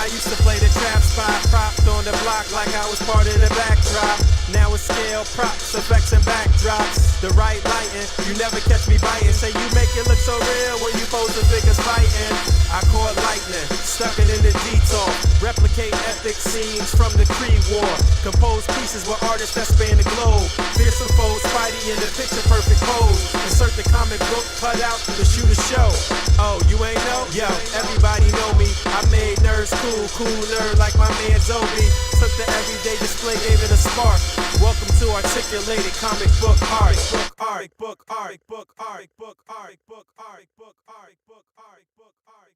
I used to play the trap spot, propped on the block like I was part of the backdrop. Now it's scale, props, effects, and backdrops. The right lighting, you never catch me biting. Say you make it look so real when you pose the figures fighting. I caught lightning, stuck it in the detour. Replicate epic scenes from the Creed War. Compose pieces with artists that span the globe. Fearsome foes, Spidey in the picture perfect pose. Insert the comic book cut out to shoot a show. Oh, you ain't know? Yo, everybody know me. I made nerds cool, cool nerd like my man Zoe. Took the everyday display, gave it a spark. Welcome to articulated comic book art. Book art, book art, book art, book art, book art, book art, book art, book art.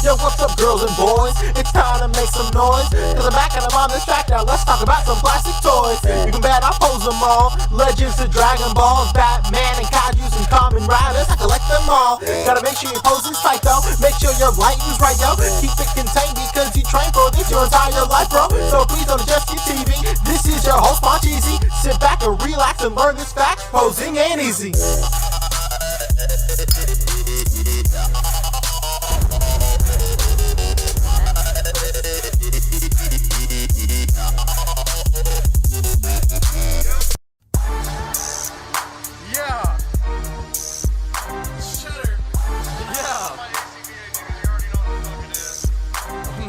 Yo, what's up, girls and boys? It's time to make some noise. Cause I'm back and I'm on this track now. Let's talk about some plastic toys. You can bet I pose them all. Legends to Dragon Balls, Batman and Kaijus and Kamen Riders. I collect them all. Gotta make sure your posing's tight though. Make sure your lighting's right, yo. Keep it contained because you train for this your entire life, bro. So please don't adjust your TV. This is your host, Moncheesy. Sit back and relax and learn this fact. Posing ain't easy.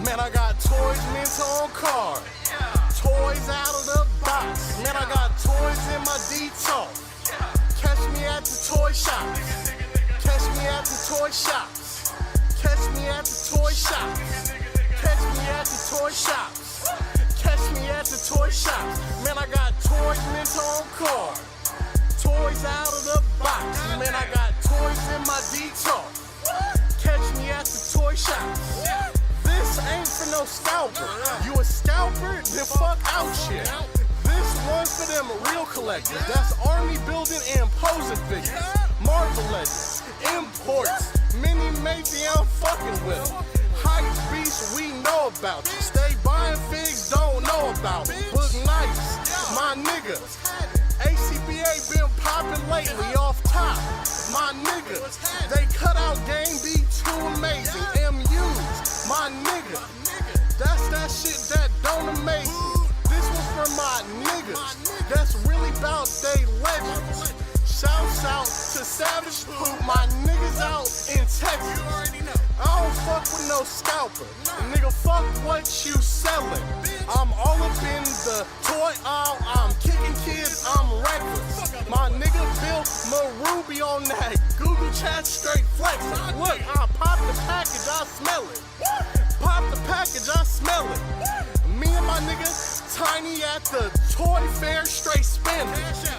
Man, I got toys mint on card. Toys out of the box. Man, I got toys in my detox. Catch me at the toy shops. Catch me at the toy shops. Catch me at the toy shops. Catch me at the toy shops. Catch me at the toy shops. Man, I got toys mint on card. Toys out of the box. Man, I got toys in my detox. Catch me at the toy shops. This ain't for no scalper. You a scalper? Then fuck out shit. This one's for them real collectors. That's army building and posing figures. Marvel Legends, imports, mini maybe I'm fucking with them. Hype beasts, we know about you. Stay buying figs, don't know about them. Boog nice, my nigga. A.C.B.A been popping lately off top. My nigga, they cut out game be too amazing. MUs, my nigga, that's that shit that don't amaze me. This was for my niggas, that's really about they legends. Shouts out to Savage Poop, my niggas out in Texas. I don't fuck with no scalper, nigga, fuck what you selling. I'm all up in the toy aisle, I'm kicking kids, I'm reckless. My nigga built Maruby on that Google chat straight flexing. Look, I pop the package, I smell it. Pop the package, I smell it. Me and my nigga Tiny at the toy fair straight spinning.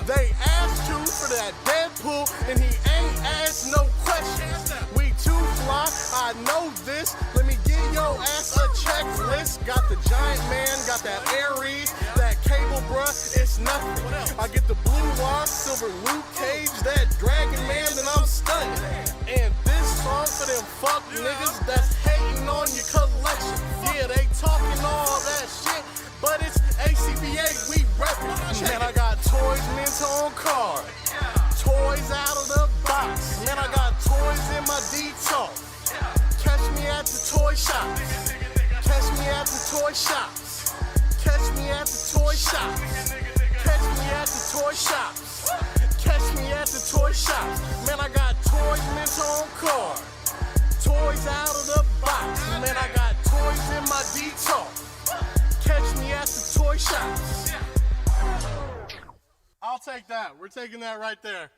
They asked you for that Deadpool and he ain't asked no questions. We too fly, I know this. Let me give your ass a checklist. Got the Giant Man, got that Ares, that cable bruh, it's nothing. I get the blue wire, silver Luke Cage, that Dragon Man, then I'm stunning. And this song for them fuck niggas that's hating on your collection. Yeah, they talking all that shit, but it's A.C.B.A, we reppin'. Man, I got toys mint on card. Toys out of the box. Man, I got toys in my detox. Catch me at the toy shops. Catch me at the toy shops. Catch me at the toy shops. Catch me at the toy shops. Catch me at the toy shops. Man, I got toys mint on card. Toys out of the box. Man, I got toys in my detox. Catch me at the toy shops. I'll take that. We're taking that right there.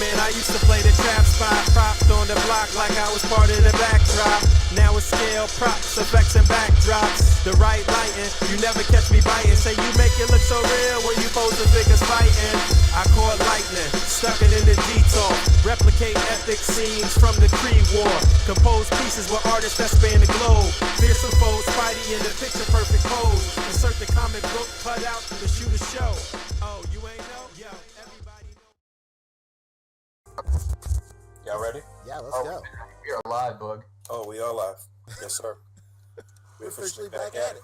Man, I used to play the trap spot, propped on the block like I was part of the backdrop. Now it's scale, props, effects, and backdrops. The right lighting, you never catch me biting. Say you make it look so real when you pose the figures fighting. I caught lightning, stuck it in the detour. Replicate epic scenes from the Creed War. Compose pieces with artists that span the globe. Fearsome foes, Spidey in the picture perfect pose. Insert the comic book cut out to shoot a show. Oh, you ain't know? Yo, everybody know. Y'all ready? Yeah, let's go. We are live, Boog. Oh, we are live. Yes, sir. We're officially back at it.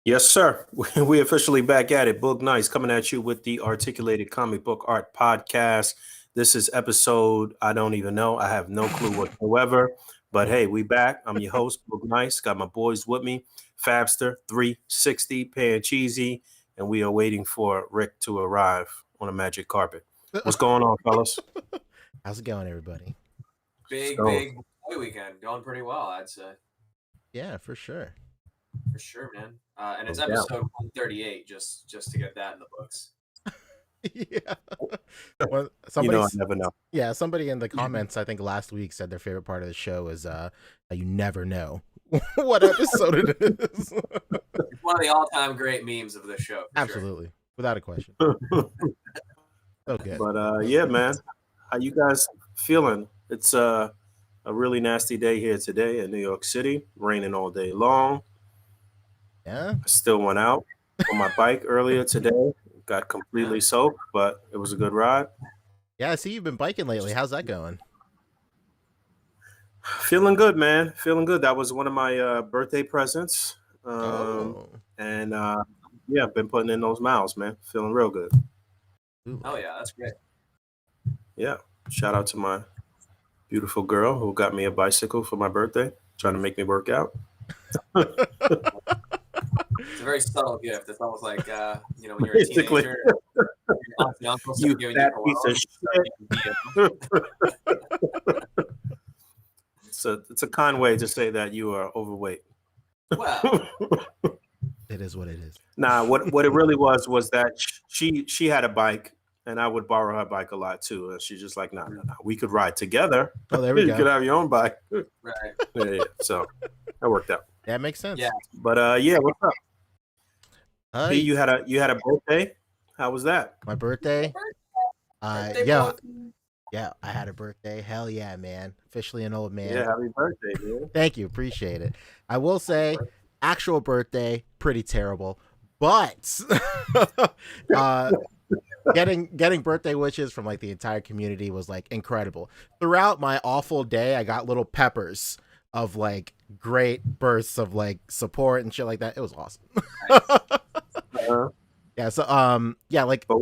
Yes, sir. We officially back at it. Boog Nice coming at you with the Articulated Comic Book Art Podcast. This is episode, I don't even know. I have no clue whatsoever. But hey, we back. I'm your host, Boog Nice. Got my boys with me, Fabster, 360, Pan Cheesy, and we are waiting for Rick to arrive on a magic carpet. What's going on, fellas? How's it going, everybody? Big So- boy weekend. Going pretty well, I'd say. Yeah, for sure. For sure, man. And it's Yeah. episode 138, just to get that in the books. Yeah. Well, You know, I never know. yeah, somebody in the comments, I think last week, said their favorite part of the show is you never know what episode it is. It's one of the all-time great memes of this show. For Absolutely, without a question. So good. But yeah, man, how you guys feeling? It's a really nasty day here today in New York City, raining all day long. Yeah. I still went out on my bike earlier today. Got completely soaked, but it was a good ride. Yeah, I see you've been biking lately. How's that going? Feeling good, man. Feeling good. That was one of my birthday presents. And yeah, I've been putting in those miles, man. Feeling real good. Ooh. Oh yeah, that's great. Yeah. Shout out to my beautiful girl who got me a bicycle for my birthday, trying to make me work out. It's a very subtle gift. It's almost like when you're a Basically. teenager, your aunts and uncles You start giving fat you piece of cologne. It's a kind way to say that you are overweight. Well, It is what it is. Nah, what it really was that she had a bike and I would borrow her bike a lot too. And she's just like, no, we could ride together. Oh, there we You go. could have your own bike. right. Yeah. So that worked out. That makes sense. Yeah. But yeah, what's up? P, Hey, you had a birthday. How was that? my birthday. Birthday Yeah, boy. yeah, I had a birthday. Hell yeah, man. Officially an old man. Yeah, happy birthday, man. Thank you. Appreciate it. I will say, actual birthday, pretty terrible. But getting birthday wishes from like the entire community was like incredible. Throughout my awful day, I got little peppers of like great bursts of like support and shit like that. It was awesome. Uh-huh. Yeah, so yeah, like But-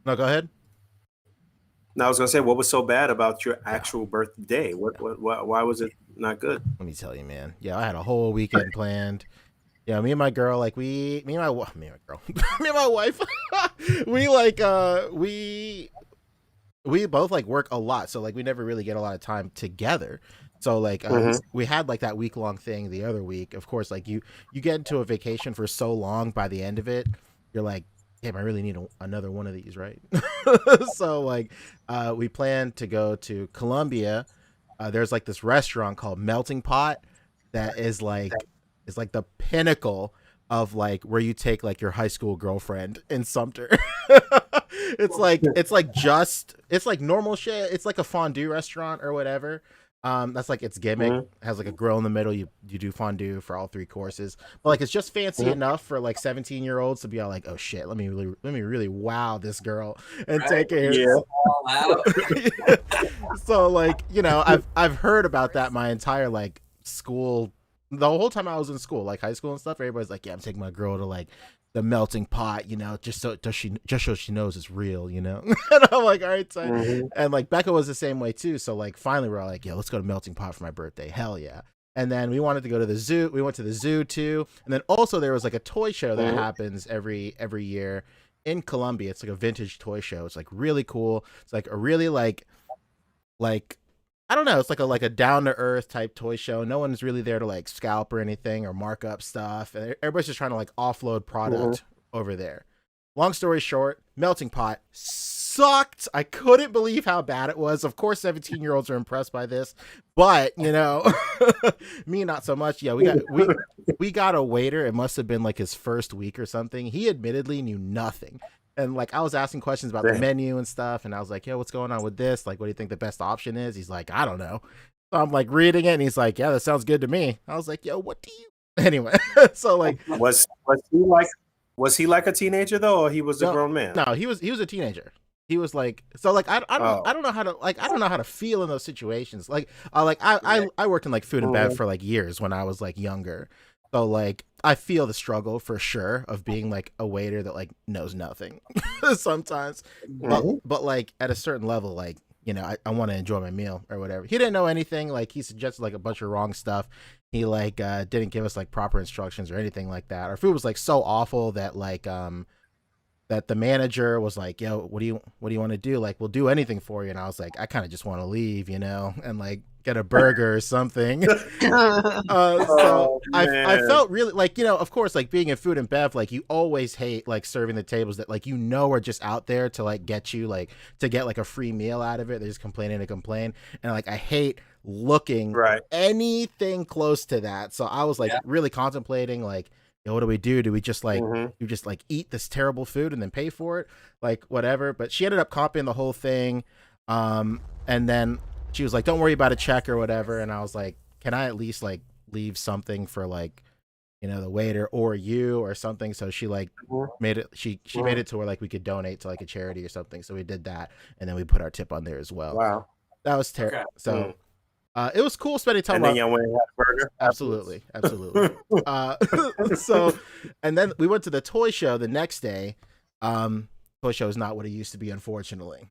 no, go ahead. Now I was gonna say, what was so bad about your actual birthday? Why was it not good? Let me tell you, man. Yeah, I had a whole weekend planned. Yeah, me and my girl, like me and my wife, me and my wife, we both like work a lot, so like we never really get a lot of time together. So like we had like that week-long thing the other week. Of course, like you get into a vacation for so long, by the end of it, you're like, damn, I really need another one of these, right? So like we planned to go to Colombia. There's like this restaurant called Melting Pot that is like the pinnacle of like where you take like your high school girlfriend in Sumter. it's like normal shit. It's like a fondue restaurant or whatever. That's like its gimmick. It has like a grill in the middle. You do fondue for all 3 courses. But like it's just fancy enough for like 17-year-olds to be all like, oh shit, let me really wow this girl and take her. Yeah. All out. So like, you know, I've heard about that my entire like school, the whole time I was in school, like high school and stuff. Everybody's like, yeah, I'm taking my girl to like the Melting Pot, you know, just so she knows it's real, you know. And I'm like, all right, so and like Becca was the same way too. So like finally we're all like, yeah, let's go to Melting Pot for my birthday. Hell yeah. And then we wanted to go to the zoo. We went to the zoo too. And then also there was like a toy show that happens every year in Colombia. It's like a vintage toy show. It's like really cool. It's like a really like I don't know. It's like a down to earth type toy show. No one's really there to like scalp or anything or mark up stuff. And everybody's just trying to like offload product over there. Long story short, Melting Pot sucked. I couldn't believe how bad it was. Of course, 17-year-olds are impressed by this, but you know, me not so much. Yeah, we got a waiter. It must have been like his first week or something. He admittedly knew nothing. And like I was asking questions about the menu and stuff, and I was like, "Yo, what's going on with this? Like, what do you think the best option is?" He's like, "I don't know." So I'm like reading it, and he's like, "Yeah, that sounds good to me." I was like, "Yo, what do you?" Anyway, so like, Was he like a teenager though, or he was a grown man? No, he was a teenager. He was like, so like I don't know how to feel in those situations. Like I worked in like food and bev for like years when I was like younger. So like I feel the struggle for sure of being like a waiter that like knows nothing sometimes. But like at a certain level, like, you know, I want to enjoy my meal or whatever. He didn't know anything. Like he suggested like a bunch of wrong stuff. He like didn't give us like proper instructions or anything like that. Our food was like so awful that like that the manager was like, yo, what do you want to do? Like, we'll do anything for you. And I was like, I kind of just want to leave, you know, and like get a burger or something. So I felt really like, you know, of course, like being in food and bev, like you always hate like serving the tables that like, you know, are just out there to like get you like to get like a free meal out of it. They're just complaining to complain. And like, I hate looking anything close to that. So I was like really contemplating like, yo, what do we do? Do we just like you just like eat this terrible food and then pay for it? Like whatever. But she ended up copying the whole thing. And then she was like, don't worry about a check or whatever. And I was like, can I at least like leave something for like, you know, the waiter or you or something? So she like made it, she made it to where like we could donate to like a charity or something. So we did that. And then we put our tip on there as well. Wow. That was terrible. So it was cool spending time. And then y'all went and had a burger? Absolutely. So, and then we went to the toy show the next day. Toy show is not what it used to be, unfortunately.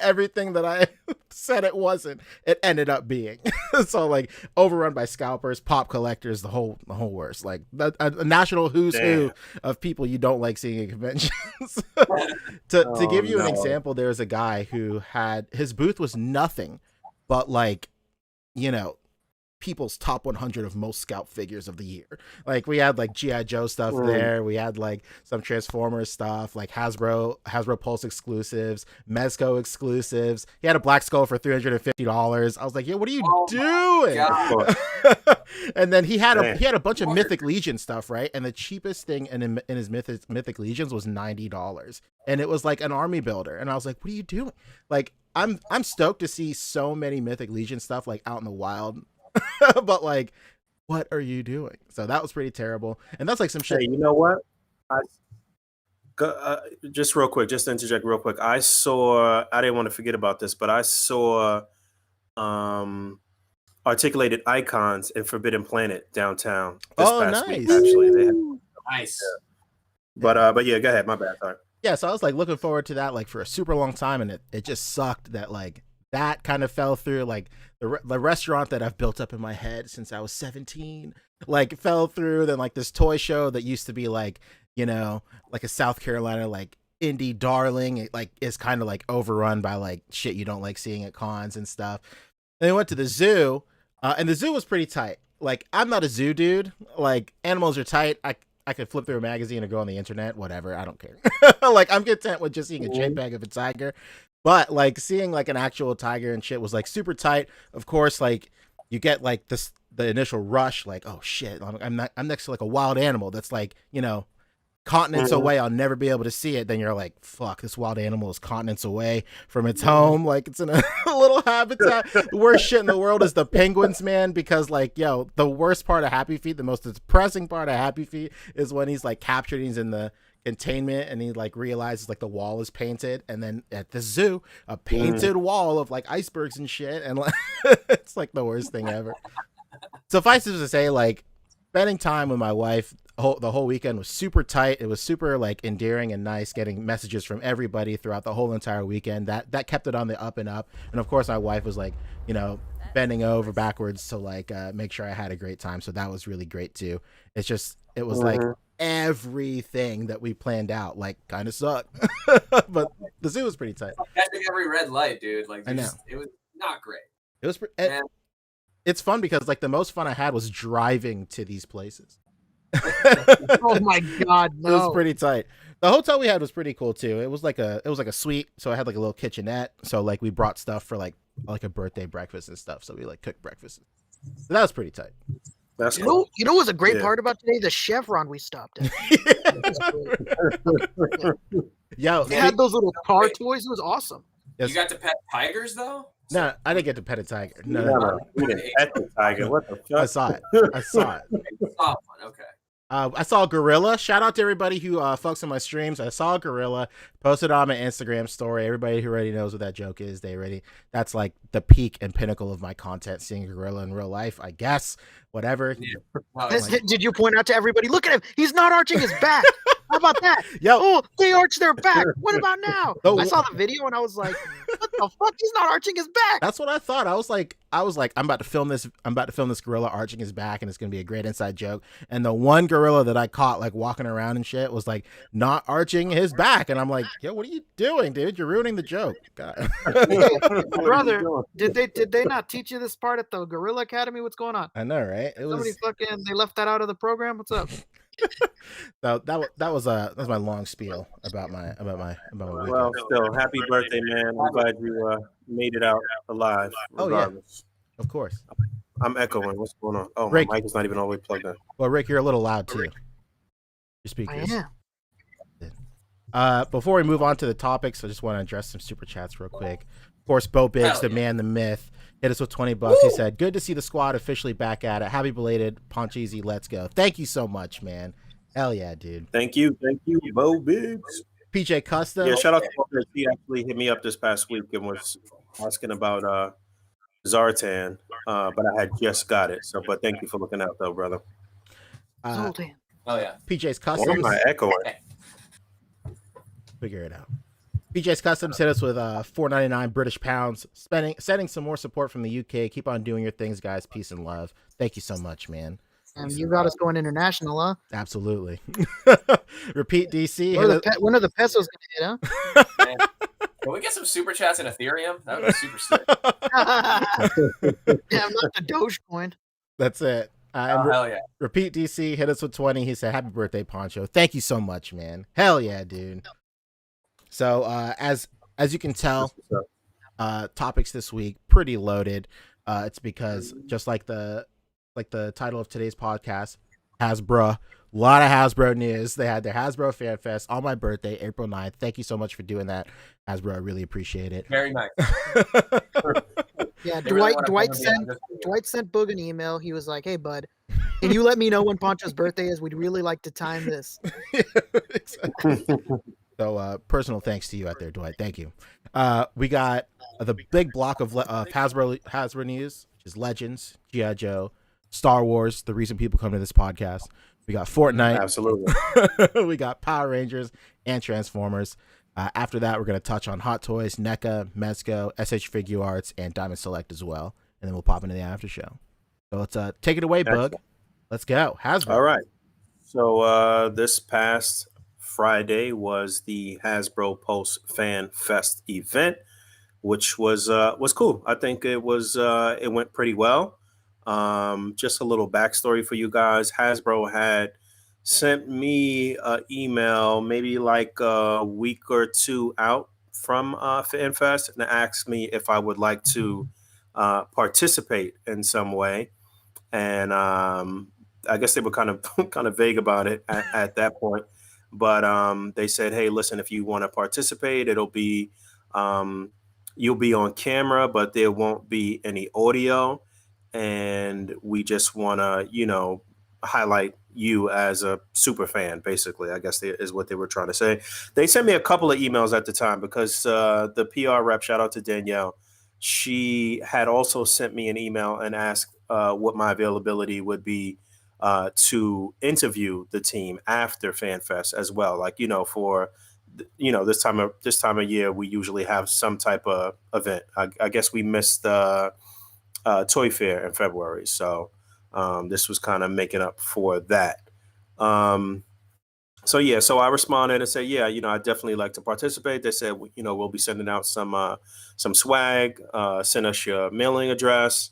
Everything that I said it wasn't, it ended up being. So like overrun by scalpers, pop collectors, the whole worst. Like a national who's who of people you don't like seeing at conventions. To give you an example, there's a guy who had his booth was nothing but like, you know, people's top 100 of most scalp figures of the year. Like we had like G.I. Joe stuff there. We had like some Transformers stuff, like Hasbro Pulse exclusives, Mezco exclusives. He had a Black Skull for $350. I was like, yeah, what are you doing? And then he had a bunch of Mythic Legion stuff, right? And the cheapest thing in his Mythic Legions was $90. And it was like an army builder. And I was like, what are you doing? Like I'm stoked to see so many Mythic Legion stuff like out in the wild. But like, what are you doing? So that was pretty terrible. And that's like some shit. Hey, you know what? Just real quick, just to interject real quick. I didn't want to forget about this, but I saw articulated icons in Forbidden Planet downtown this past week, actually. They had, nice. But yeah, go ahead. My bad. Sorry. Yeah, so I was like looking forward to that like for a super long time, and it just sucked that like that kind of fell through. Like the restaurant that I've built up in my head since I was 17 like fell through. Then like this toy show that used to be like, you know, like a South Carolina like indie darling, it like is kind of like overrun by like shit you don't like seeing at cons and stuff. Then we went to the zoo, and the zoo was pretty tight. Like I'm not a zoo dude. Like animals are tight. I could flip through a magazine or go on the internet, whatever. I don't care. Like I'm content with just seeing a JPEG of a tiger. But like seeing like an actual tiger and shit was like super tight. Of course, like you get like the initial rush, like, oh shit, I'm next to like a wild animal that's like, you know, continents away. I'll never be able to see it. Then you're like, fuck, this wild animal is continents away from its home. Like it's in a little habitat. The worst shit in the world is the penguins, man, because like, yo, the worst part of Happy Feet, the most depressing part of Happy Feet is when he's like captured, he's in the containment and he like realizes like the wall is painted, and then at the zoo a painted wall of like icebergs and shit, and like it's like the worst thing ever. Suffice it to say, like spending time with my wife the whole weekend was super tight. It was super like endearing and nice, getting messages from everybody throughout the whole entire weekend. That kept it on the up and up. And of course my wife was like, you know, bending over backwards to like make sure I had a great time, so that was really great too. It's just it was like everything that we planned out like kind of sucked. But the zoo was pretty tight. Catching every red light, dude. Like I know. It was not great. It was it's fun because like the most fun I had was driving to these places. Oh my god, no. It was pretty tight. The hotel we had was pretty cool too. It was like a suite, so I had like a little kitchenette. So like we brought stuff for like a birthday breakfast and stuff. So we like cooked breakfast. So that was pretty tight. That's you know what was a great part about today? The Chevron we stopped at. Yeah, they had those little car toys. It was awesome. Yes. You got to pet tigers though? No, I didn't get to pet a tiger. No. We didn't pet the tiger. What the fuck? I saw it. Okay. I saw Gorilla. Shout out to everybody who fucks in my streams. I saw Gorilla posted on my Instagram story. Everybody who already knows what that joke is, that's like the peak and pinnacle of my content, seeing Gorilla in real life, I guess. Whatever. Yeah. Did you point out to everybody, look at him, he's not arching his back. How about that? Yo. Oh, they arch their back. What about now? Oh. I saw the video and I was like, what the fuck? He's not arching his back. That's what I thought. I was like, I'm about to film this gorilla arching his back, and it's gonna be a great inside joke. And the one gorilla that I caught like walking around and shit was like not arching his back, and I'm like, yo, what are you doing, dude? You're ruining the joke. God. Brother, did they not teach you this part at the Gorilla Academy? What's going on? I know, right? They left that out of the program. What's up? So that was my long spiel about my weekend. Well, still, happy birthday, man. I'm glad you made it out alive. Regardless. Of course. I'm echoing. What's going on? Oh, Rick, my mic is not even all the way plugged in. Well, Rick, you're a little loud too. Your speakers. Before we move on to the topics, I just want to address some super chats real quick. Of course, Bo Biggs, the man, the myth, hit us with $20. Woo! He said, "Good to see the squad officially back at it. Happy belated Poncheezy. Let's go." Thank you so much, man. Hell yeah, dude. Thank you, Bo Biggs. PJ Custom. Yeah, shout out to Bo Biggs. He actually hit me up this past week and was asking about Zartan, but I had just got it. So, but thank you for looking out, though, brother. Oh yeah. PJ's Customs. Why am I echoing? Figure it out. PJ's Customs hit us with $4.99 British pounds, sending some more support from the UK. Keep on doing your things, guys. Peace and love. Thank you so much, man. You got us going international, huh? Absolutely. Repeat DC. When are the pesos gonna hit, huh? Man, can we get some super chats in Ethereum? That would be super sick. Yeah, not the Dogecoin. That's it. Hell yeah. Repeat DC hit us with 20. He said, "Happy birthday, Poncho." Thank you so much, man. Hell yeah, dude. So as you can tell, topics this week pretty loaded. It's because just like the title of today's podcast, HasBRUH, a lot of HasBRUH news. They had their HasBRUH Fan Fest on my birthday, April 9th. Thank you so much for doing that, HasBRUH. I really appreciate it. Very nice. Yeah, Dwight sent Boog an email. He was like, "Hey, bud, can you let me know when Poncho's birthday is? We'd really like to time this." Exactly. So personal thanks to you out there, Dwight. Thank you. We got the big block of HasBRUH news, which is Legends, G.I. Joe, Star Wars, the reason people come to this podcast. We got Fortnite. Absolutely. We got Power Rangers and Transformers. After that, we're going to touch on Hot Toys, NECA, Mezco, SH Figure Arts, and Diamond Select as well. And then we'll pop into the after show. So let's take it away, Boog. Let's go. HasBRUH. All right. So this past Friday was the HasBRUH Pulse Fan Fest event, which was cool. I think it went pretty well. Just a little backstory for you guys. HasBRUH had sent me an email maybe like a week or two out from Fan Fest and asked me if I would like to participate in some way. And I guess they were kind of vague about it at that point. But they said, hey, listen, if you want to participate, it'll be you'll be on camera, but there won't be any audio. And we just want to, highlight you as a super fan, basically, I guess is what they were trying to say. They sent me a couple of emails at the time because the PR rep, shout out to Danielle, she had also sent me an email and asked what my availability would be to interview the team after FanFest as well. Like, for, this time of year, we usually have some type of event. I guess we missed Toy Fair in February. So this was kind of making up for that. So I responded and said, yeah, I'd definitely like to participate. They said, we'll be sending out some swag, send us your mailing address,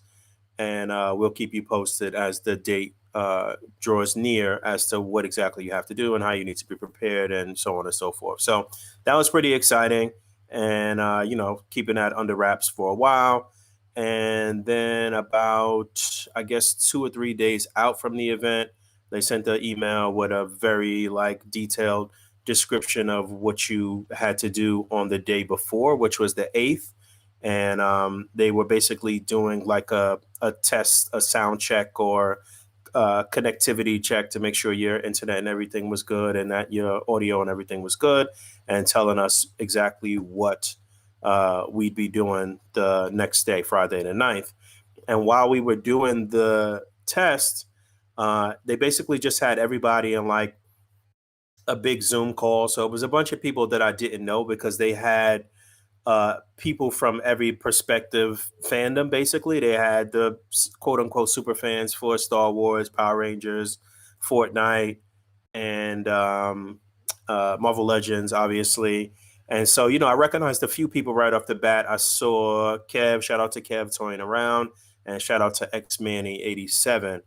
and we'll keep you posted as the date draws near as to what exactly you have to do and how you need to be prepared and so on and so forth. So that was pretty exciting and, keeping that under wraps for a while. And then about, I guess, 2 or 3 days out from the event, they sent the email with a very detailed description of what you had to do on the day before, which was the 8th. And they were basically doing like a test, a sound check or connectivity check to make sure your internet and everything was good and that your audio and everything was good, and telling us exactly what we'd be doing the next day, Friday the 9th. And while we were doing the test, they basically just had everybody in like a big Zoom call. So it was a bunch of people that I didn't know because they had people from every perspective fandom. Basically, they had the quote unquote super fans for Star Wars, Power Rangers, Fortnite, and Marvel Legends, obviously. And so, you know, I recognized a few people right off the bat. I saw Kev, shout out to Kev toying around, and shout out to X Manny 87.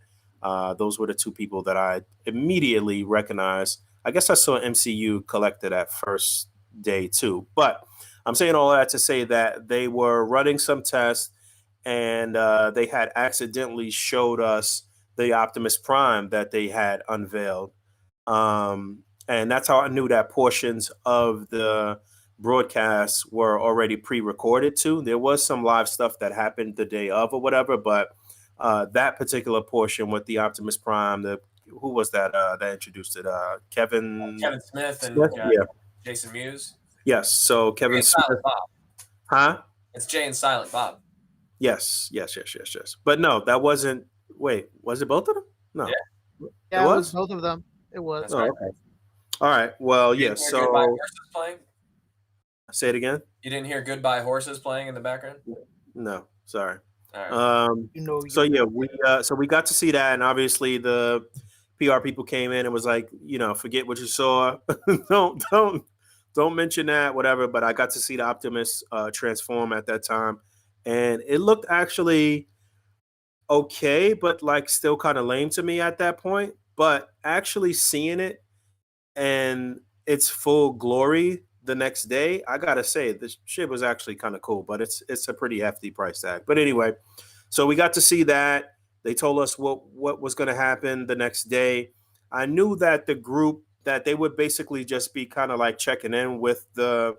Those were the two people that I immediately recognized. I guess I saw MCU collected at first day too, but I'm saying all that to say that they were running some tests, and they had accidentally showed us the Optimus Prime that they had unveiled. And that's how I knew that portions of the broadcasts were already pre-recorded too. There was some live stuff that happened the day of or whatever, but that particular portion with the Optimus Prime, who was that that introduced it? Kevin Smith and yeah. Jason Mewes. Yes. So Kevin Smith. Bob. Huh? It's Jay and Silent Bob. Yes. But no, that wasn't. Wait, was it both of them? No. Yeah, it was both of them. It was. That's Oh, right. okay. All right. Well, yeah. Goodbye Horses playing? Say it again. You didn't hear Goodbye Horses playing in the background? No, sorry. All right. So yeah, we got to see that, and obviously the PR people came in and was like, you know, forget what you saw. don't mention that, whatever. But I got to see the Optimus transform at that time, and it looked actually okay, but like still kind of lame to me at that point. But actually seeing it and its full glory the next day, I gotta say this shit was actually kind of cool, but it's a pretty hefty price tag. But anyway, so we got to see that. They told us what was going to happen the next day. I knew that the group that they would basically just be kind of like checking in with the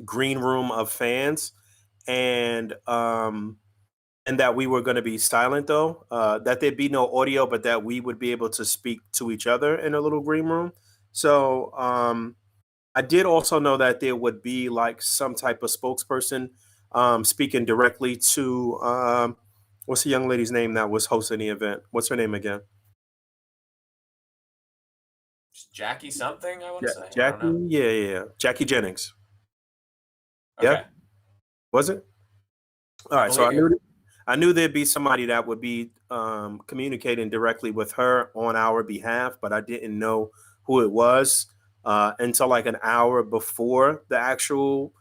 green room of fans, and that we were going to be silent though, that there'd be no audio, but that we would be able to speak to each other in a little green room. So I did also know that there would be like some type of spokesperson speaking directly to what's the young lady's name that was hosting the event? What's her name again? Jackie something, I want to say. Jackie, yeah. Jackie Jennings. Okay. Yeah. Was it? All right. So I knew there'd be somebody that would be communicating directly with her on our behalf, but I didn't know who it was until like an hour before the actual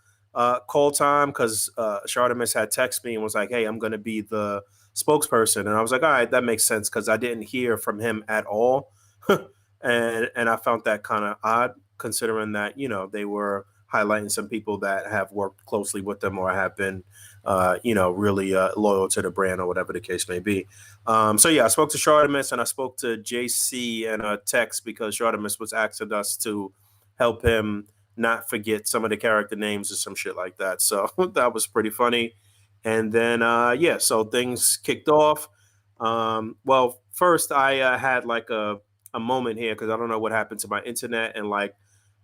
call time, because Chartemis had texted me and was like, hey, I'm going to be the spokesperson. And I was like, all right, that makes sense, because I didn't hear from him at all. and I found that kind of odd, considering that, you know, they were highlighting some people that have worked closely with them or have been, you know, really loyal to the brand or whatever the case may be. So yeah, I spoke to Chartemis and I spoke to JC in a text, because Chartemis was asking us to help him not forget some of the character names or some shit like that. So that was pretty funny. And then, yeah, so things kicked off. Well, first I had like a moment here, because I don't know what happened to my internet, and like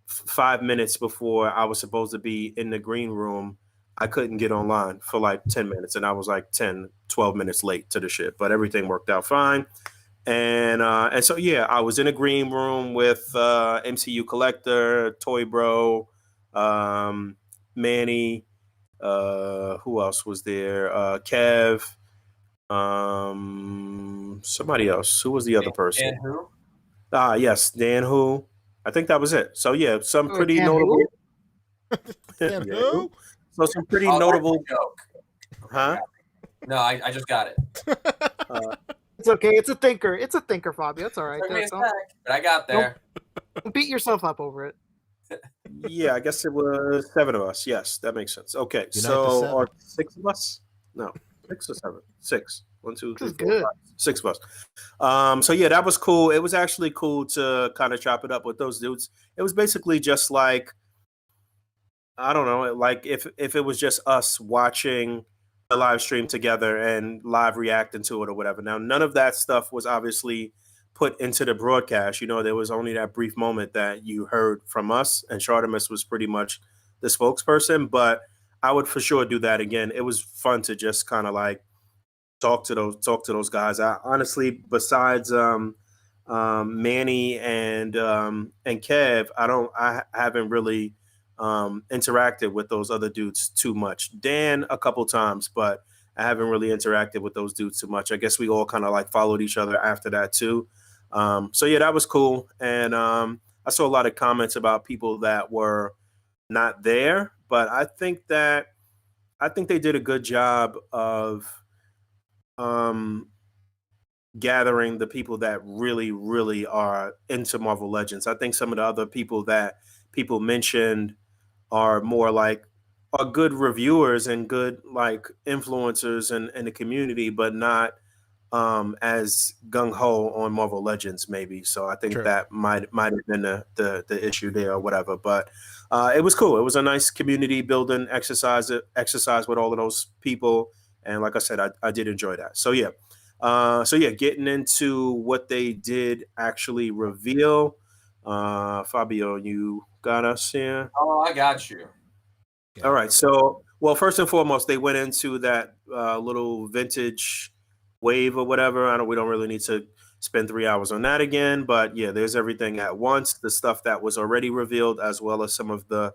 5 minutes before I was supposed to be in the green room, I couldn't get online for like 10 minutes, and I was like 10-12 minutes late to the shit, but everything worked out fine. And so yeah, I was in a green room with MCU Collector, Toy Bro, Manny, who else was there? Kev, somebody else. Who was the other person? Dan who? Yes, Dan who. I think that was it. So yeah, some pretty Dan notable. Dan who? So some pretty notable. Joke. Huh? No, I just got it. It's okay. It's a thinker. It's a thinker, Fabio. It's all right. Took me a Don't, sec, but I got there. don't beat yourself up over it. Yeah, I guess it was 7 of us. Yes, that makes sense. Okay, the so seven. or 6 of us? No, 6 or 7? 6. 1, 2, This 3, is 4, good. 5. 6 of us. So yeah, that was cool. It was actually cool to kind of chop it up with those dudes. It was basically just like, I don't know, like if it was just us watching a live stream together and live reacting to it or whatever. Now, none of that stuff was obviously put into the broadcast. You know, there was only that brief moment that you heard from us, and Chartemis was pretty much the spokesperson. But I would for sure do that again. It was fun to just kind of like talk to those guys. I honestly, besides Manny and Kev, I haven't really interacted with those other dudes too much. Dan a couple times, but I haven't really interacted with those dudes too much. I guess we all kind of like followed each other after that too. So yeah, that was cool. And I saw a lot of comments about people that were not there, but I think they did a good job of um, gathering the people that really, really are into Marvel Legends. I think some of the other people that people mentioned are more like are good reviewers and good like influencers in the community, but not as gung ho on Marvel Legends, maybe. So I think True. that might have been the issue there or whatever. But it was cool. It was a nice community building exercise with all of those people, and like I said, I did enjoy that. So yeah. Getting into what they did actually reveal. Fabio, you got us here. Oh, I got you. All right. So, well, first and foremost, they went into that little vintage wave or whatever. We don't really need to spend 3 hours on that again, but yeah, there's everything at once. The stuff that was already revealed, as well as some of the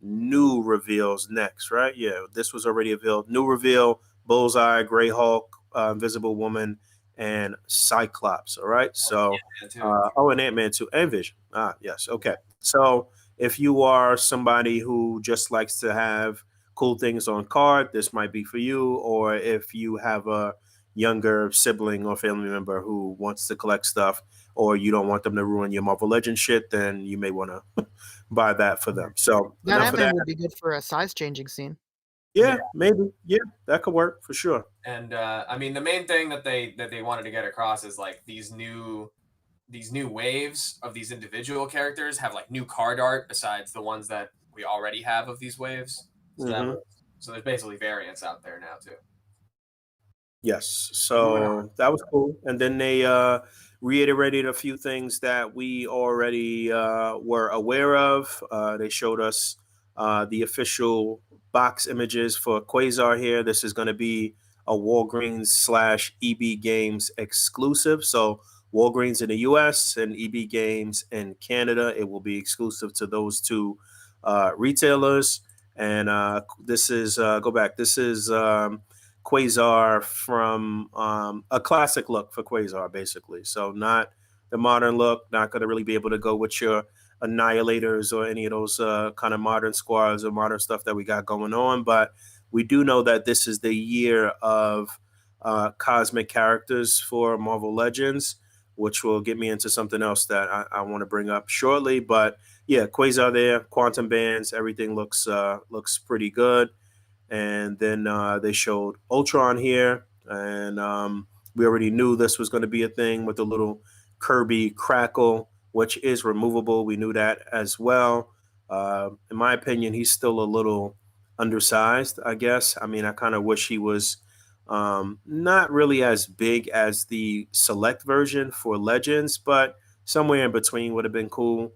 new reveals next. Right? Yeah, this was already revealed. New reveal: Bullseye, Gray Hulk, Invisible Woman, and Cyclops. All right. So, and Ant-Man too, and Vision. Ah, yes. Okay. So if you are somebody who just likes to have cool things on card, this might be for you. Or if you have a younger sibling or family member who wants to collect stuff, or you don't want them to ruin your Marvel Legends shit, then you may want to buy that for them. So That enough of Ant-Man that. would be good for a size changing scene. Yeah, maybe. Yeah, that could work for sure. And I mean, the main thing that they wanted to get across is like these new waves of these individual characters have like new card art besides the ones that we already have of these waves. So, so there's basically variants out there now too. Yes. So that was cool. And then they reiterated a few things that we already were aware of. They showed us the official box images for Quasar here. This is going to be a Walgreens / EB Games exclusive. So Walgreens in the US and EB Games in Canada. It will be exclusive to those two retailers. And this is, go back, this is Quasar from a classic look for Quasar, basically. So not the modern look, not going to really be able to go with your Annihilators or any of those kind of modern squads or modern stuff that we got going on. But we do know that this is the year of cosmic characters for Marvel Legends, which will get me into something else that I want to bring up shortly. But yeah, Quasar there, quantum bands, everything looks pretty good. And then they showed Ultron here, and we already knew this was going to be a thing with the little Kirby crackle, which is removable. We knew that as well. In my opinion, he's still a little undersized, I guess. I mean, I kind of wish he was not really as big as the select version for Legends, but somewhere in between would have been cool.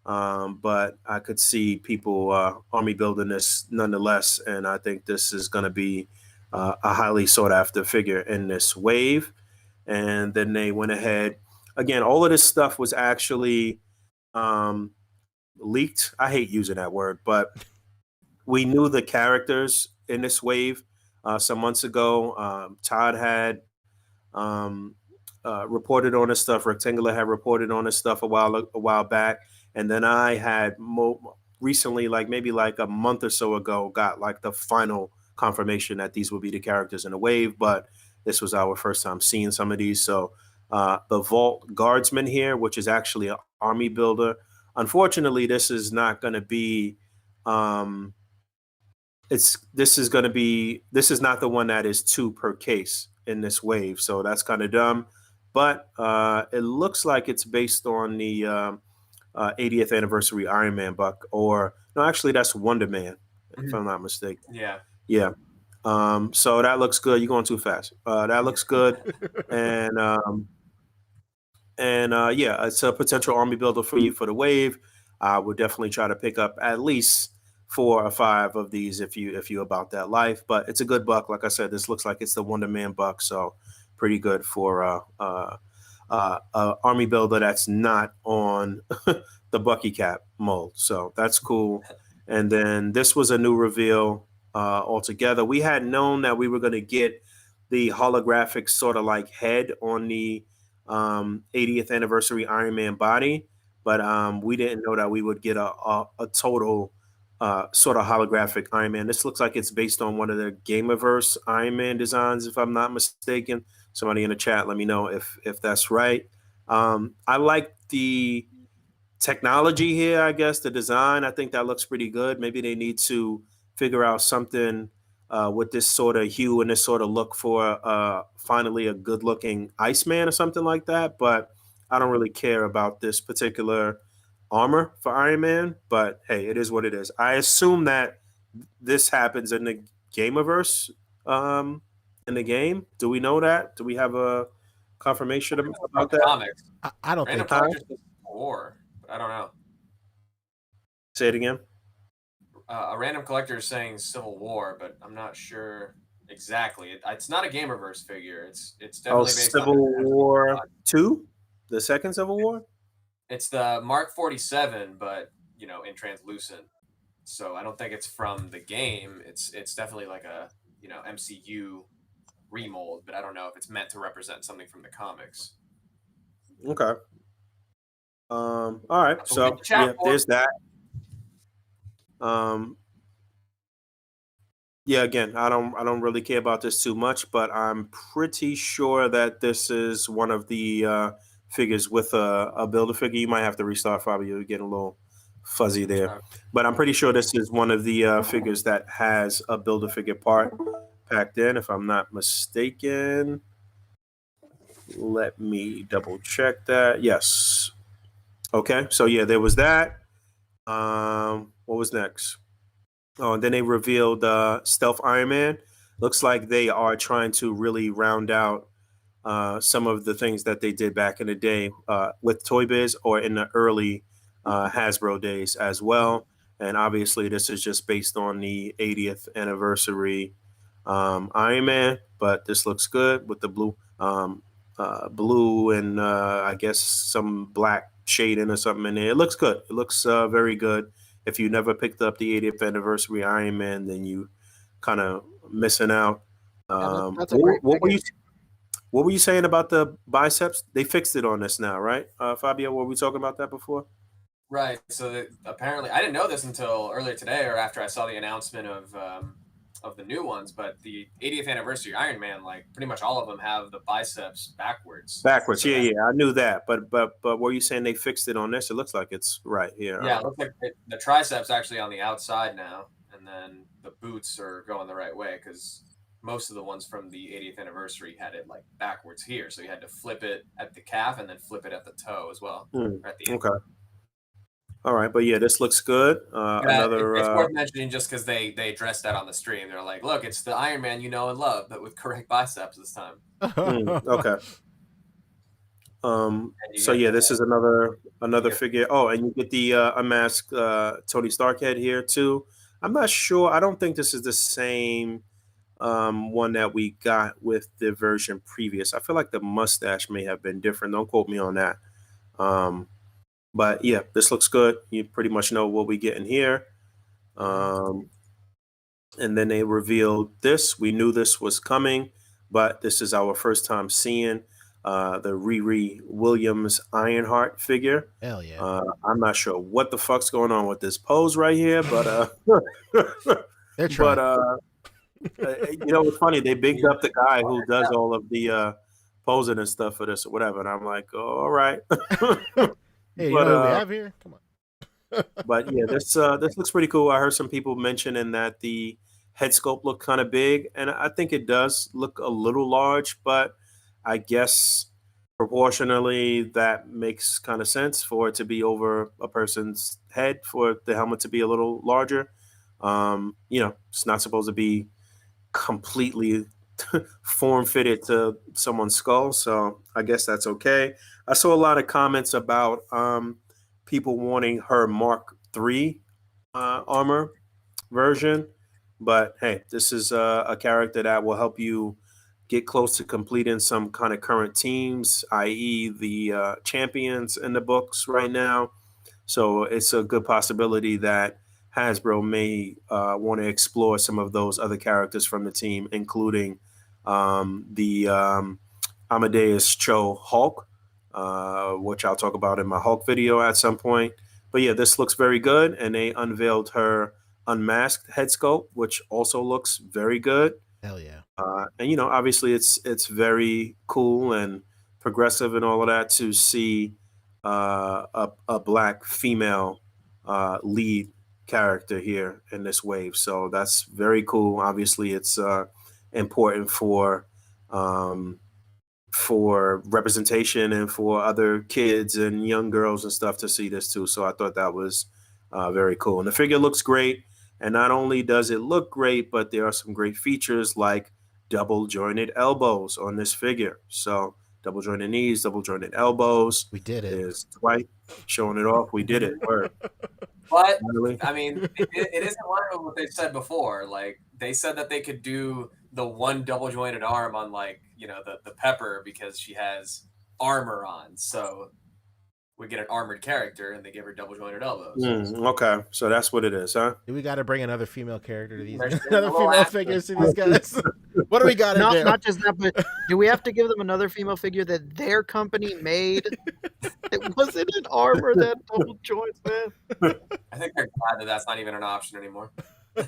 But I could see people army building this nonetheless, and I think this is going to be a highly sought after figure in this wave. And then they went ahead again. All of this stuff was actually leaked. I hate using that word, but we knew the characters in this wave some months ago. Todd had reported on this stuff. Rectangular had reported on this stuff a while back. And then I had recently, like maybe like a month or so ago, got like the final confirmation that these would be the characters in the wave. But this was our first time seeing some of these. So the Vault Guardsman here, which is actually an army builder. Unfortunately, this is not going to be. This is not the one that is 2 per case in this wave. So that's kind of dumb. But it looks like it's based on the 80th anniversary Iron Man buck, or no, actually that's Wonder Man, if I'm not mistaken. Yeah. Yeah. So that looks good. You're going too fast. That looks good, and yeah, it's a potential army builder for you for the wave. I would definitely try to pick up at least 4 or 5 of these if you about that life. But it's a good buck. Like I said, this looks like it's the Wonder Man buck, so pretty good for army builder that's not on the Bucky Cap mold. So that's cool. And then this was a new reveal altogether. We had known that we were going to get the holographic sort of like head on the 80th anniversary Iron Man body, but we didn't know that we would get a total sort of holographic Iron Man. This looks like it's based on one of the Gameverse Iron Man designs, if I'm not mistaken. Somebody in the chat, let me know if that's right. I like the technology here, I guess, the design. I think that looks pretty good. Maybe they need to figure out something with this sort of hue and this sort of look for finally a good looking Iceman or something like that. But I don't really care about this particular armor for Iron Man. But hey, it is what it is. I assume that this happens in the Gameverse in the game. Do we know that? Do we have a confirmation about that? Comics. I don't Random think. Collectors is War, but I don't know. Say it again. A random collector is saying Civil War, but I'm not sure exactly. It's not a Gamerverse figure. It's definitely based Civil on War 2, the second Civil War. It's the Mark 47, but in translucent. So I don't think it's from the game. It's definitely like a MCU remold, but I don't know if it's meant to represent something from the comics. Okay. All right. That's what we So get the chat for. there's that. Yeah. Again, I don't really care about this too much, but I'm pretty sure that this is one of the figures with a builder figure. You might have to restart, Fabio. You're getting a little fuzzy there, but I'm pretty sure this is one of the figures that has a builder figure part packed in, if I'm not mistaken. Let me double check that. Yes. Okay. So yeah, there was that. What was next? Oh, and then they revealed Stealth Iron Man. Looks like they are trying to really round out some of the things that they did back in the day with Toy Biz or in the early HasBRUH days as well. And obviously, this is just based on the 80th anniversary Iron Man, but this looks good with the blue and I guess some black shading or something in there. It looks good. It looks very good. If you never picked up the 80th anniversary Iron Man, then you kind of missing out. That's a great What were you saying about the biceps? They fixed it on this now, right? Fabio, were we talking about that before? Right. So apparently, I didn't know this until earlier today, or after I saw the announcement of the new ones. But the 80th anniversary Iron Man, like pretty much all of them have the biceps backwards. Backwards, So yeah, I knew that. But were you saying they fixed it on this? It looks like it's right here. Yeah, it looks like the triceps actually on the outside now, and then the boots are going the right way because most of the ones from the 80th anniversary had it like backwards here, so you had to flip it at the calf and then flip it at the toe as well. At the okay. All right, but yeah, this looks good. Another. It's worth mentioning just because they addressed that on the stream. They're like, "Look, it's the Iron Man you know and love, but with correct biceps this time." Okay. So yeah, this is another figure. Oh, and you get the unmasked Tony Stark head here too. I'm not sure. I don't think this is the same one that we got with the version previous. I feel like the mustache may have been different. Don't quote me on that. But yeah, this looks good. You pretty much know what we get in here. And then they revealed this. We knew this was coming, but this is our first time seeing the Riri Williams Ironheart figure. Hell yeah. I'm not sure what the fuck's going on with this pose right here, but they're trying. It's funny. They bigged up the guy who does all of the posing and stuff for this or whatever, and I'm like, oh, all right. Hey, you know what we have here? Come on. But yeah, this looks pretty cool. I heard some people mentioning that the head sculpt looked kind of big, and I think it does look a little large, but I guess proportionally that makes kind of sense for it to be over a person's head, for the helmet to be a little larger. It's not supposed to be completely form fitted to someone's skull. So I guess that's okay. I saw a lot of comments about people wanting her Mark III armor version, but hey, this is a character that will help you get close to completing some kind of current teams, i.e., the champions in the books right now. So it's a good possibility that Hasbro may want to explore some of those other characters from the team, including the Amadeus Cho Hulk, which I'll talk about in my Hulk video at some point. But yeah, this looks very good, and they unveiled her unmasked head sculpt, which also looks very good. Hell yeah. And obviously, it's very cool and progressive and all of that to see a black female lead character here in this wave. So that's very cool. Obviously, it's important for representation and for other kids and young girls and stuff to see this too. So I thought that was very cool. And the figure looks great. And not only does it look great, but there are some great features like double jointed elbows on this figure. So double jointed knees, double jointed elbows. We did it. There's Dwight showing it off. We did it. Word. But Really? I mean, it is in line with what they've said before. Like they said that they could do the one double jointed arm on like the Pepper because she has armor on. So we get an armored character and they give her double jointed elbows. Okay, so that's what it is, huh? Do we got to bring another female character to these? There's Another a little female after. figures to these guys? What do we got to do? Not just that, but do we have to give them another female figure that their company made? It wasn't an armor that double joints, man. I think they're glad that that's not even an option anymore. You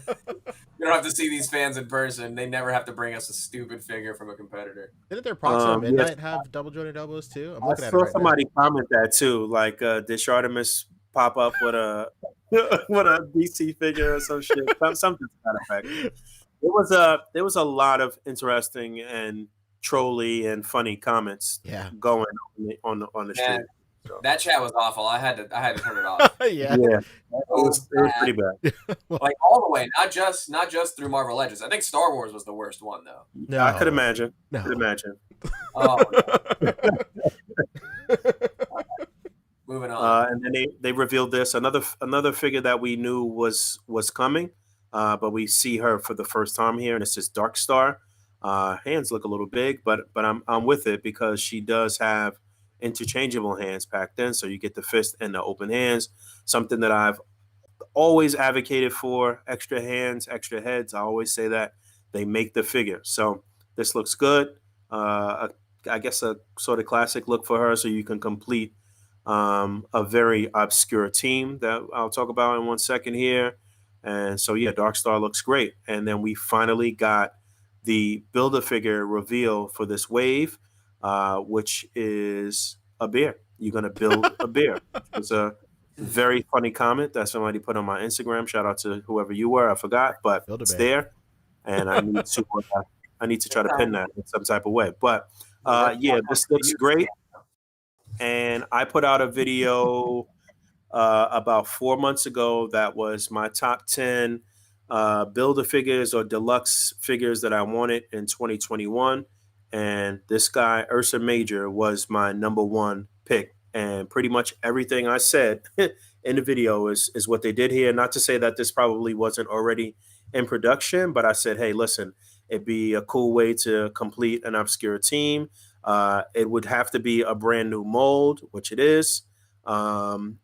don't have to see these fans in person. They never have to bring us a stupid figure from a competitor. Didn't their Proxima Midnight yes. have double jointed elbows too? I'm I looking at it saw right somebody comment that too. Like, did Artemis pop up with a with a DC figure or some shit? Something to that effect. There was a lot of interesting and trolly and funny comments going on the street. So. That chat was awful. I had to turn it off. Yeah, it was pretty bad. Like all the way, not just through Marvel Legends. I think Star Wars was the worst one though. No. I could imagine. No. Oh, no. Moving on. And then they revealed this another figure that we knew was coming, but we see her for the first time here, and it's this Dark Star. Hands look a little big, but I'm with it because she does have interchangeable hands packed in, so you get the fist and the open hands. Something that I've always advocated for: extra hands, extra heads. I always say that they make the figure. So this looks good. I guess a sort of classic look for her, so you can complete a very obscure team that I'll talk about in 1 second here. And so yeah, Dark Star looks great. And then we finally got the Build-A-Figure reveal for this wave, which is a bear. You're gonna build a bear. It's a very funny comment that somebody put on my Instagram. Shout out to whoever you were. I forgot, but it's there, and I need to try to pin that in some type of way. But yeah, this looks great. And I put out a video about 4 months ago that was my top 10 Build-A-Figures or deluxe figures that I wanted in 2021. And this guy, Ursa Major, was my number one pick. And pretty much everything I said in the video is what they did here. Not to say that this probably wasn't already in production, but I said, hey, listen, it'd be a cool way to complete an obscure team. It would have to be a brand new mold, which it is. And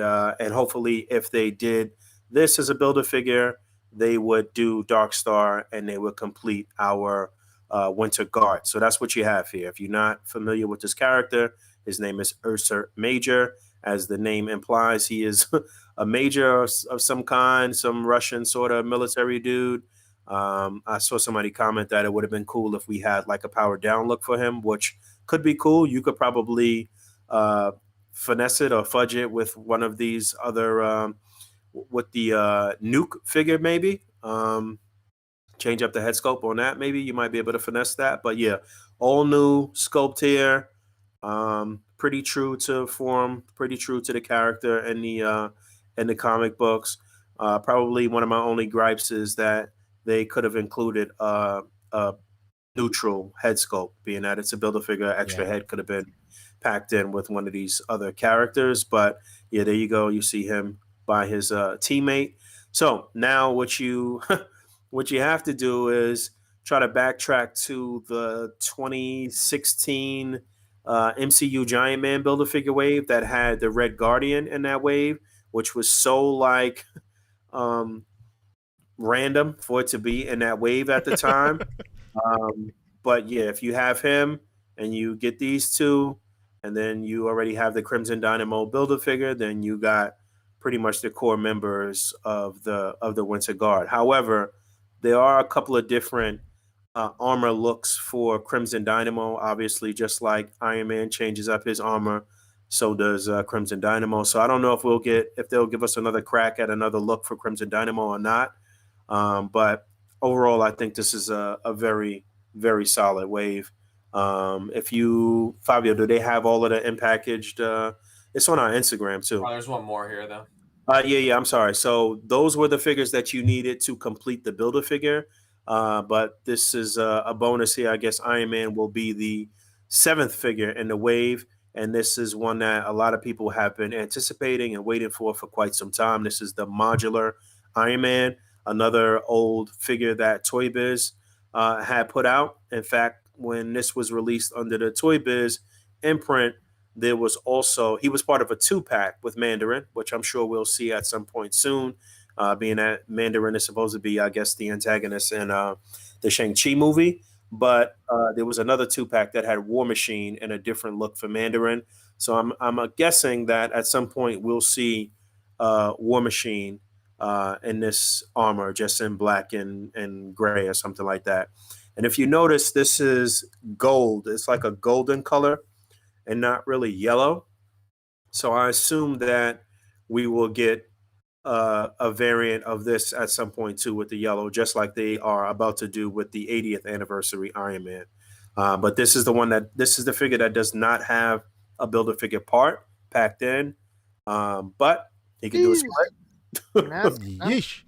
hopefully if they did this as a Build-A-Figure, they would do Dark Star and they would complete our Winter Guard. So that's what you have here. If you're not familiar with this character, his name is Ursa Major. As the name implies, he is a major of some kind, some Russian sort of military dude. I saw somebody comment that it would have been cool if we had like a powered down look for him, which could be cool. You could probably finesse it or fudge it with one of these other, with the nuke figure maybe. Change up the head sculpt on that. Maybe you might be able to finesse that. But yeah, all new sculpt here. Pretty true to form, pretty true to the character in the comic books. Probably one of my only gripes is that they could have included a neutral head sculpt, being that it's a Build-A-Figure. Extra head could have been packed in with one of these other characters. But yeah, there you go. You see him by his teammate. So now what you what you have to do is try to backtrack to the 2016 MCU Giant Man Build-A-Figure wave that had the Red Guardian in that wave, which was so like um, random for it to be in that wave at the time. But yeah, if you have him and you get these two, and then you already have the Crimson Dynamo Build-A-Figure, then you got pretty much the core members of the Winter Guard. However, there are a couple of different armor looks for Crimson Dynamo. Obviously, just like Iron Man changes up his armor, so does Crimson Dynamo. So I don't know if they'll give us another crack at another look for Crimson Dynamo or not. But overall, I think this is a very, very solid wave. If you, Fabio, do they have all of the in packaged? It's on our Instagram too. Oh, there's one more here though. Yeah. I'm sorry. So those were the figures that you needed to complete the Build-A-Figure. But this is a bonus here. I guess Iron Man will be the 7th figure in the wave. And this is one that a lot of people have been anticipating and waiting for quite some time. This is the modular Iron Man, another old figure that Toy Biz had put out. In fact, when this was released under the Toy Biz imprint, there was also, he was part of a 2-pack with Mandarin, which I'm sure we'll see at some point soon, being that Mandarin is supposed to be, I guess, the antagonist in the Shang-Chi movie. But there was another 2-pack that had War Machine and a different look for Mandarin. So I'm guessing that at some point we'll see War Machine in this armor, just in black and gray or something like that. And if you notice, this is gold. It's like a golden color and not really yellow. So I assume that we will get a variant of this at some point too with the yellow, just like they are about to do with the 80th anniversary Iron Man. But this is the figure that does not have a Build-A-Figure part packed in, but he can do a split. Yeesh.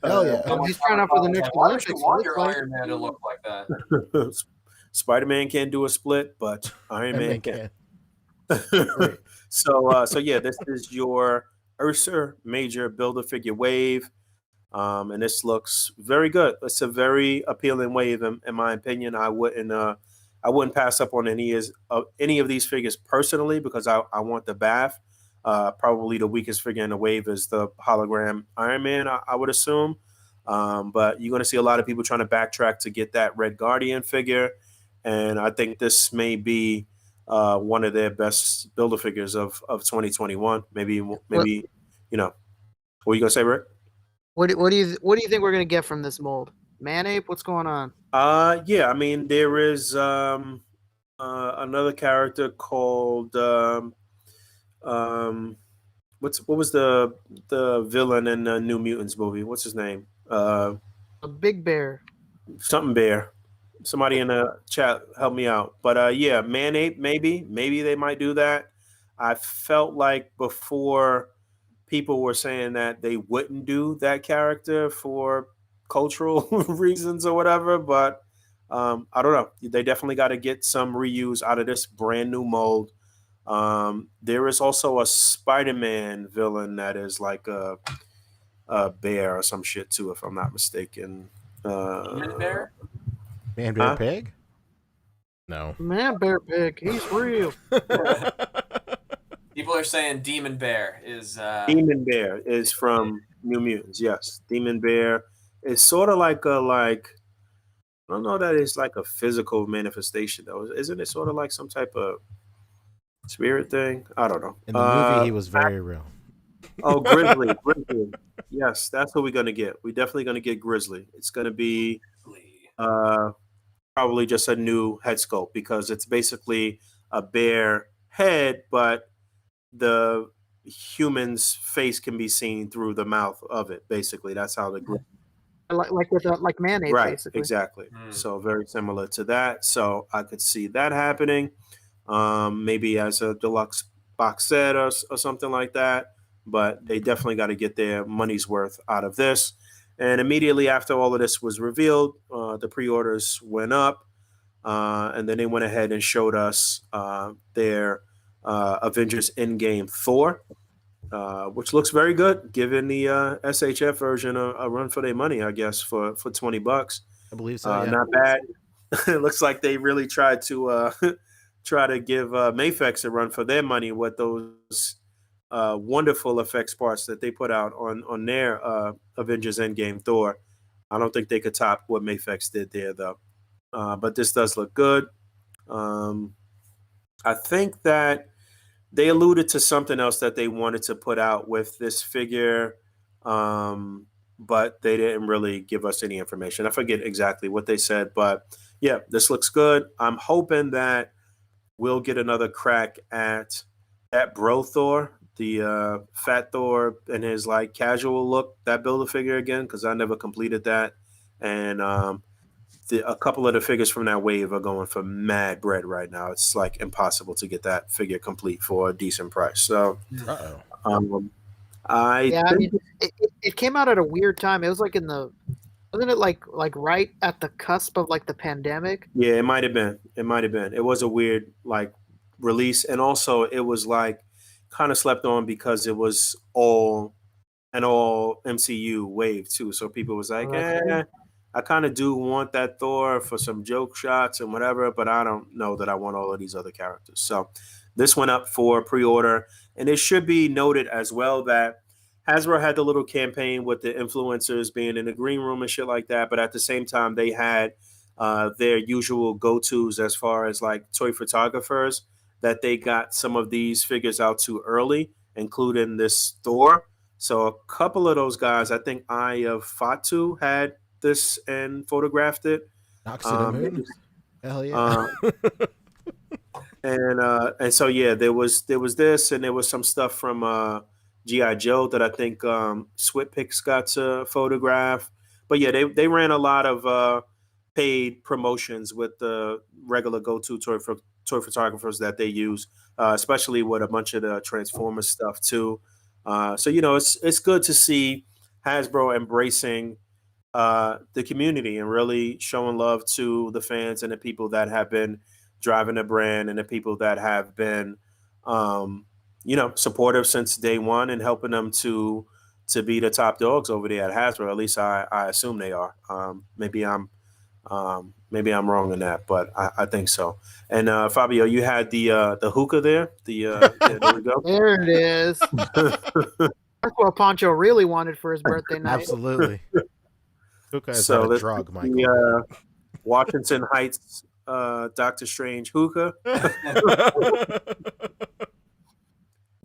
Hell yeah. He's trying out for the next Why Olympics. would you want it your looks like. Iron Man to look like that? Spider-Man can't do a split, but Iron Man can. So yeah, this is your Ursa Major Build-A-Figure wave, and this looks very good. It's a very appealing wave, in my opinion. I wouldn't pass up on any of these figures personally because I want the bath. Probably the weakest figure in the wave is the hologram Iron Man, I would assume. But you're going to see a lot of people trying to backtrack to get that Red Guardian figure. And I think this may be one of their best Build-A-Figures of 2021. Maybe you know. What are you going to say, Rick? What do you think we're gonna get from this mold? Man-Ape, what's going on? Yeah, I mean there is another character called what was the villain in the New Mutants movie? What's his name? A Big Bear. Something Bear. Somebody in the chat help me out. But yeah, Man-Ape, maybe they might do that. I felt like before people were saying that they wouldn't do that character for cultural reasons or whatever, but I don't know. They definitely got to get some reuse out of this brand new mold. There is also a Spider-Man villain that is like a bear or some shit too, if I'm not mistaken. Demon Bear? Man Bear Pig? No. Man Bear Pig, he's real. People are saying Demon Bear is Demon Bear is from New Mutants. Yes, Demon Bear is sort of like I don't know that it's like a physical manifestation though. Isn't it sort of like some type of spirit thing? I don't know. In the movie, he was very real. Oh, Grizzly. Yes, that's what we're gonna get. We're definitely gonna get Grizzly. It's gonna be probably just a new head sculpt because it's basically a bear head, but the human's face can be seen through the mouth of it. Basically, that's how the like Man-Ape, right, basically. exactly. So very similar to that. So I could see that happening. Maybe as a deluxe box set or something like that. But they definitely got to get their money's worth out of this. And immediately after all of this was revealed, the pre-orders went up, and then they went ahead and showed us their Avengers Endgame Thor, which looks very good, giving the SHF version a run for their money, I guess, for $20. I believe so. Yeah. Not bad. It looks like they really tried to try to give Mafex a run for their money with those wonderful effects parts that they put out on their Avengers Endgame Thor. I don't think they could top what Mafex did there, though. But this does look good. I think that they alluded to something else that they wanted to put out with this figure, but they didn't really give us any information. I forget exactly what they said, but yeah, this looks good. I'm hoping that we'll get another crack at that bro Thor, the fat Thor in his like casual look, that Build-A-Figure again, because I never completed that. And a couple of the figures from that wave are going for mad bread right now. It's like impossible to get that figure complete for a decent price. So, I mean, it came out at a weird time. It was like wasn't it like right at the cusp of like the pandemic? Yeah, it might have been. It was a weird like release, and also it was like kind of slept on because it was all MCU wave too. So people was like, I kind of do want that Thor for some joke shots and whatever, but I don't know that I want all of these other characters. So this went up for pre-order, and it should be noted as well that HasBRUH had the little campaign with the influencers being in the green room and shit like that, but at the same time they had their usual go-tos as far as like toy photographers that they got some of these figures out to early, including this Thor. So a couple of those guys, I think Eye of Fatu had this and photographed it. Knocks to the moon. Hell yeah. And so yeah, there was this, and there was some stuff from G.I. Joe that I think Switpix got to photograph. But yeah, they ran a lot of paid promotions with the regular go-to toy photographers that they use, especially with a bunch of the Transformers stuff too. So it's good to see HasBRUH embracing the community and really showing love to the fans and the people that have been driving the brand and the people that have been supportive since day one and helping them to be the top dogs over there at HasBRUH. At least I assume they are. Maybe I'm wrong in that, but I think so. And Fabio, you had the hookah there. There we go. There it is. That's what Poncho really wanted for his birthday night. Absolutely. Hookah is not a drug, Michael. The Washington Heights Doctor Strange hookah.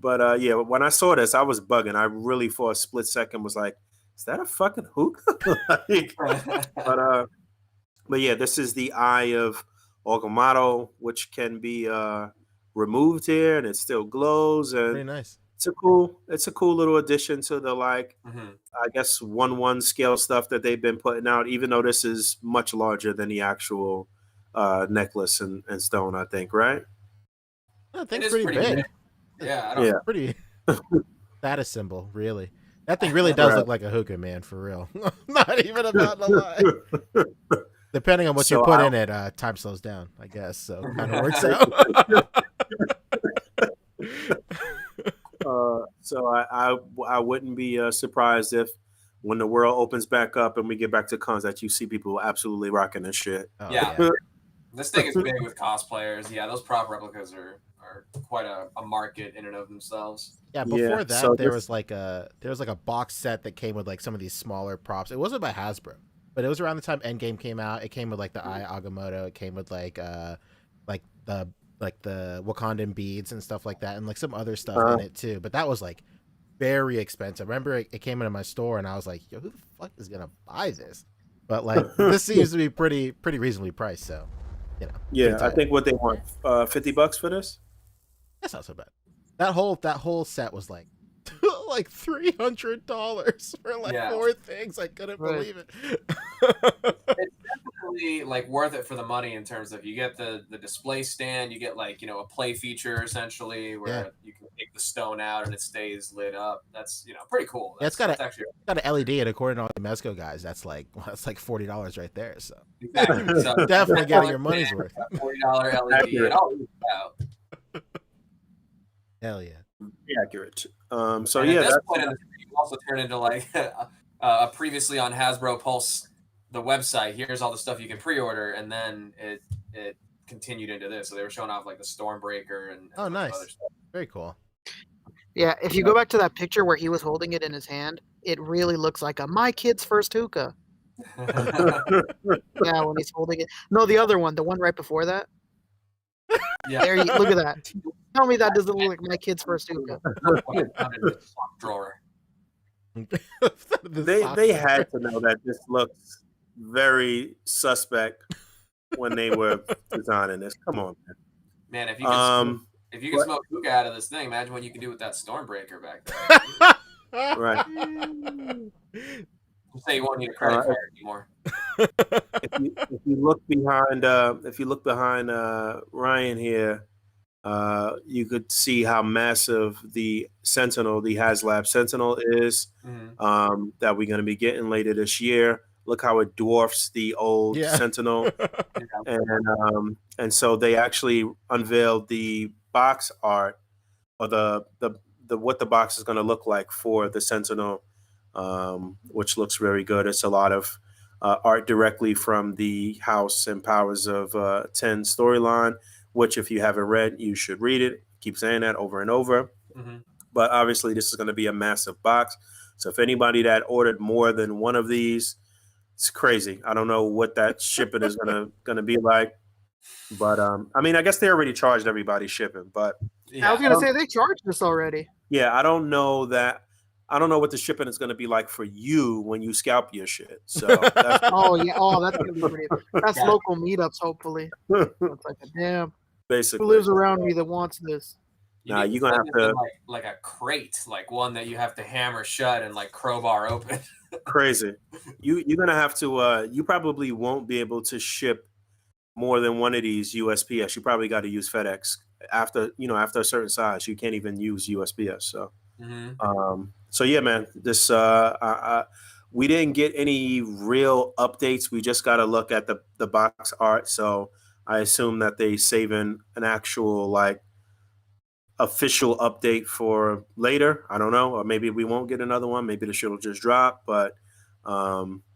But yeah, when I saw this, I was bugging. I really, for a split second, was like, "Is that a fucking hookah?" But yeah, this is the Eye of Agamotto, which can be removed here, and it still glows. And very nice. It's a cool little addition to the I guess 1/1 scale stuff that they've been putting out. Even though this is much larger than the actual necklace and stone, I think, right? I think it's pretty big. Yeah, I don't pretty status symbol, really. That thing really does look like a hookah, man, for real. Not even about the lie. Depending on what you put in it, time slows down, I guess. So it kind of works out. So I wouldn't be surprised if when the world opens back up and we get back to cons that you see people absolutely rocking this shit. Oh, yeah. This thing is big with cosplayers. Yeah, those prop replicas are quite a market in and of themselves. Yeah, before that there was like a box set that came with like some of these smaller props. It wasn't by HasBRUH, but it was around the time Endgame came out. It came with like the Eye Agamotto. It came with like the Wakandan beads and stuff like that, and like some other stuff in it too. But that was like very expensive. I remember it came into my store and I was like, "Yo, who the fuck is gonna buy this?" But like this seems to be pretty reasonably priced. So, yeah, I think what they want $50 for this. That's not so bad. That whole set was like like $300 for like 4 things. I couldn't believe it. It's definitely like worth it for the money in terms of you get the display stand, you get like a play feature essentially where you can take the stone out and it stays lit up. That's pretty cool. Yeah, That's actually got an LED, and according to all the Mezco guys, that's like $40 right there. So exactly. So definitely getting your money's worth. $40 LED and all out. Hell yeah. Accurate. So And yeah, at this that's point in the you also turn into like a previously on HasBRUH Pulse, the website. Here's all the stuff you can pre-order, and then it continued into this. So they were showing off like the Stormbreaker and Oh, nice. other stuff. Very cool. Yeah, if you go back to that picture where he was holding it in his hand, it really looks like a my kid's first hookah. Yeah, when he's holding it. No, the other one, the one right before that. Yeah. There, look at that. Tell me that doesn't look like my kid's first hookah. Drawer. they had to know that this looks very suspect when they were designing this. Come on, man. Man, if you can smoke hookah out of this thing, imagine what you can do with that Stormbreaker back there. Right. You say you won't need a credit card anymore. If you look behind Ryan here, you could see how massive the Sentinel, the HasLab Sentinel is, that we're going to be getting later this year. Look how it dwarfs the old Sentinel. And so they actually unveiled the box art, or the what the box is going to look like for the Sentinel, which looks very good. It's a lot of art directly from the House and Powers of 10 storyline, which if you haven't read, you should read it. Keep saying that over and over. But obviously this is going to be a massive box. So if anybody that ordered more than one of these, it's crazy. I don't know what that shipping is gonna be like. But I mean, I guess they already charged everybody shipping. But I was gonna say they charged us already. Yeah, I don't know what the shipping is going to be like for you when you scalp your shit. So that's that's gonna be pretty. That's local meetups, hopefully. It's like damn. Basically, who lives around me that wants this? Nah, you're gonna have to like a crate, like one that you have to hammer shut and like crowbar open. Crazy. You're gonna have to. You probably won't be able to ship more than one of these USPS. You probably got to use FedEx after a certain size. You can't even use USPS. So. So yeah, man, this we didn't get any real updates. We just got to look at the box art. So I assume that they saving an actual like official update for later. I don't know, or maybe we won't get another one. Maybe the shit will just drop. But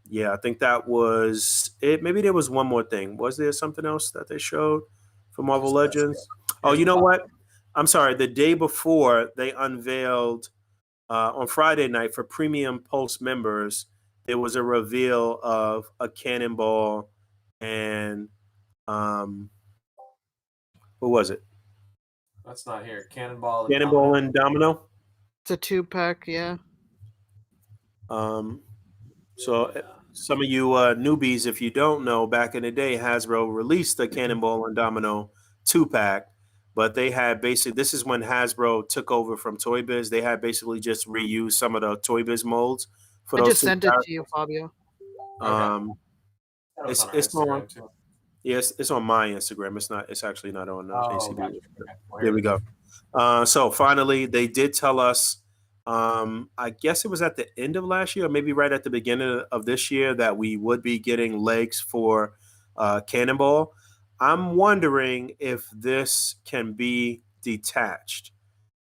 yeah, I think that was it. Maybe there was one more thing. Was there something else that they showed for Marvel Legends? Oh, you know what? I'm sorry. The day before they unveiled. On Friday night for Premium Pulse members, there was a reveal of a Cannonball and what was it? That's not here. Cannonball and Domino. It's a 2-pack, yeah. So some of you newbies, if you don't know, back in the day, Hasbro released the Cannonball and Domino 2-pack. But they had this is when Hasbro took over from Toy Biz. They had basically just reused some of the Toy Biz molds for those. I just sent it to you, Fabio. It's on. Yes, it's on my Instagram. It's actually not on A.C.B.A. Gotcha. There we go. So finally, they did tell us. I guess it was at the end of last year, or maybe right at the beginning of this year, that we would be getting legs for Cannonball. I'm wondering if this can be detached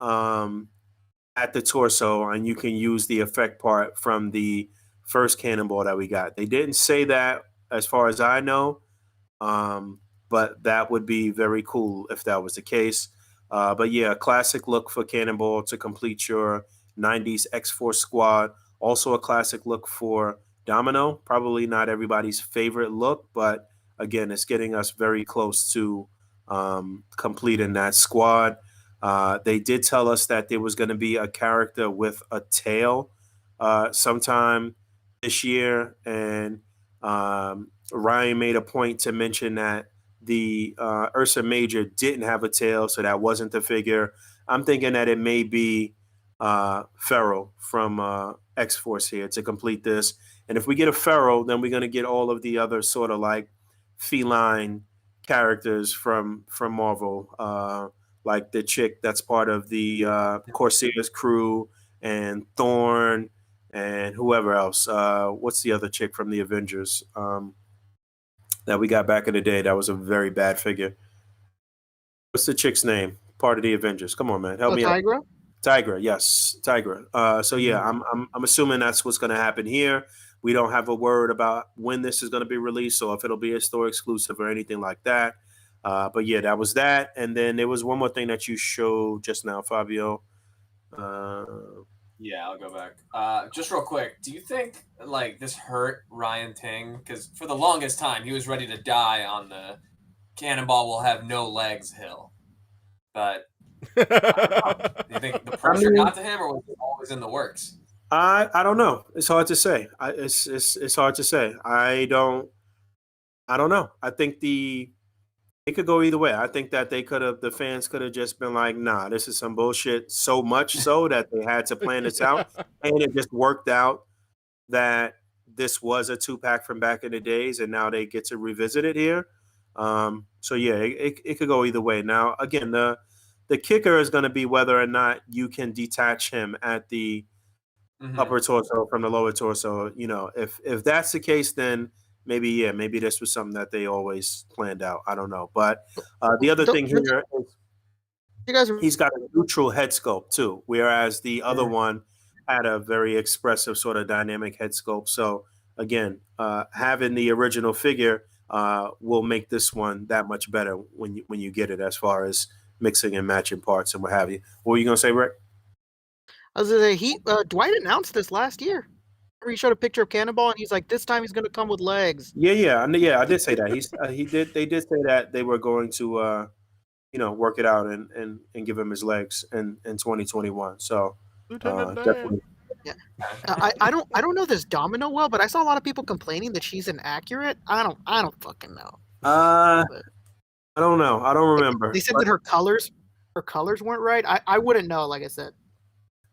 at the torso, and you can use the effect part from the first Cannonball that we got. They didn't say that as far as I know, but that would be very cool if that was the case. But yeah, a classic look for Cannonball to complete your 90s X-Force squad. Also a classic look for Domino. Probably not everybody's favorite look, but again, it's getting us very close to completing that squad. They did tell us that there was going to be a character with a tail sometime this year. And Ryan made a point to mention that the Ursa Major didn't have a tail, so that wasn't the figure. I'm thinking that it may be Feral from X-Force here to complete this. And if we get a feral, then we're going to get all of the other sort of like feline characters from Marvel, like the chick that's part of the Corsairs crew, and Thorn, and whoever else. What's the other chick from the Avengers that we got back in the day? That was a very bad figure. What's the chick's name? Part of the Avengers. Come on, man, help me out. Tigra? Tigra, yes, Tigra. So yeah, I'm assuming that's what's going to happen here. We don't have a word about when this is going to be released, or if it'll be a store exclusive or anything like that. But yeah, that was that. And then there was one more thing that you showed just now, Fabio. Yeah, I'll go back. Just real quick, do you think like this hurt Ryan Ting? Because for the longest time, he was ready to die on the Cannonball will have no legs hill. But do you think the pressure got to him, or was it always in the works? I don't know. It's hard to say. It's hard to say. I don't know. I think it could go either way. I think that the fans could have just been like, nah, this is some bullshit, so much so that they had to plan this out. And it just worked out that this was a 2-pack from back in the days, and now they get to revisit it here. So yeah, it could go either way. Now, again, the kicker is going to be whether or not you can detach him at the upper torso from the lower torso. You know, if that's the case, then maybe this was something that they always planned out. I don't know. But the other thing here is he's got a neutral head sculpt too, whereas the other one had a very expressive sort of dynamic head sculpt. So again, having the original figure will make this one that much better when you get it, as far as mixing and matching parts and what have you. What were you gonna say, Rick? I was gonna say Dwight announced this last year. He showed a picture of Cannonball, and he's like, "This time he's going to come with legs." Yeah. I did say that. They did say that they were going to, work it out and give him his legs in 2021. So definitely. Yeah, I don't know this Domino well, but I saw a lot of people complaining that she's inaccurate. I don't fucking know. I don't know. I don't remember. They said that her colors weren't right. I wouldn't know. Like I said,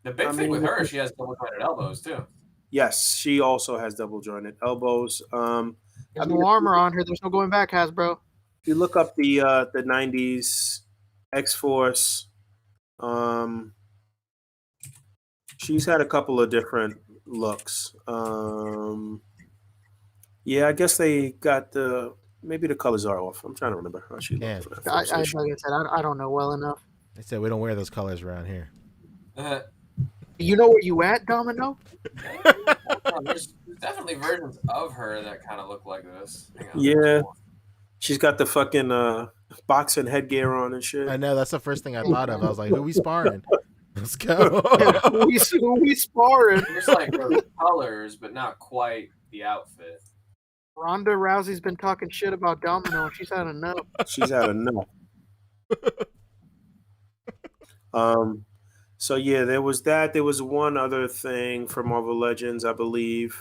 the big thing with her is she has double-jointed elbows too. Yes, she also has double jointed elbows. There's no armor on her. There's no going back, Hasbro. If you look up the 90s X-Force, she's had a couple of different looks. Yeah, I guess they got maybe the colors are off. I'm trying to remember how she looked. Like I said, I don't know well enough. They said we don't wear those colors around here. You know where you at, Domino? There's definitely versions of her that kind of look like this. Yeah, she's got the fucking boxing headgear on and shit. I know, that's the first thing I thought of. I was like, who we sparring? Let's go. Who we sparring? There's like the colors, but not quite the outfit. Ronda Rousey's been talking shit about Domino, and she's had enough. She's had enough. So yeah, there was that. There was one other thing for Marvel Legends, I believe.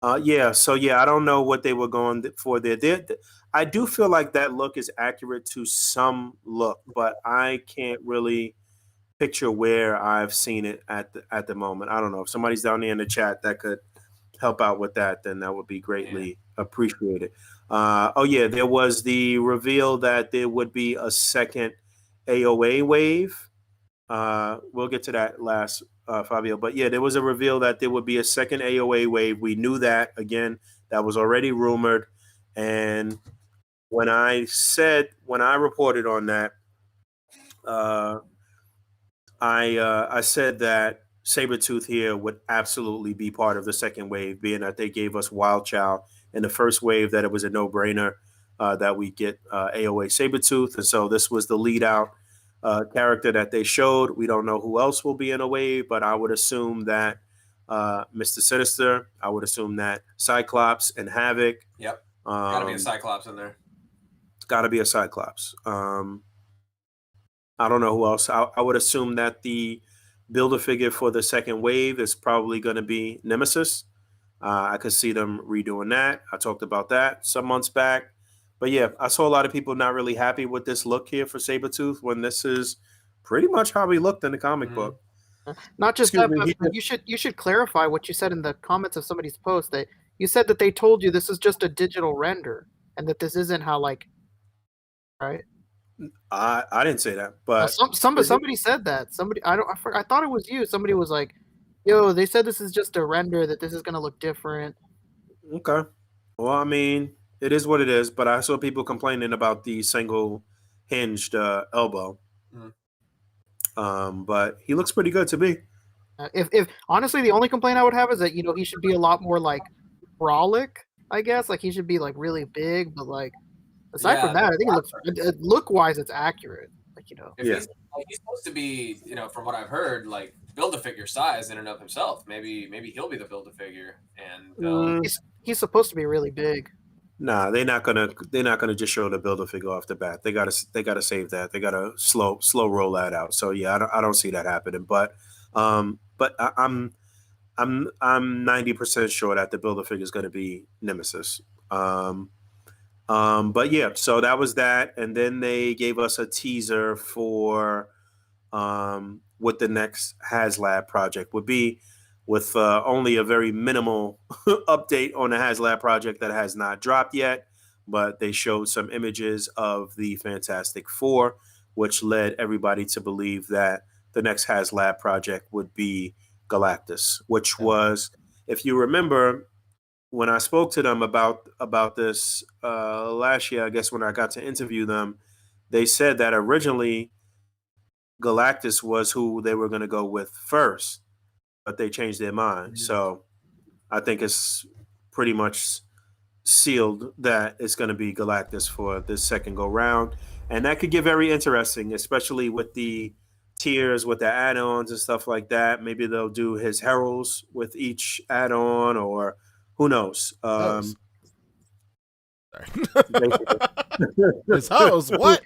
I don't know what they were going for there. I do feel like that look is accurate to some look, but I can't really picture where I've seen it at the moment. I don't know. If somebody's down there in the chat that could help out with that, then that would be greatly appreciated. There was the reveal that there would be a second AOA wave. We'll get to that last, Fabio. But yeah, there was a reveal that there would be a second AOA wave. We knew that. Again, that was already rumored. And when I reported on that, I said that Sabretooth here would absolutely be part of the second wave, being that they gave us Wild Child in the first wave, that it was a no-brainer that we get AOA Sabretooth. And so this was the lead out character that they showed. We don't know who else will be in a wave, but I would assume that Mr. Sinister, I would assume that Cyclops and Havoc. Yep. Gotta be a Cyclops in there. It's gotta be a Cyclops. I don't know who else. I would assume that the Build-A-Figure for the second wave is probably going to be Nemesis. I could see them redoing that. I talked about that some months back. But yeah, I saw a lot of people not really happy with this look here for Sabretooth, when this is pretty much how he looked in the comic book. Not just Excuse that, me. but you should clarify what you said in the comments of somebody's post. That you said that they told you this is just a digital render and that this isn't how like, right? I didn't say that, but Somebody said that. Somebody I thought it was you. Somebody was like, "Yo, they said this is just a render. That this is gonna look different." okay. Well, I mean, it is what it is. But I saw people complaining about the single hinged elbow. Mm. But he looks pretty good to me. If honestly, the only complaint I would have is that he should be a lot more like brolic. I guess like he should be like really big, but like aside from that, I think look wise, it's accurate. Like if Yeah. he's supposed to be, from what I've heard, like build a figure size in and of himself. Maybe he'll be the build a figure, and they'll. he's supposed to be really big. Nah, they're not gonna just show the builder figure off the bat. They gotta save that. They gotta slow roll that out. So yeah, I don't see that happening. But I'm 90% sure that the builder figure is gonna be Nemesis. But yeah, so that was that, and then they gave us a teaser for what the next HasLab project would be, with only a very minimal update on the HasLab project that has not dropped yet. But they showed some images of the Fantastic Four, which led everybody to believe that the next HasLab project would be Galactus, which was, if you remember, when I spoke to them about this last year, I guess when I got to interview them, they said that originally Galactus was who they were going to go with first, but they changed their mind. So I think it's pretty much sealed that it's going to be Galactus for this second go round, and that could get very interesting, especially with the tiers, with the add-ons and stuff like that. Maybe they'll do his heralds with each add-on, or who knows. Sorry. Basically. His hose, what?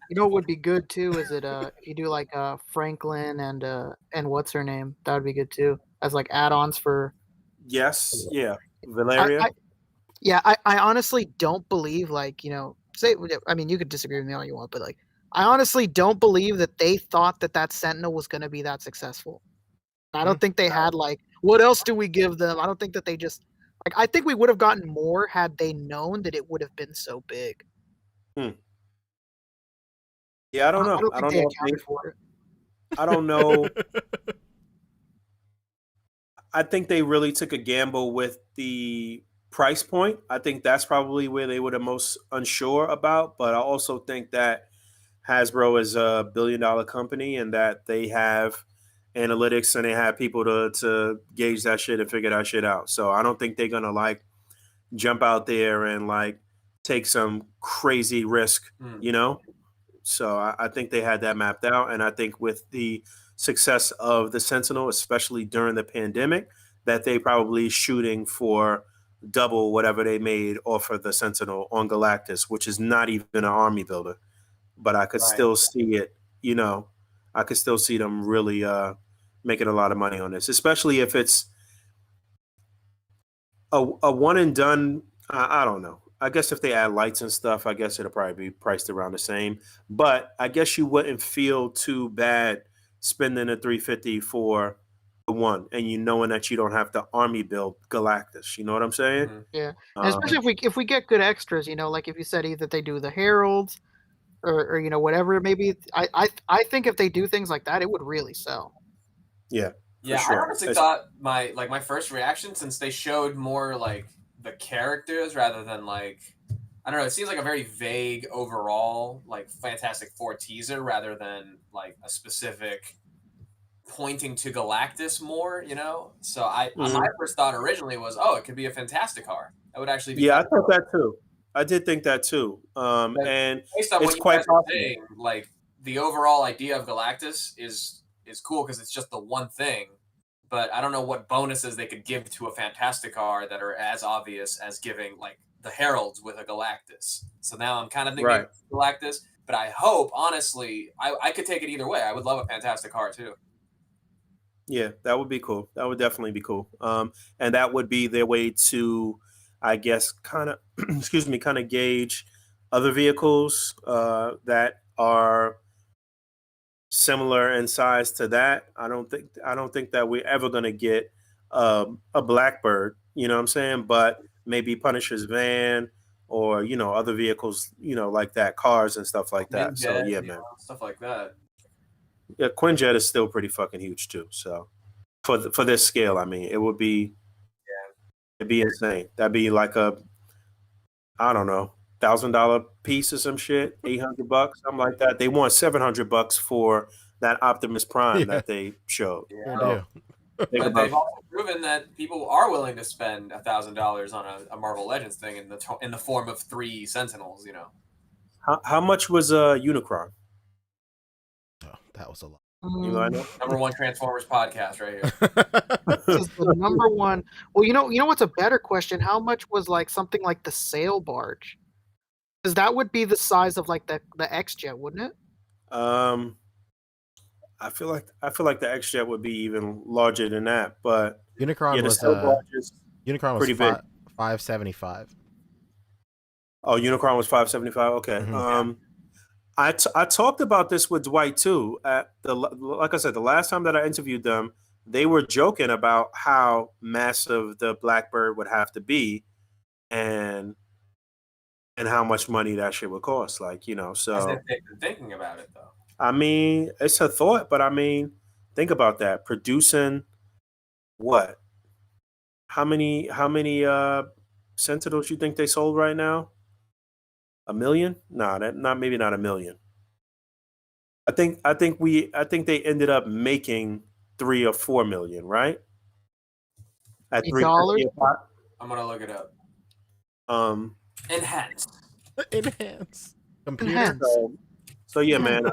You know what would be good too is it if you do like Franklin and what's her name, that would be good too, as like add-ons for. Yes, yeah, Valeria. I honestly don't believe like I mean you could disagree with me all you want, but like I honestly don't believe that they thought that Sentinel was going to be that successful. I don't think they had like, what else do we give them? I don't think that they just like. I think we would have gotten more had they known that it would have been so big. Yeah, I don't know. I don't think they accounted for it. I don't know. I think they really took a gamble with the price point. I think that's probably where they were the most unsure about. But I also think that Hasbro is a billion-dollar company, and that they have analytics and they have people to gauge that shit and figure that shit out. So I don't think they're gonna like jump out there and like take some crazy risk, So I think they had that mapped out, and I think with the success of the Sentinel, especially during the pandemic, that they probably shooting for double whatever they made off of the Sentinel on Galactus, which is not even an army builder. But I could still see it, I could still see them really making a lot of money on this, especially if it's a one and done. I don't know. I guess if they add lights and stuff, I guess it'll probably be priced around the same. But I guess you wouldn't feel too bad spending a $350 for the one, and knowing that you don't have to army build Galactus. You know what I'm saying? Mm-hmm. Yeah, and especially if we get good extras, like if you said either they do the heralds or whatever, maybe I think if they do things like that, it would really sell. Yeah. Yeah, sure. I honestly thought my first reaction, since they showed more like the characters rather than like, I don't know, it seems like a very vague overall like Fantastic Four teaser rather than like a specific pointing to Galactus more, So my first thought originally was, it could be a Fantastic car. That would actually be. Yeah, I thought that too. I did think that too. And based on it's what quite possible. saying, like the overall idea of Galactus is cool because it's just the one thing. But I don't know what bonuses they could give to a Fantastic car that are as obvious as giving like the Heralds with a Galactus. So now I'm kind of thinking Galactus, but I hope, honestly, I could take it either way. I would love a Fantastic car too. Yeah, that would be cool. That would definitely be cool. And that would be their way to, I guess, kind of, kind of gauge other vehicles that are similar in size to that. I don't think that we're ever gonna get a Blackbird. You know what I'm saying? But maybe Punisher's van or other vehicles, like that, cars and stuff like that. So Quinjet, yeah, man. stuff like that. Yeah, Quinjet is still pretty fucking huge too. So for this scale, I mean, it'd be insane. That'd be like a, I don't know, $1,000 piece or some shit, $800, something like that. They want $700 for that Optimus Prime Yeah. that they showed. Yeah. Sure So, do. think But about they've also proven that people are willing to spend $1,000 on a Marvel Legends thing in the form of 3 Sentinels. how much was Unicron? Oh, that was a lot. You know, I know. Number 1 Transformers podcast right here. This is the number one. Well, you know what's a better question? How much was like something like the sail barge? Because that would be the size of like the X Jet, wouldn't it? I feel like the X Jet would be even larger than that, but Unicron yeah, the was sail barge is Unicron was pretty big. 575. Oh, Unicron was 575. Okay. Mhm. I talked about this with Dwight too. Like I said, the last time that I interviewed them, they were joking about how massive the Blackbird would have to be, and how much money that shit would cost. Like As so. if they've been thinking about it though. I mean, it's a thought, but I mean, think about that. Producing what? How many Sentinels you think they sold right now? 1 million? Nah, that not maybe not 1 million. I think they ended up making 3 or 4 million, right? At $3? $350 a pop. I'm gonna look it up. Um. Enhanced. Enhance. Computer. Enhance. So yeah, man.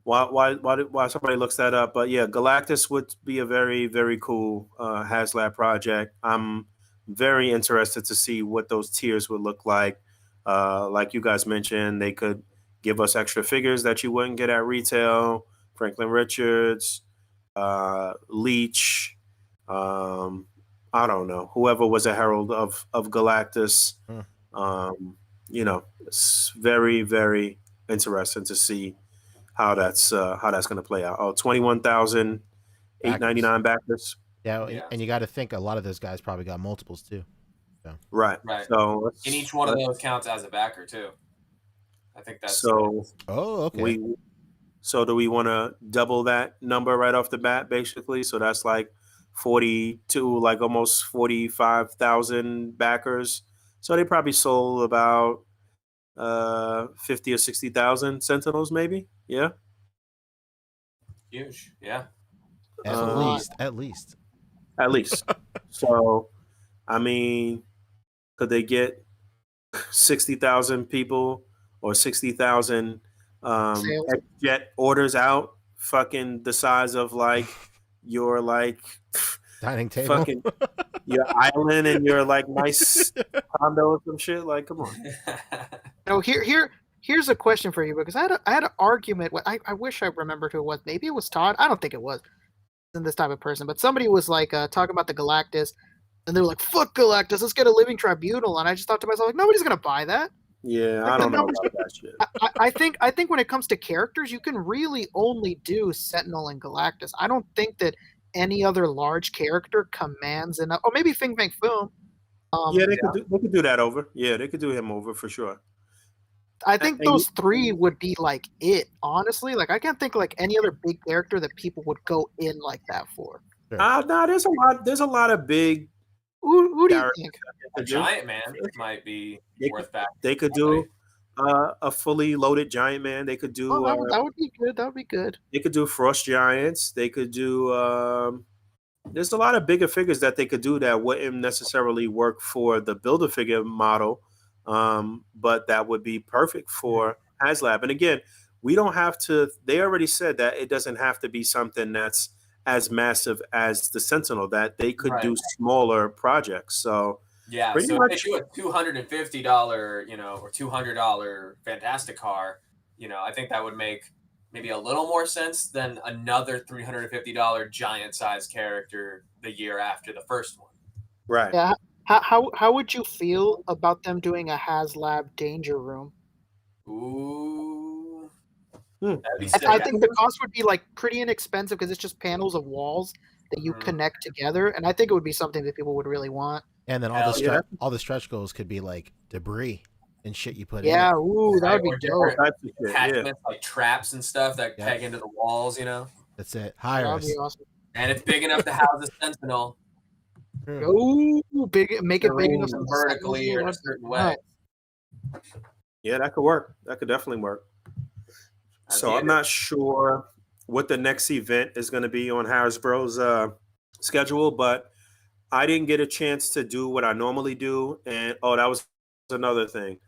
Why somebody looks that up? But yeah, Galactus would be a very very cool HasLab project. I'm very interested to see what those tiers would look like. Like you guys mentioned, they could give us extra figures that you wouldn't get at retail. Franklin Richards, Leech, I don't know, whoever was a herald of Galactus. It's very very interesting to see how that's going to play out. Oh, 21,899 backers. Yeah, Yeah. and you got to think a lot of those guys probably got multiples too. Right. Right. So And each one of those counts as a backer too. I think that's so Oh, okay. do we want to double that number right off the bat, basically? So that's like 42, like almost 45,000 backers. So they probably sold about 50 or 60,000 Sentinels, maybe. Yeah. huge. Yeah. At Um, least. At least. So, I mean, could they get 60,000 people or 60,000 Sales. jet orders out? Fucking the size of like your like Dining table. fucking your island and your like nice condo or some shit. Like, come on. No, here's a question for you because I had an argument. I wish I remembered who it was. Maybe it was Todd. I don't think it was. This type of person, but somebody was like talking about the Galactus, and they're like, "Fuck Galactus, let's get a living tribunal." And I just thought to myself, like, nobody's gonna buy that. Yeah, Like, I the don't know numbers- about that shit. I think when it comes to characters, you can really only do Sentinel and Galactus. I don't think that any other large character commands enough. Or maybe Fing Fang Foom. Yeah, they could do that over. Yeah, they could do him over for sure. I think and those 3 would be like it. Honestly, like I can't think like any other big character that people would go in like that for. No, there's a lot of big Who do you characters think? that A could do. Giant Man might be worth backing. They could do a fully loaded Giant Man. They could do Oh, that would be good. That would be good. they could do Frost Giants. They could do there's a lot of bigger figures that they could do that wouldn't necessarily work for the Build-A-Figure model, but that would be perfect for HasLab. And again, we don't have to. They already said that it doesn't have to be something that's as massive as the Sentinel. That they could do smaller projects. So Yeah, pretty so much, if they do a $250, or $200 Fantastic car, I think that would make maybe a little more sense than another $350 giant size character the year after the first one. right. Yeah. How would you feel about them doing a HasLab Danger Room? Ooh. That'd be Yeah. sick. I think the cost would be like pretty inexpensive because it's just panels of walls that you Mhm. connect together, and I think it would be something that people would really want. And then Hell yeah. all the stretch goals could be like debris and shit you put in Yeah, it. ooh, that Right, would be or dope. All types of shit, yeah. attachments like traps and stuff that Yep. peg into the walls, you know. That's it. That would Hire be us. awesome. And it's big enough to house a sentinel Ooh, make it big enough arranged for the vertically or in a Sentinels, certain that'd way. Yeah, that could work. That could definitely work. That'd So be I'm not sure what the next event is going to be on HasBRUH's schedule, but I didn't get a chance to do what I normally do. And oh, that was another thing.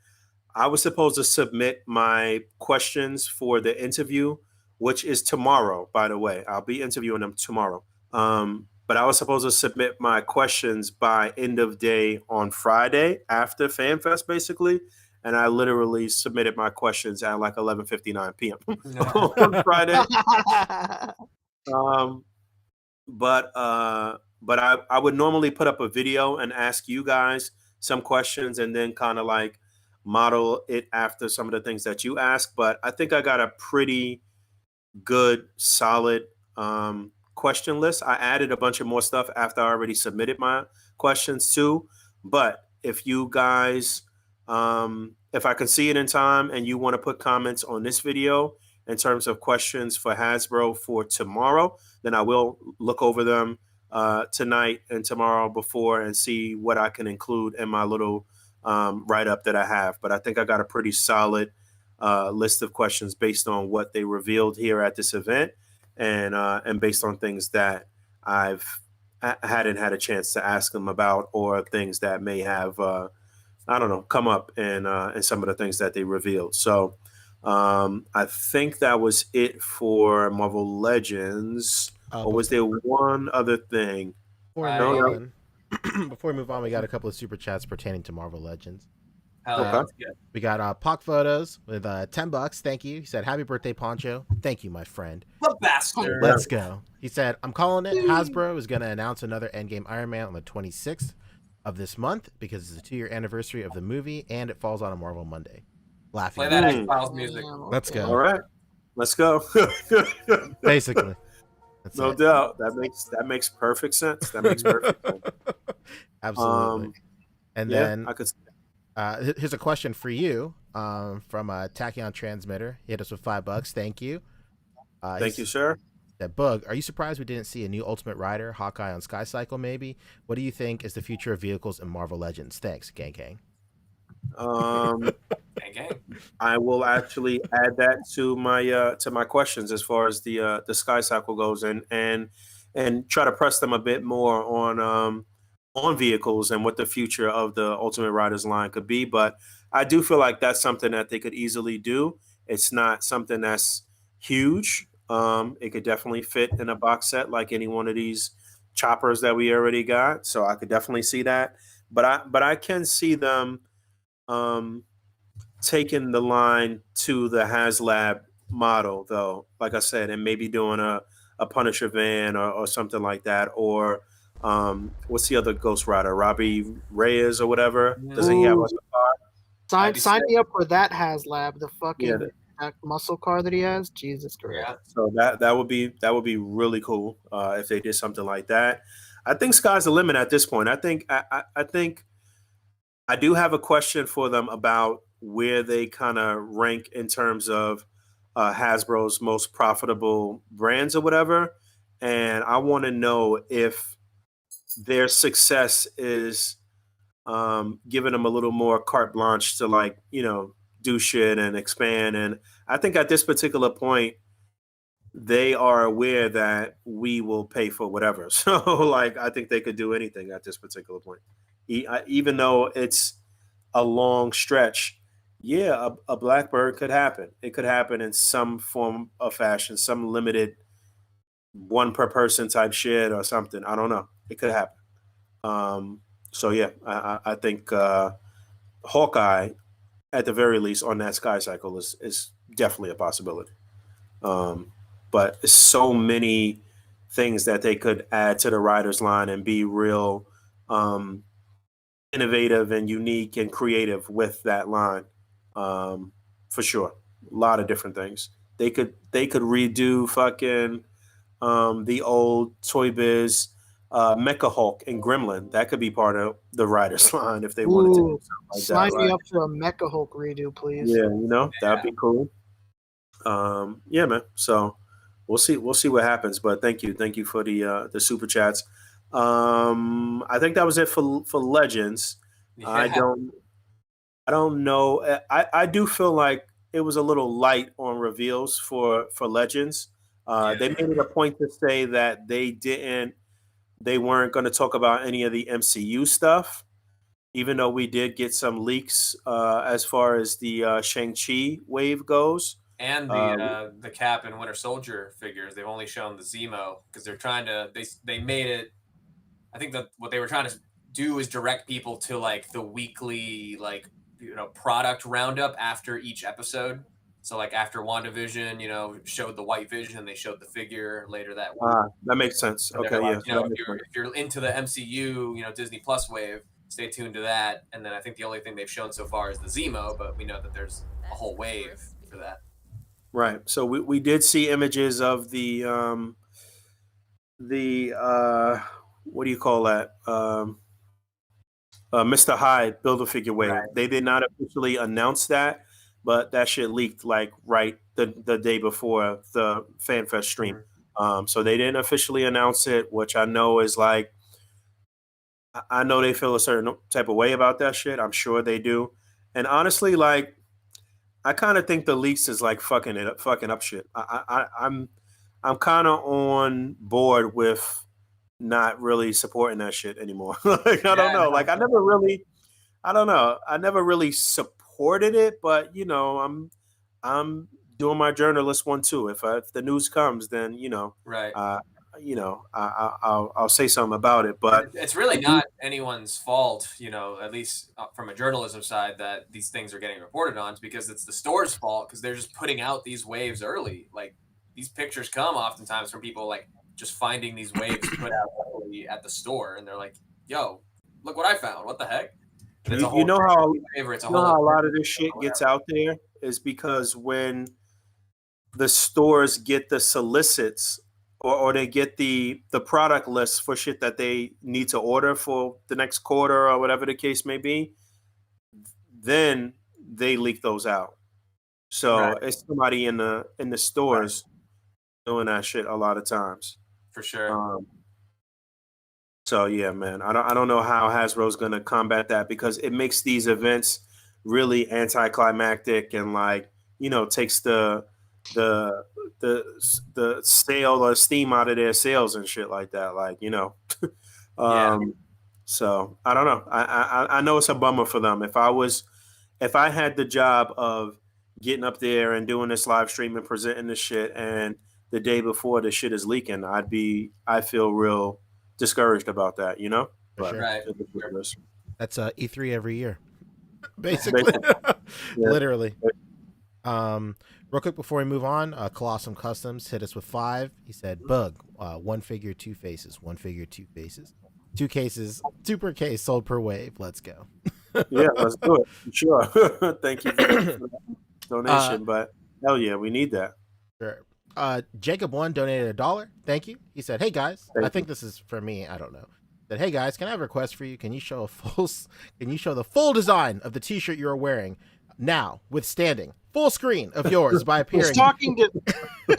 I was supposed to submit my questions for the interview, which is tomorrow, by the way. I'll be interviewing them tomorrow. But I was supposed to submit my questions by end of day on Friday after FanFest, basically. And I literally submitted my questions at like 11:59 p.m. on Friday. Um, but I would normally put up a video and ask you guys some questions and then kind of like model it after some of the things that you ask. But I think I got a pretty good, solid question list. I added a bunch of more stuff after I already submitted my questions too. But if you guys, if I can see it in time and you want to put comments on this video in terms of questions for HasBRUH for tomorrow, then I will look over them tonight and tomorrow before and see what I can include in my little write up that I have. But I think I got a pretty solid list of questions based on what they revealed here at this event, and based on things that I hadn't had a chance to ask them about, or things that may have I don't know come up in some of the things that they revealed. So I think that was it for Marvel Legends. Or was there one other thing? Before we I- move No, on, before we move on, we got a couple of super chats pertaining to Marvel Legends. Hell yeah, Okay. that's good. We got Pock Photos with $10. Thank you. He said, "Happy birthday, Poncho." Thank you, my friend. The bastard. Let's go. He said, "I'm calling it. HasBRUH is going to announce another Endgame Iron Man on the 26th of this month because it's the 2-year anniversary of the movie and it falls on a Marvel Monday." Laughing. Play that Mm. X-Files music. Let's go. All right, let's go. Basically. That's No it. doubt. That makes perfect sense. That makes perfect sense. Absolutely. And Yeah, then I could. here's a question for you from Tachyon Transmitter. He hit us with $5. Thank you. Thank you, sir. That Boog, are you surprised we didn't see a new Ultimate Rider, Hawkeye on Sky Cycle? Maybe. What do you think is the future of vehicles in Marvel Legends? Thanks, gang gang. Gang, gang. I will actually add that to my questions as far as the Sky Cycle goes, and try to press them a bit more on vehicles and what the future of the Ultimate Riders line could be. But I do feel like that's something that they could easily do. It's not something that's huge. It could definitely fit in a box set like any one of these choppers that we already got. So I could definitely see that. But I can see them taking the line to the HasLab model, though, like I said, and maybe doing a Punisher van or something like that. Or what's the other Ghost Rider? Robbie Reyes or whatever? Doesn't he have Ooh. like a car? Sign me up for that HasLab, the fucking Yeah. that muscle car that he has. Jesus Christ. Yeah. So that would be really cool if they did something like that. I think sky's the limit at this point. I think I do have a question for them about where they kind of rank in terms of Hasbro's most profitable brands or whatever. And I want to know if their success is giving them a little more carte blanche to, like, do shit and expand. And I think at this particular point, they are aware that we will pay for whatever. So, like, I think they could do anything at this particular point. Even though it's a long stretch, yeah, a Blackbird could happen. It could happen in some form of fashion, some limited one per person type shit or something. I don't know. It could happen. So yeah, I think Hawkeye, at the very least, on that Sky Cycle is definitely a possibility. But it's so many things that they could add to the riders line and be real innovative and unique and creative with that line, for sure. A lot of different things. They could redo fucking the old Toy Biz Mecha Hulk and Gremlin. That could be part of the writers line if they wanted to do Ooh, something like sign that. me Right? up for a Mecha Hulk redo, please. Yeah, that'd be cool. Yeah, man. So we'll see. We'll see what happens. But thank you for the super chats. I think that was it for Legends. I Yeah. don't know. I do feel like it was a little light on reveals for Legends. They made it a point to say that they weren't going to talk about any of the MCU stuff, even though we did get some leaks as far as the Shang-Chi wave goes. And Uh, the Cap and Winter Soldier figures, they've only shown the Zemo because they're trying to they made it. I think that what they were trying to do is direct people to like the weekly product roundup after each episode. So like after WandaVision, showed the White Vision, they showed the figure later that week. that makes sense. And they're Okay, like, yeah. That makes if sense. you're into the MCU, Disney Plus wave, stay tuned to that. And then I think the only thing they've shown so far is the Zemo, but we know that there's a whole wave for that. Right. So we did see images of the what do you call that? Mr. Hyde Build-A-Figure wave. Right. They did not officially announce that, but that shit leaked like right the day before the FanFest stream. So they didn't officially announce it, which I know is like, I know they feel a certain type of way about that shit. I'm sure they do. And honestly, like, I kind of think the leaks is like fucking up shit. I'm kind of on board with not really supporting that shit anymore. Like, I don't know. Like, I don't know. I never really supported it, but I'm doing my journalist one too. If the news comes, then Right. I'll say something about it. But it's really not anyone's fault, at least from a journalism side, that these things are getting reported on, because it's the store's fault because they're just putting out these waves early. Like these pictures come oftentimes from people like just finding these waves put out early at the store, and they're like, "Yo, look what I found! What the heck?" And it's a whole how a a lot of this shit gets out there is because when the stores get the solicits or they get the product list for shit that they need to order for the next quarter or whatever the case may be, then they leak those out. So it's somebody in the stores doing that shit a lot of times. For sure. So yeah, man, I don't know how Hasbro's gonna combat that, because it makes these events really anticlimactic and like takes the sale or steam out of their sales and shit like that. Like So I don't know. I know it's a bummer for them. If I had the job of getting up there and doing this live stream and presenting this shit, and the day before the shit is leaking, I feel real discouraged about that, For sure. Right. That's E3 every year, basically. Literally. Real quick before we move on, Colossum Customs hit us with 5. He said, "Bug, 1 figure, 2 faces. 1 figure, 2 faces. 2 cases, 2 per case, sold per wave. Let's go." Yeah, let's do it. Sure. Thank you for the donation, but hell yeah, we need that. Sure. Jacob1 donated $1. Thank you. He said, "Hey guys," I think this is for me. I don't know. Said, "Hey guys, can I have a request for you? Can you show the full design of the T-shirt you are wearing now, with standing full screen of yours by appearing?" He's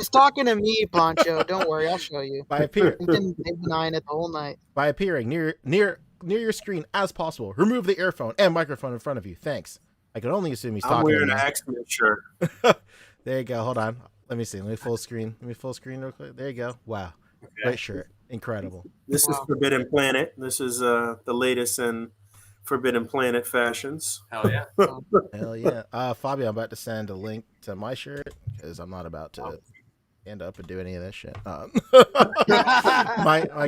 talking to me, Poncho. Don't worry, I'll show you. By appearing, He's been denying it the whole night. By appearing near your screen as possible. Remove the earphone and microphone in front of you. Thanks. I can only assume he's talking. I'm wearing an X-Men shirt. There you go. Hold on. Let me see. Let me full screen real quick. There you go. Wow. Okay. Great shirt. Incredible. This is Forbidden Planet. This is the latest in Forbidden Planet fashions. Hell yeah. Hell yeah. Fabio, I'm about to send a link to my shirt because I'm not about to stand up and do any of this shit. My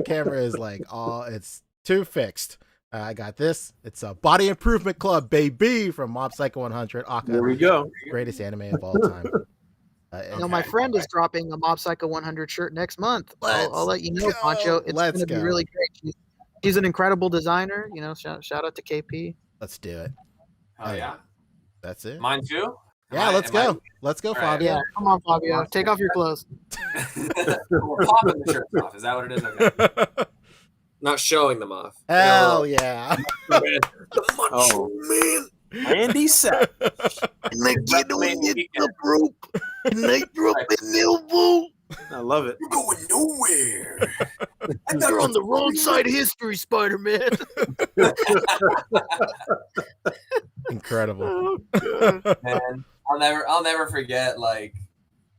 camera is like it's too fixed. I got this. It's a Body Improvement Club, baby, from Mob Psycho 100. Aka, there we go. Greatest anime of all time. My friend is dropping a Mob Psycho 100 shirt next month. I'll let you know, Poncho. It's going to be really great. She's an incredible designer. Shout out to KP. Let's do it. Oh yeah. That's it. Mine too. Yeah, let's go. Let's go, All right. Fabio. Yeah, come on, Fabio. Take off your clothes. We're popping the shirts off. Is that what it is? Okay. Not showing them off. Hell yeah. The Macho Oh. Man. Randy Savage. I love it. You're going nowhere. You're on the wrong side of history, Spider-Man. Incredible. Man, I'll never forget like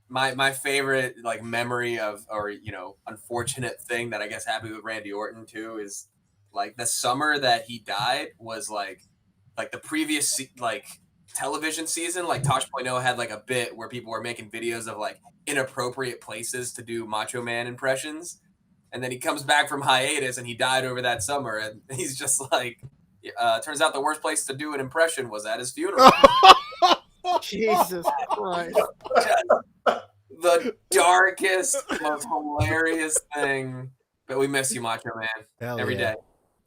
my favorite like memory of, or you know, unfortunate thing that I guess happened with Randy Orton too is like the summer that he died was like the previous like television season. Like Tosh.0 had like a bit where people were making videos of like inappropriate places to do Macho Man impressions, and then he comes back from hiatus and he died over that summer, and he's just like, turns out the worst place to do an impression was at his funeral. Jesus Christ. The darkest, most hilarious thing. But we miss you, Macho Man, Hell every yeah.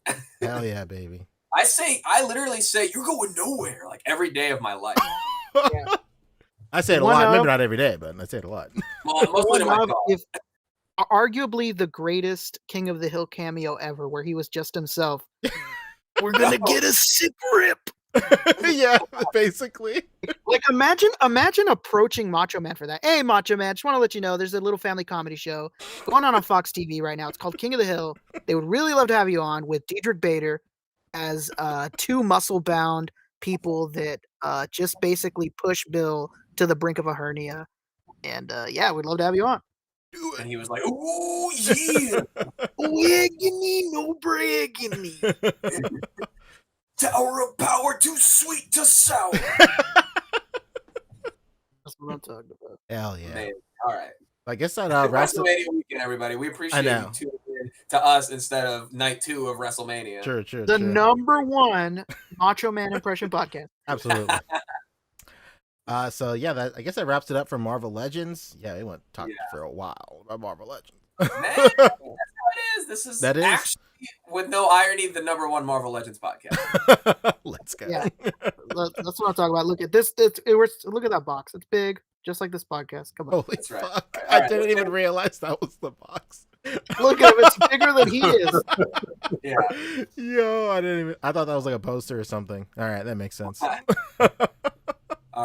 day. Hell yeah, baby. I literally say, you're going nowhere, like every day of my life. I say it a One lot. of- Maybe not every day, but I say it a lot. Well, mostly to my One of, dog. if arguably the greatest King of the Hill cameo ever, where he was just himself. We're gonna get a sick rip. Yeah, basically. Like imagine approaching Macho Man for that. Hey, Macho Man, just want to let you know there's a little family comedy show going on Fox TV right now. It's called King of the Hill. They would really love to have you on with Diedrich Bader as two muscle-bound people that just basically push Bill to the brink of a hernia. And yeah, we'd love to have you on. And he was like, ooh, yeah. Wiggity, no bragging. Tower of power, too sweet to sour. That's what I'm talking about. Hell yeah. Man, all right. I guess that wraps it. WrestleMania weekend, everybody. We appreciate know. you tuning in to us instead of night 2 of WrestleMania. True. The number one Macho Man impression podcast. Absolutely. So yeah, I guess that wraps it up for Marvel Legends. Yeah, we went talking for a while about Marvel Legends. Man, that's how it is. This is That is. actually, with no irony, the number one Marvel Legends podcast. Let's go. Yeah. That's what I'm talking about. Look at this. Look at that box. It's big, just like this podcast. Come on. Holy That's right. fuck! All I right, didn't let's even go. realize that was the box. Look at him. It's bigger than he is. Yeah. Yo, I thought that was like a poster or something. All right, that makes sense. All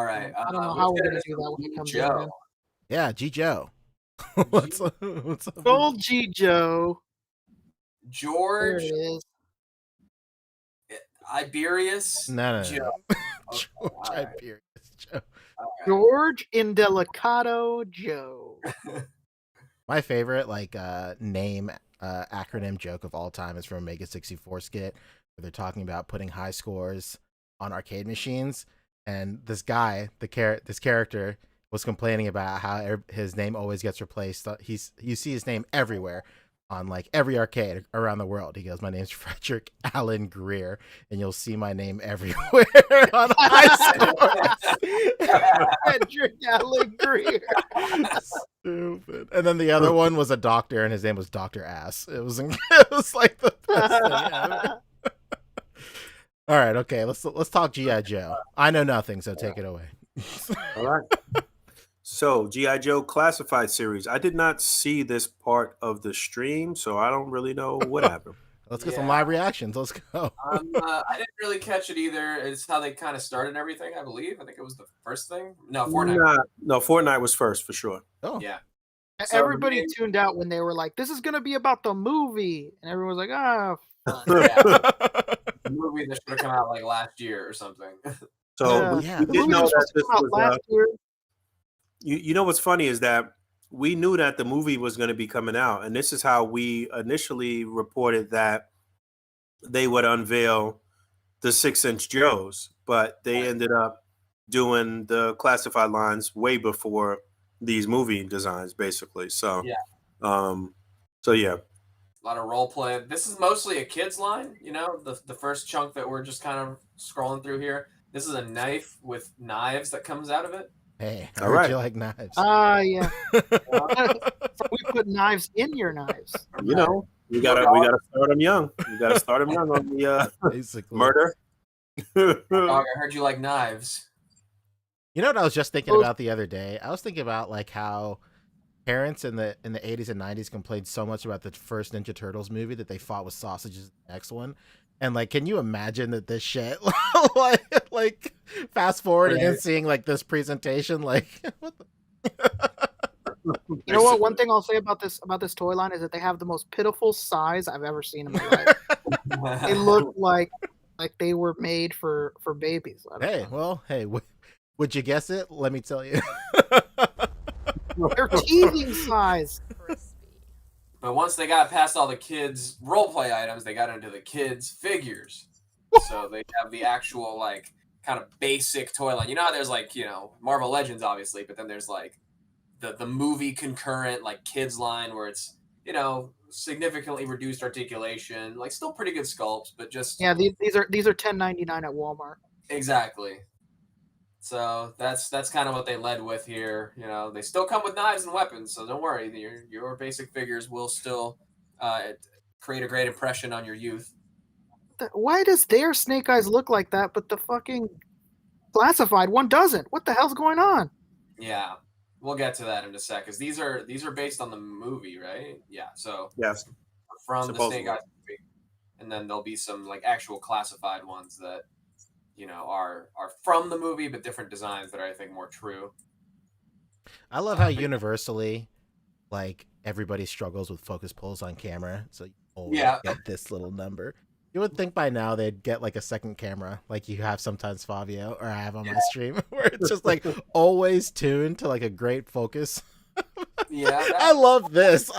right. I don't know let's how we're get gonna into do that when it comes Joe. in. Yeah, G Joe. What's up? Old G Joe. There George it is. Iberius. No. Joe. George all right. Iberius Joe. All right. George Indelicato Joe. My favorite name acronym joke of all time is from a Mega 64 skit where they're talking about putting high scores on arcade machines, and this guy, this character was complaining about how his name always gets replaced. You see his name everywhere on like every arcade around the world. He goes, "My name's Frederick Allen Greer, and you'll see my name everywhere on high scores." Frederick Allen Greer. Stupid. And then the other one was a doctor, and his name was Dr. Ass. It was like the best thing ever. All right, okay, let's talk G.I. Joe. I know nothing, so take it away. All right. So, G.I. Joe Classified Series. I did not see this part of the stream, so I don't really know what happened. Let's get some live reactions. Let's go. I didn't really catch it either. It's how they kind of started everything, I believe. I think it was the first thing. No, Fortnite. No, Fortnite was first for sure. Oh, Yeah. Everybody tuned out when they were like, "This is gonna be about the movie," and everyone was like, "Ah." The movie that should have come out like last year or something. So Yeah. we The did movie know was that supposed to this come out was. last year. You know what's funny is that we knew that the movie was going to be coming out, and this is how we initially reported that they would unveil the 6-inch Joes, but they ended up doing the classified lines way before these movie designs, basically. So, Yeah. Yeah. A lot of role play. This is mostly a kid's line, you know, the first chunk that we're just kind of scrolling through here. This is a knife with knives that comes out of it. hey, I All heard right. you like knives. Yeah. We put knives in your knives. You know, we gotta start them young. We gotta start them young on the Basically, murder. Dog, I heard you like knives. You know what I was just thinking Those- about the other day? I was thinking about like how parents in the 80s and 90s complained so much about the first Ninja Turtles movie that they fought with sausages in the next one. And like, can you imagine that this shit like fast forwarding and seeing like this presentation, like what the You know what? One thing I'll say about this toy line is that they have the most pitiful size I've ever seen in my life. They look like they were made for babies. I don't Hey, know. well, hey, would you guess it? Let me tell you. They're teething size. But once they got past all the kids' roleplay items, they got into the kids' figures. So they have the actual like kind of basic toy line. You know how there's like, Marvel Legends obviously, but then there's like the movie concurrent like kids line where it's, significantly reduced articulation, like still pretty good sculpts, but just Yeah, these are $10.99 at Walmart. exactly. So that's kind of what they led with here. They still come with knives and weapons, so don't worry. Your basic figures will still create a great impression on your youth. Why does their Snake Eyes look like that, but the fucking classified one doesn't? What the hell's going on? Yeah, we'll get to that in a sec, because these are based on the movie, right? Yeah, so Yes. from Supposedly. the Snake Eyes movie, and then there'll be some like actual classified ones that are from the movie, but different designs that are, I think, more true. I love how universally, like, everybody struggles with focus pulls on camera, so you always get this little number. You would think by now they'd get like a second camera, like you have sometimes, Fabio, or I have on my stream, where it's just like always tuned to like a great focus. Yeah, I love this.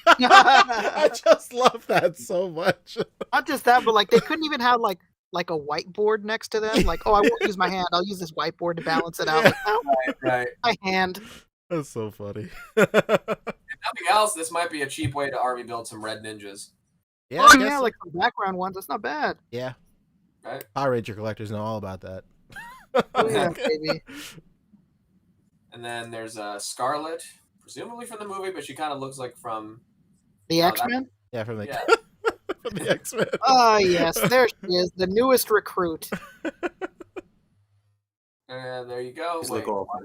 I just love that so much. Not just that, but like they couldn't even have like a whiteboard next to them. Like, oh, I won't use my hand. I'll use this whiteboard to balance it out. Like, oh, right. My hand. That's so funny. If nothing else, this might be a cheap way to army build some red ninjas. Yeah, oh yeah, like some background ones. That's not bad. Yeah. Right. Power Ranger collectors know all about that. Oh yeah, baby. And then there's Scarlet, presumably from the movie, but she kind of looks like from the X-Men. Yeah, from the from the X-Men. Oh yes, there she is, the newest recruit. And there you go. Look awful.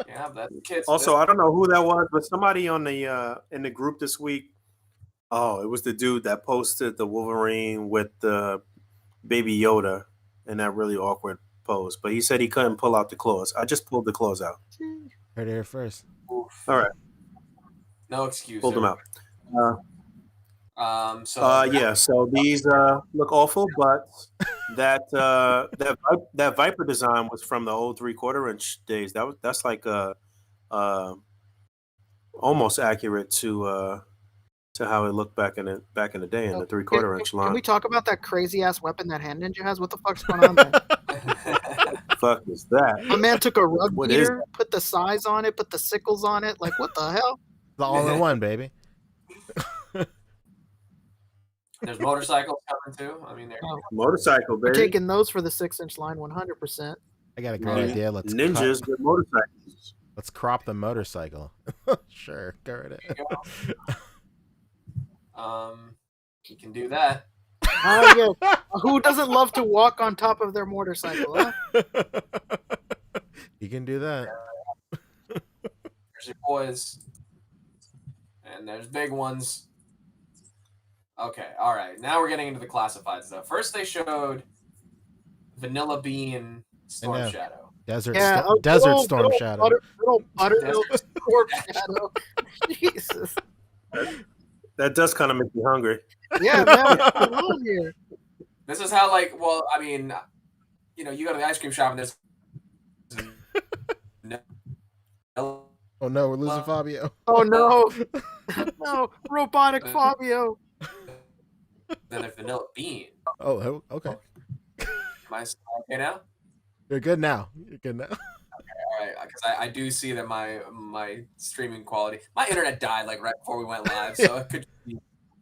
Yeah, that's kids. Also, I don't know who that was, but somebody on the in the group this week. Oh, it was the dude that posted the Wolverine with the Baby Yoda in that really awkward pose. But he said he couldn't pull out the claws. I just pulled the claws out. Heard it here first. Oof. All right. No excuse. Pulled them out. So So these look awful, but that Viper design was from the old 3/4-inch days. That's like almost accurate to how it looked back in the day in the 3/4-inch line. Can we talk about that crazy ass weapon that Hand Ninja has? What the fuck's going on there? Fuck is that? A man took a rug What beater, put the size on it, put the sickles on it. Like, what the hell? The all-in-one, baby. there's motorcycles coming too. I mean, they're Motorcycle, We're baby. taking those for the 6-inch line, 100%. I got a great idea. Let's Ninjas with motorcycles. Let's crop the motorcycle. Sure, go right ahead. You can do that. Oh yeah. Who doesn't love to walk on top of their motorcycle? Huh? You can do that. There's your boys, and there's big ones. Okay, all right. Now we're getting into the classified stuff. First, they showed Vanilla Bean Storm Shadow. Desert Desert Storm Shadow. Buttermilk Storm Shadow. Jesus. That does kind of make me hungry. Yeah, man, what's going on here? This is how, like, well, I mean, you go to the ice cream shop and there's Oh no, we're losing Fabio. Oh no. No, robotic Fabio. Then a Vanilla Bean. Oh, okay. Am I okay now? You're good now. You're good now. All right, because I do see that my streaming quality, my internet died like right before we went live, so it could be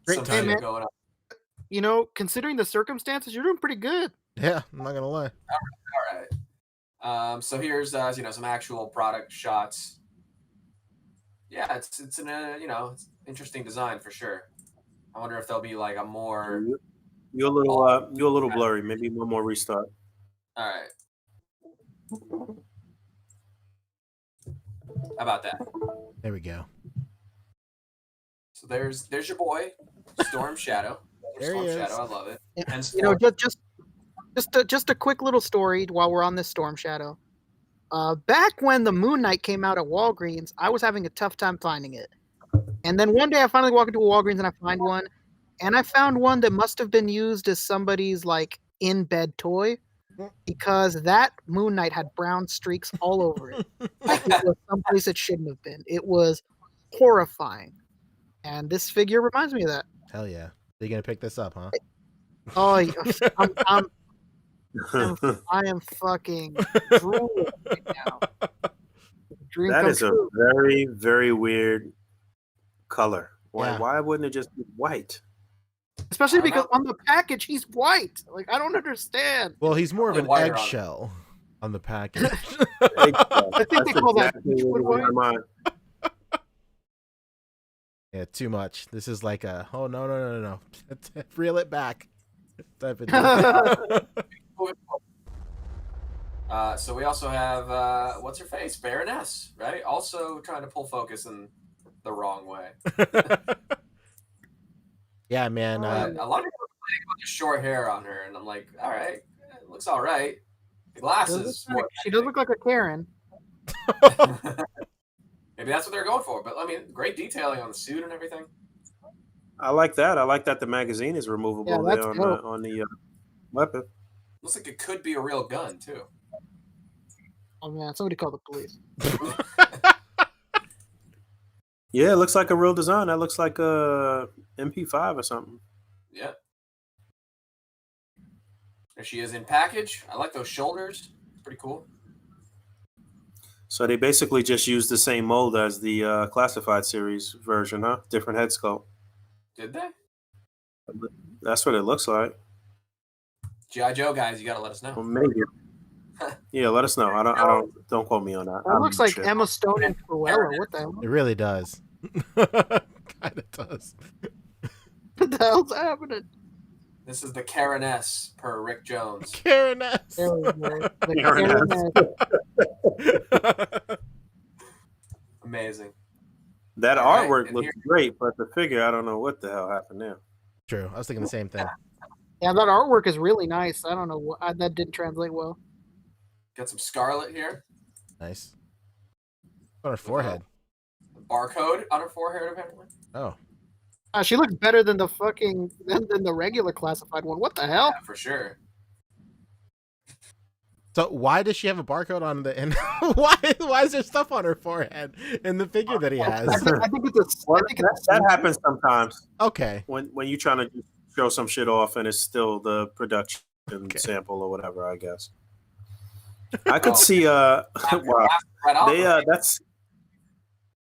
some shit going on. Considering the circumstances, you're doing pretty good. Yeah, I'm not gonna lie. All right. So here's some actual product shots. Yeah, it's an it's interesting design for sure. I wonder if there'll be like a more. You're a little blurry. Maybe one more restart. All right. How about that? There we go. So there's your boy, Storm Shadow. There he Storm is. Shadow, I love it. And You know, just a quick little story while we're on this Storm Shadow. Back when the Moon Knight came out at Walgreens, I was having a tough time finding it. And then one day I finally walk into a Walgreens and I find one. And I found one that must have been used as somebody's like in bed toy, because that Moon Knight had brown streaks all over it. Like it was someplace it shouldn't have been. It was horrifying. And this figure reminds me of that. Hell yeah. Are you gonna pick this up, huh? Oh, I am fucking drooling right now. Dream That come is true. a very, very weird color. Why? Yeah. Why wouldn't it just be white? Especially I don't because know. on the package he's white. Like I don't understand. Well, he's more of an Whiter on it. eggshell on the package. I think they call that exactly Beechwood what was in white. my mind. Yeah, too much. This is like a no. Reel it back. Type of deal. So we also have what's her face, Baroness, right? Also trying to pull focus in the wrong way. Yeah, man. A lot of people are complaining about the short hair on her, and I'm like, all right, it looks all right. The glasses, more She does look like a Karen. maybe that's what they're going for. But I mean, great detailing on the suit and everything. I like that. I like that the magazine is removable Yeah, there that's on dope. the weapon. Looks like it could be a real gun too. Oh man, somebody call the police. Yeah, it looks like a real design. That looks like a MP5 or something. Yeah. There she is in package. I like those shoulders. Pretty cool. So they basically just used the same mold as the classified series version, huh? Different head sculpt. Did they? That's what it looks like. G.I. Joe guys, you gotta let us Well, know. maybe. Yeah, let us know. Don't quote me on that. That looks like Shit. Emma Stone and Cruella. What the hell? It really does. Kind of does. What the hell's happening? This is the Karen S per Rick Jones. Karen S. There we go. The Karen Karen S. Amazing. That All right, artwork and looks here- great, but the figure, I don't know what the hell happened there. True. I was thinking the same thing. Yeah, that artwork is really nice. I don't know what that didn't translate well. Got some Scarlet here. Nice. On her forehead. Barcode on her forehead, apparently. Oh. She looks better than the fucking than the regular classified one. What the hell? Yeah, for sure. So why does she have a barcode on the and why is there stuff on her forehead in the figure that he has? I think it's a. Well, I think it's that happens sometimes Okay. when you're trying to just show some shit off and it's still the production sample or whatever, I guess. I could see wow. Right off They of it.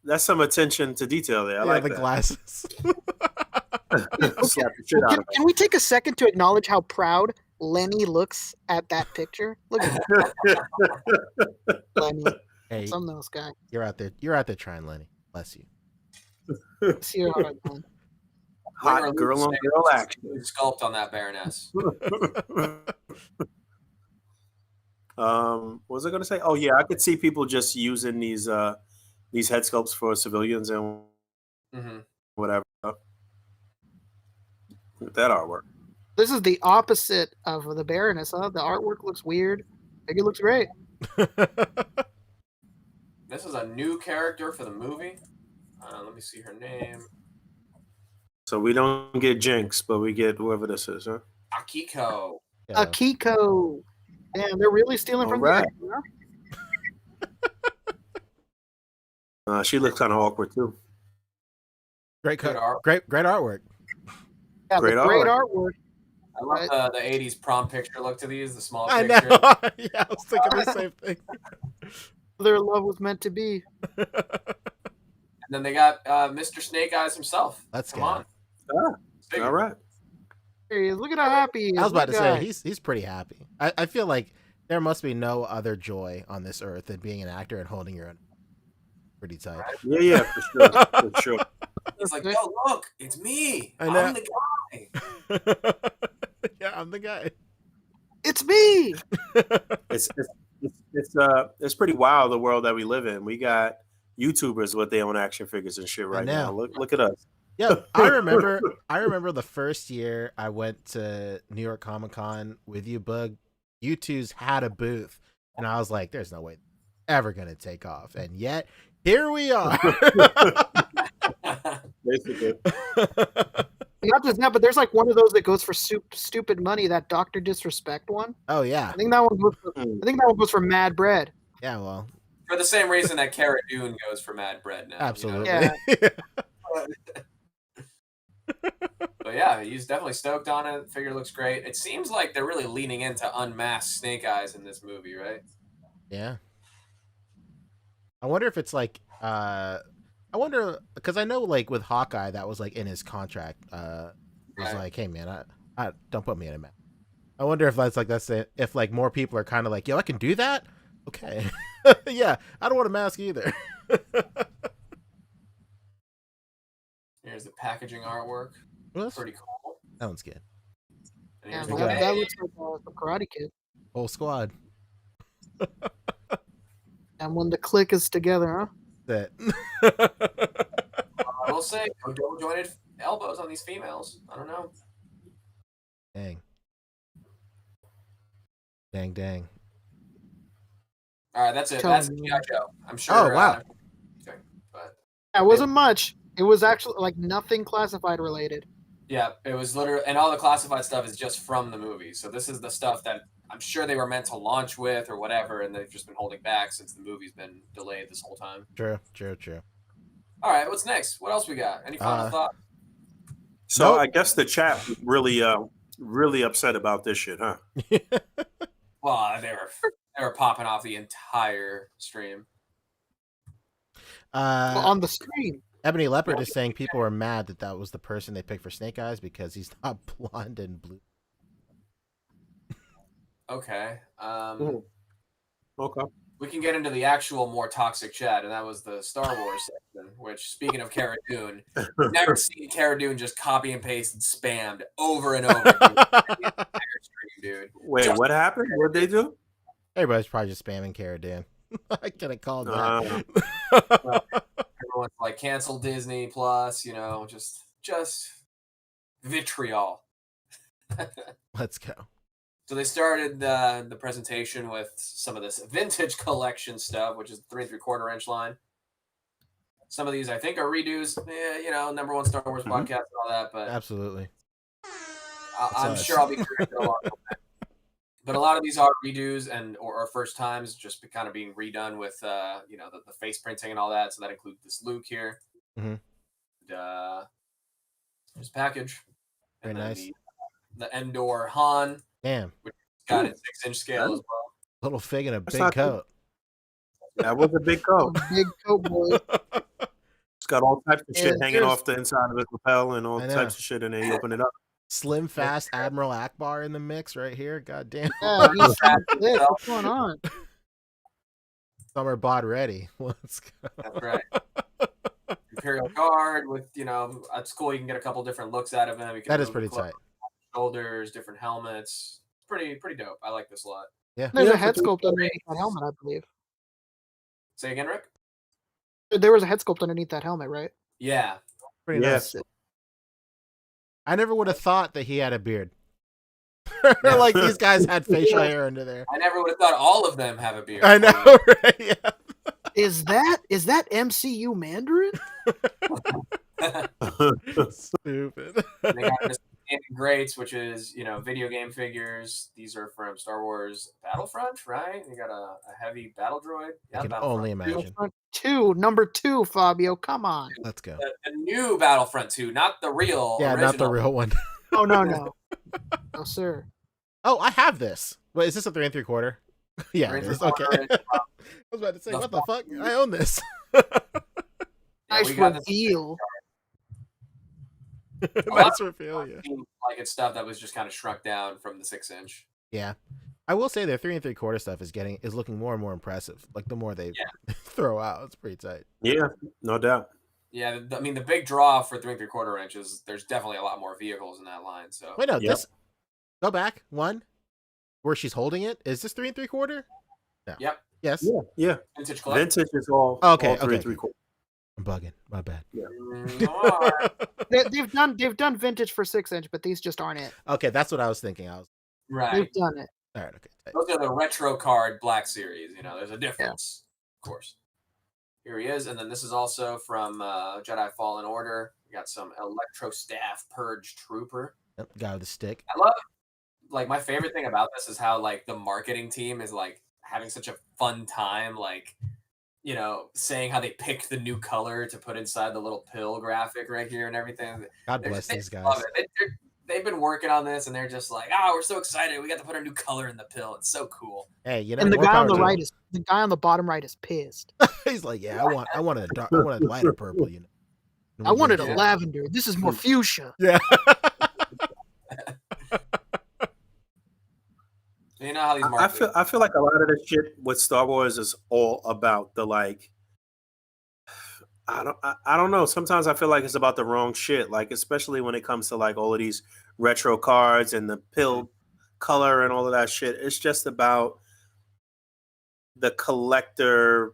that's some attention to detail there. I Yeah, like the that. glasses. Slap the shit out of Can we take a second to acknowledge how proud Lenny looks at that picture? Look at it. Lenny, Hey, something else, guy. you're out there. You're out there trying, Lenny. Bless you. See her how I'm doing. Hot girl on girl action. Sculpt on that Baroness. What was I going to say? Oh yeah, I could see people just using these head sculpts for civilians and Mm-hmm. whatever. That artwork. This is the opposite of the Baroness, huh? The artwork looks weird. Figure looks great. This is a new character for the movie. Let me see her name. So we don't get Jinx, but we get whoever this is, huh? Akiko. Yeah. Akiko. Damn, they're really stealing from Alright. the actor, huh? She looks kind of awkward too. Great Good cut. art. Great artwork. Yeah, Great great artwork. artwork. I love the 80s prom picture look to these, the small I picture. know. Yeah, I was thinking the same thing. Their love was meant to be. And then they got Mr. Snake Eyes himself. Let's Come go. on. Ah, Figure. all right. There he is. Look at how happy he is. I was about to Look say at he's pretty happy. I feel like there must be no other joy on this earth than being an actor and holding your own. Pretty tight. Yeah, for sure, for sure. He's like, yo, look, it's me. I know. I'm the guy. Yeah, I'm the guy. It's me. It's it's pretty wild the world that we live in. We got YouTubers with their own action figures and shit right now. Look at us. Yeah, I remember the first year I went to New York Comic Con with you, Boog. You two's had a booth, and I was like, "There's no way ever gonna take off," and yet here we are. Basically. Not just that, but there's like one of those that goes for stupid money. That Doctor Disrespect one. Oh yeah, I think that one goes for Mad Bread. yeah. Well, For the same reason that Cara Dune goes for Mad Bread now. absolutely. You know? But yeah, he's definitely stoked on it. The figure looks great. It seems like they're really leaning into unmasked Snake Eyes in this movie, right? Yeah. I wonder if it's like I wonder because I know like with Hawkeye that was like in his contract. It was like, hey man, I don't put me in a mask. I wonder if that's it. If like more people are kind of like, yo, I can do that. Okay. Yeah, I don't want a mask either. Here's the packaging artwork. Well, Pretty cool. that one's good. And Yeah, here's we the got- that name. looks like the Karate Kid. Whole squad. And when the click is together, huh? That. I will say, no double jointed elbows on these females. I don't know. Dang. Dang. All right, that's it. Tell That's me. G.I. Joe. I'm sure. Oh, wow. But It wasn't much. It was actually like nothing classified related. yeah, it was literally, and all the classified stuff is just from the movie. So this is the stuff that I'm sure they were meant to launch with or whatever, and they've just been holding back since the movie's been delayed this whole time. True. All right, what's next? What else we got? Any final thought? So Nope. I guess the chat was really upset about this shit, huh? Well, they were popping off the entire stream. On the screen. Ebony Leopard is saying people were mad that was the person they picked for Snake Eyes because he's not blonde and blue. Okay. Okay. We can get into the actual more toxic chat, and that was the Star Wars section. Which, speaking of Cara Dune, never seen Cara Dune just copy and paste and spammed over and over again the entire stream, dude. Wait, Just- what happened? What'd they do? Everybody's probably just spamming Cara Dune. I could have called Uh, that. Everyone's like, cancel Disney Plus, just vitriol. Let's go. So they started the presentation with some of this vintage collection stuff, which is the 3 3/4 inch line. Some of these I think are redos, number one Star Wars podcast and all that, but Absolutely. I'm us. sure I'll be corrected along the way. But a lot of these are redos or first times, just kind of being redone with the face printing and all that. So that includes this Luke here. Mhm. And, here's a package. Very And then nice. The Endor Han Damn. got it 6-inch scale as well. Little fig in a That's big not coat. that was a big coat. Big coat boy. It's got all types of shit Yeah, hanging there's- off the inside of his lapel and all I know. types of shit, and then you open it up. Slim fast Admiral Akbar in the mix right here. God damn. Yeah, he's lit. What's going on? Summer bod ready. Let's go. That's right. Imperial Guard with, at school you can get a couple different looks out of him. You can That is move pretty the clothes, tight. shoulders, different helmets. It's pretty dope. I like this a lot. Yeah. There's Yeah, a head it's a- sculpt underneath that helmet, I believe. Say again, Rick? There was a head sculpt underneath that helmet, right? Yeah. Pretty Yeah. nice. I never would have thought that he had a beard. Like these guys had facial hair under there. I never would have thought all of them have a beard. I know, right? Yeah. Is that MCU Mandarin? Stupid. They got this Greats, which is, video game figures. These are from Star Wars Battlefront, right? You got a heavy battle droid. I can Battlefront only 2. imagine. Number two, Fabio. Come on. Let's go. The new Battlefront 2, not the real Yeah, original. not the real one. Oh no, no, sir. Oh, I have this. Wait, is this a 3 3/4? Yeah, it 3 is. Okay. 3/4 I was about to say, what the fuck? I own this. Yeah, Nice we got this reveal. Nice reveal, yeah. like it's stuff that was just kind of shrunk down from the 6-inch. Yeah. I will say their 3 3/4 stuff is looking more and more impressive. Like the more they throw out, it's pretty tight. Yeah, no doubt. Yeah, the big draw for 3 3/4 inches, there's definitely a lot more vehicles in that line. So Wait, no, Yep. this. Go back one, where she's holding it. Is this 3 3/4? No. Yep. Yes. Yeah. Vintage collection. Vintage is all Okay, all three okay, three quarters. I'm bugging. My bad. All right. They've done vintage for 6-inch, but these just aren't it. Okay, that's what I was thinking. Right. They've done it. All right. Okay. Those are the retro card Black Series. You know, there's a difference, of course. Here he is, and then this is also from Jedi Fallen Order. We got some Electro Staff Purge Trooper. Yep, guy with the stick. I love, like, my favorite thing about this is how, like, the marketing team is, like, having such a fun time, like, you know, saying how they picked the new color to put inside the little pill graphic right here and everything. God They're bless they these just love guys. it. They've been working on this, and they're just like, "Oh, we're so excited! We got to put a new color in the pill. It's so cool." Hey, you know, And the more guy power on the to right him. is the guy on the bottom right is pissed. He's like, yeah, I want a lighter purple. You know. I wanted a Yeah. lavender. This is more fuchsia. Yeah. You know how these I feel like a lot of this shit with Star Wars is all about the like. I don't know. Sometimes I feel like it's about the wrong shit. Like especially when it comes to like all of these retro cards and the pill color and all of that shit. It's just about the collector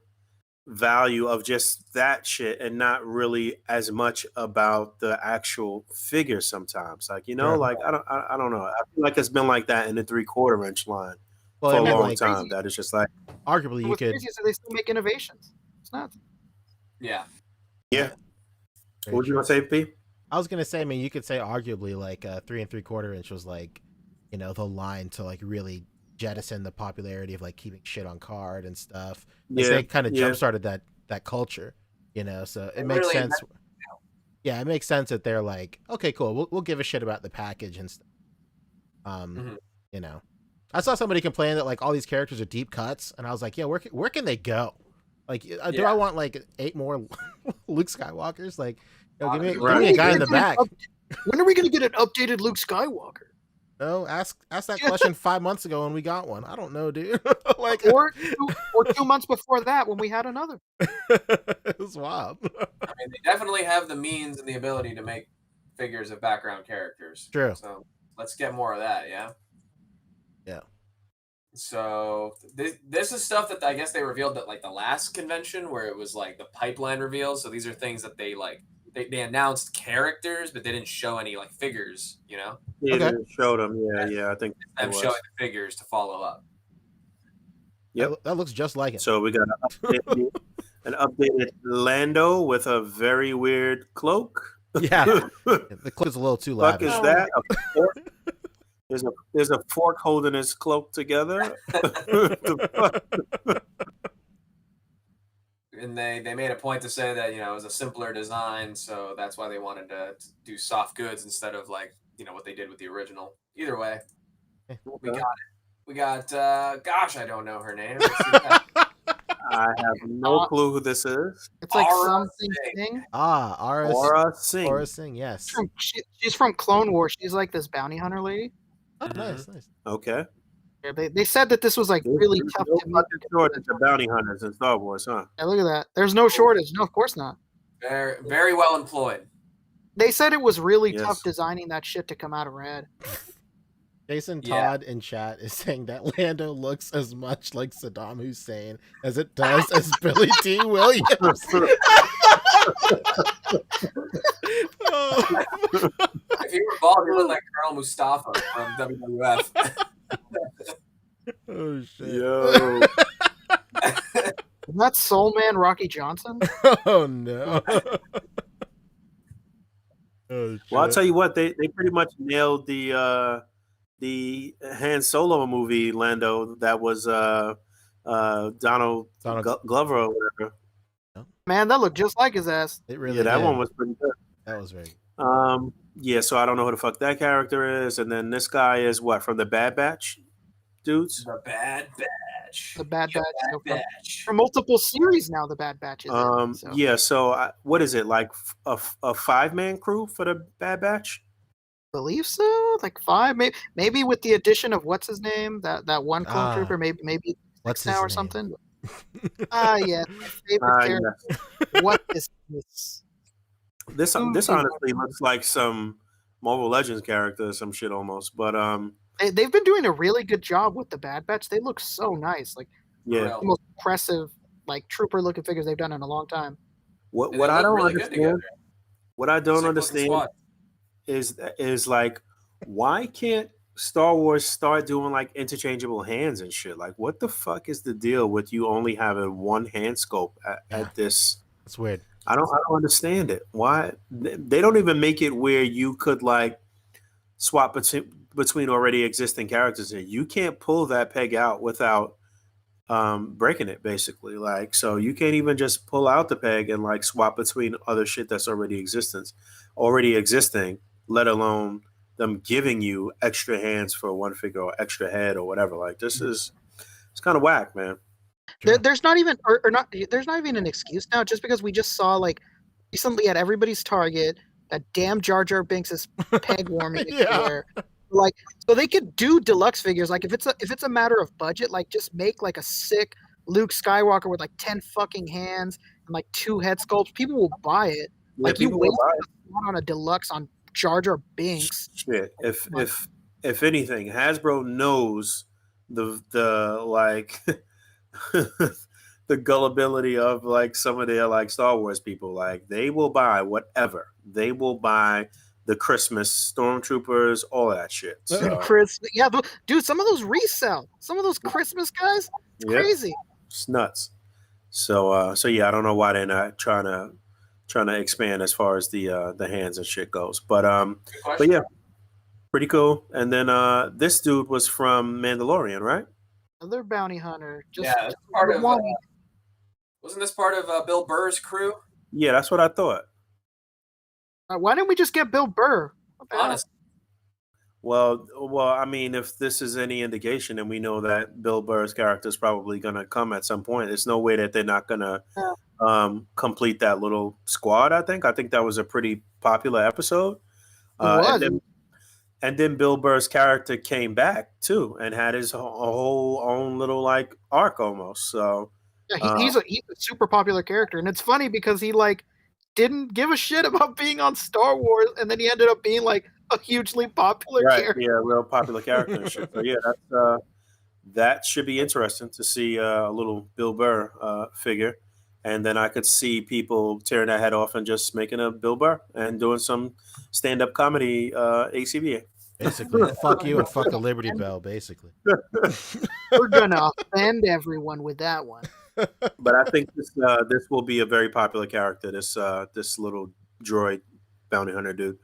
value of just that shit and not really as much about the actual figure sometimes. Like, you know, Sure. like I don't know. I feel like it's been like that in the 3/4 inch line Well, for I a mean, long like, time. That is just like arguably you What's could. crazy is that they still make innovations. It's not. Yeah. yeah. Very What would you true. want to say, P? I was gonna say, I mean, you could say arguably like 3 3/4 inch was like, you know, the line to like really jettison the popularity of like keeping shit on card and stuff. Yeah, They kind of yeah. jump started that culture, you know. So it It makes really- sense. Yeah, it makes sense that they're like, okay, cool, we'll give a shit about the package and stuff. Mhm. You know, I saw somebody complain that like all these characters are deep cuts, and I was like, yeah, where can they go? Like, do Yeah. I want like 8 more Luke Skywalkers? Like, you know, give me Right. a guy in the back. When are we going to get an updated Luke Skywalker? No, ask that question 5 months ago and we got one. I don't know, dude. Like, Or 2 months before that when we had another. it was wild. I mean, they definitely have the means and the ability to make figures of background characters. True. So let's get more of that. Yeah. Yeah. So this is stuff that I guess they revealed at like the last convention where it was like the pipeline reveals. So these are things that they like they announced characters, but they didn't show any like figures. You know, Yeah, Okay. they showed them. Yeah, I think them it was. showing the figures to follow up. Yep. That looks just like it. So we got an updated Lando with a very weird cloak. Yeah. The cloak is a little too Fuck lavish. is that? A fork? There's a fork holding his cloak together. The fuck? And they made a point to say that, you know, it was a simpler design, so that's why they wanted to do soft goods instead of like, you know, what they did with the original. Either way, we got it. We got gosh, I don't know her name. Let's see that. I have no clue who this is. It's like Aura something Singh. thing. Aura Aura Singh. Singh, yes. She's from Clone Wars. She's like this bounty hunter lady. Oh, nice. Okay. Yeah, they said that this was like really There's tough no to make. fucking shortage of bounty hunters in Star Wars, huh? Yeah, look at that. There's no shortage. No, of course not. Very, very well employed. They said it was really Yes. tough designing that shit to come out of red. Jason Yeah. Todd in chat is saying that Lando looks as much like Saddam Hussein as it does as Billy D. Williams. Oh. If you were bald, you look like Colonel Mustafa from WWF. Oh, shit. Yo. Isn't that Soul Man Rocky Johnson? Oh, no. Oh, Well, I'll shit. tell you what, they pretty much nailed the Han Solo movie Lando that was Donald Glover or whatever. Man, that looked just like his ass. It really Yeah, that did. one was pretty good. That was very good. Yeah, so I don't know who the fuck that character is, and then this guy is what from the Bad Batch dudes. The Bad Batch. The Bad Your Batch. Bad So Batch. for multiple series now, the Bad Batch is in, so. Yeah, so what is it like a 5-man crew for the Bad Batch? Believe so, like 5, maybe with the addition of what's his name, that one clone Ah. trooper, maybe What's 6 now his or name? something. Yeah, my favorite character. Yes. What is this? This honestly looks like some Marvel Legends character or some shit almost, but They've been doing a really good job with the Bad Batch. They look so nice. Like For Yeah. real. The most impressive, like trooper looking figures they've done in a long time. What And what they I look don't really good understand, together. what I don't Sick looking understand squad. is like, why can't Star Wars start doing like interchangeable hands and shit? Like, what the fuck is the deal with you only having one hand scope Yeah. at this? It's weird. I don't understand it. Why they don't even make it where you could like swap between already existing characters, and you can't pull that peg out without breaking it, basically. Like, so you can't even just pull out the peg and like swap between other shit that's already existing, let alone them giving you extra hands for one figure or extra head or whatever. Like, it's kind of whack, man. True. There's not even or not there's not even an excuse now, just because we just saw like recently at everybody's Target that damn Jar Jar Binks is peg warming Yeah. everywhere. Like, so they could do deluxe figures. Like, if it's a matter of budget, like just make like a sick Luke Skywalker with like 10 fucking hands and like 2 head sculpts. People will buy it. Yeah, Like, you people will waste buy it. a slot on a deluxe on Jar Jar Binks. Shit. If Like- if anything, Hasbro knows the like the gullibility of like some of their like Star Wars people. Like, they will buy whatever. They will buy the Christmas stormtroopers, all that shit. So Christmas, yeah, dude. Some of those resell. Some of those Christmas guys, it's Yep. crazy. it's nuts. So yeah, I don't know why they're not trying to expand as far as the hands and shit goes. Good But question. yeah, pretty cool. And then this dude was from Mandalorian, right? Another bounty hunter. Just, Yeah, it's part of. one. Wasn't this part of Bill Burr's crew? Yeah, that's what I thought. Why didn't we just get Bill Burr? What the hell? Honestly, Well, I mean, if this is any indication, and we know that Bill Burr's character is probably going to come at some point, there's no way that they're not going to complete that little squad. I think that was a pretty popular episode. It was. And then Bill Burr's character came back too and had his whole own little like arc almost. So Yeah, he's a super popular character, and it's funny because he like didn't give a shit about being on Star Wars, and then he ended up being like a hugely popular character. yeah, real popular character and shit. So yeah, that should be interesting to see a little Bill Burr figure, and then I could see people tearing their head off and just making a Bill Burr and doing some stand-up comedy A.C.B.A. Basically, fuck you and fuck the Liberty Bell. Basically. We're gonna offend everyone with that one. But I think this will be a very popular character. This little droid bounty hunter dude.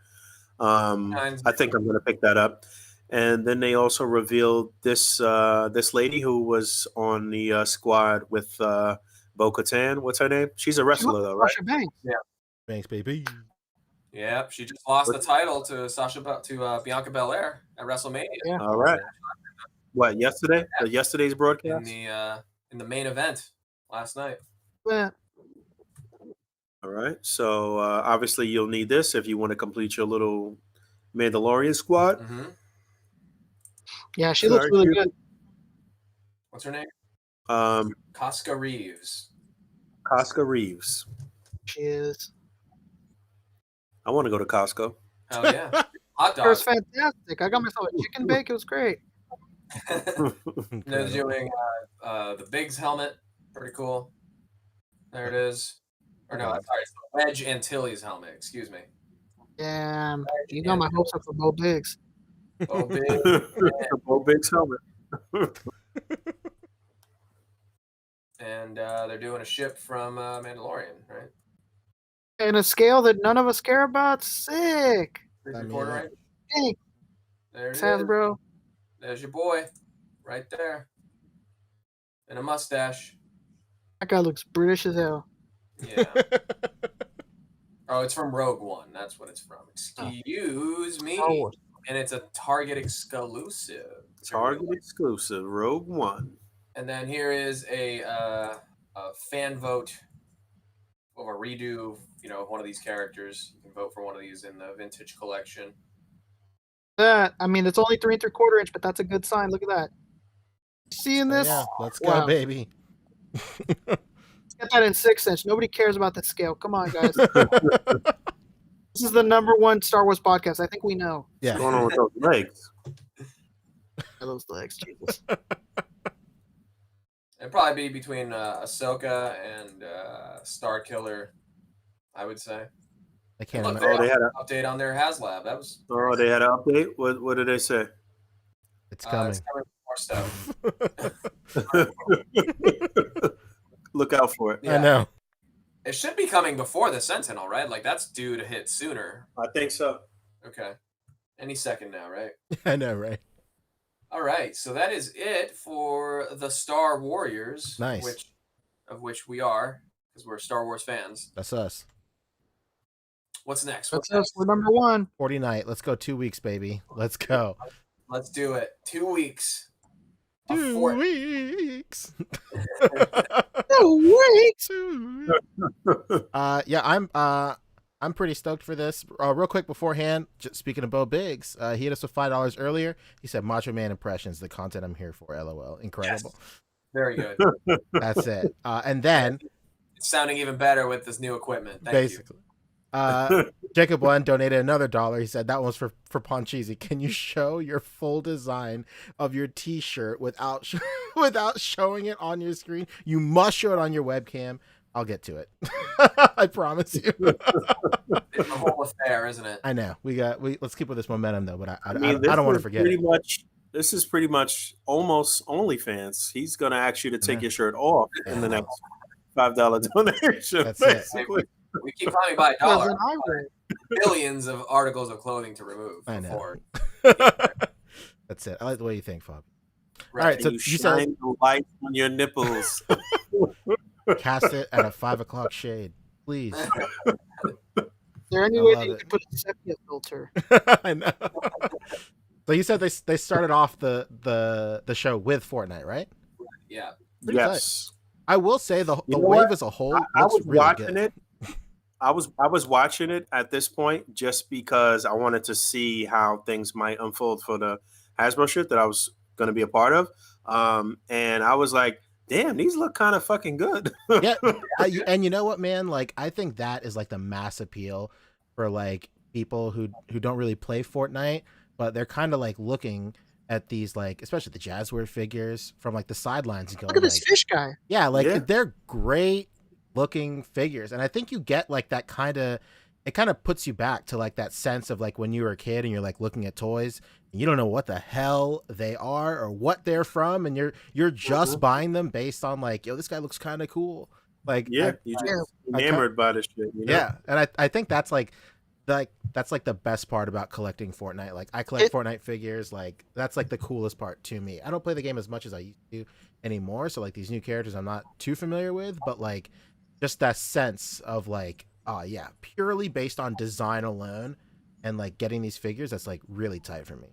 I think I'm gonna pick that up. And then they also revealed this lady who was on the squad with Bo-Katan. What's her name? She's a wrestler though, right? Sasha Banks. Thanks, baby. yeah, she just lost the title to Bianca Belair at WrestleMania Yeah. All right. What, yesterday? Yesterday's broadcast? in the main event last night. Yeah. All right. So obviously you'll need this if you want to complete your little Mandalorian squad. Mm-hmm. Yeah, she looks really good. What's her name? Casca Reeves. Reeves. She is. I want to go to Costco. Hell yeah. Hot It was dog. fantastic. I got myself a chicken bake. It was great. They're doing the Biggs helmet. Pretty cool. There it is. Or no, I'm sorry, it's the Wedge Antilles helmet. Excuse me. Yeah, you got my hopes up for Bo Biggs. Oh, big. Bo Biggs helmet. And they're doing a ship from Mandalorian, right? In a scale that none of us care about. Sick. Three-quarter range. Hey, There it is. Hasbro. There's your boy, right there, and a mustache. That guy looks British as hell. Yeah. Oh, it's from Rogue One. That's what it's from. Excuse me. Oh. And it's a Target exclusive. Target exclusive, Rogue One. And then here is a fan vote of a redo, of one of these characters. You can vote for one of these in the vintage collection. That, I mean, it's only 3 3/4 inch, but that's a good sign. Look at that. Seeing this? Yeah, let's go, Wow. baby. Get that in 6 inch. Nobody cares about that scale. Come on, guys. This is the #1 Star Wars podcast. I think we know. Yeah. What's going on with those legs? Those legs, Jesus. It'd probably be between Ahsoka and Star Killer, I would say. I can't Look, remember. they they had a update on their HasLab. That was they had an update. What did they say? It's it's coming. coming with more stuff. Look out for it. I know. It should be coming before the Sentinel, right? Like that's due to hit sooner. I think so. Okay. Any second now, right? I know, right? All right. So that is it for the Star Warriors. Nice. Of which we are, because we're Star Wars fans. That's us. What's next? That's us. We're number one. 40 night. Let's go 2 weeks, baby. Let's go. Let's do it. 2 weeks. 2 weeks. 2 weeks. Yeah, I'm pretty stoked for this. Real quick beforehand, just speaking of Bo Biggs, he hit us with $5 earlier. He said Macho Man impressions, the content I'm here for. LOL. Incredible. Yes. Very good. That's it. And then It's sounding even better with this new equipment. Thank basically. Jacob One donated another $1. He said that one's for Poncheesy. Can you show your full design of your T-shirt without showing it on your screen? You must show it on your webcam. I'll get to it. I promise you. It's a whole affair, isn't it? I know. Let's keep with this momentum though. But I mean, don't want to forget it. This is pretty much almost OnlyFans. He's gonna ask you to take your shirt off in the next $5 donation. That's basically. We keep climbing by a dollar. Listen, I read. Billions of articles of clothing to remove. I know. Before. That's it. I like the way you think, Fob. Right. All right, so You you said shine the light on your nipples. cast it at a 5 o'clock shade, please. Is there any I way love that you it. could put a sepia filter? I know. So you said they started off the show with Fortnite, right? Yeah. Pretty Yes. I will say the You know wave what? as a whole I looks was really watching good. it. I was watching it at this point just because I wanted to see how things might unfold for the HasBRUH shit that I was going to be a part of. And I was like, damn, these look kind of fucking good. Yeah, and you know what, man? Like, I think that is like the mass appeal for like people who don't really play Fortnite, but they're kind of like looking at these, like, especially the Jazzware figures from like the sidelines and going, Look at this like, fish guy. yeah, like Yeah. they're great looking figures, and I think you get like that kind of, it kind of puts you back to like that sense of like when you were a kid and you're like looking at toys and you don't know what the hell they are or what they're from, and you're just buying them based on like, yo, this guy looks kind of cool. Like, Yeah, you just enamored by this shit. You know? yeah, and I think that's like the best part about collecting Fortnite. Like, I collect Fortnite figures. Like, that's like the coolest part to me. I don't play the game as much as I used to anymore, so like these new characters I'm not too familiar with, but like just that sense of like, oh yeah, purely based on design alone and like getting these figures, that's like really tight for me.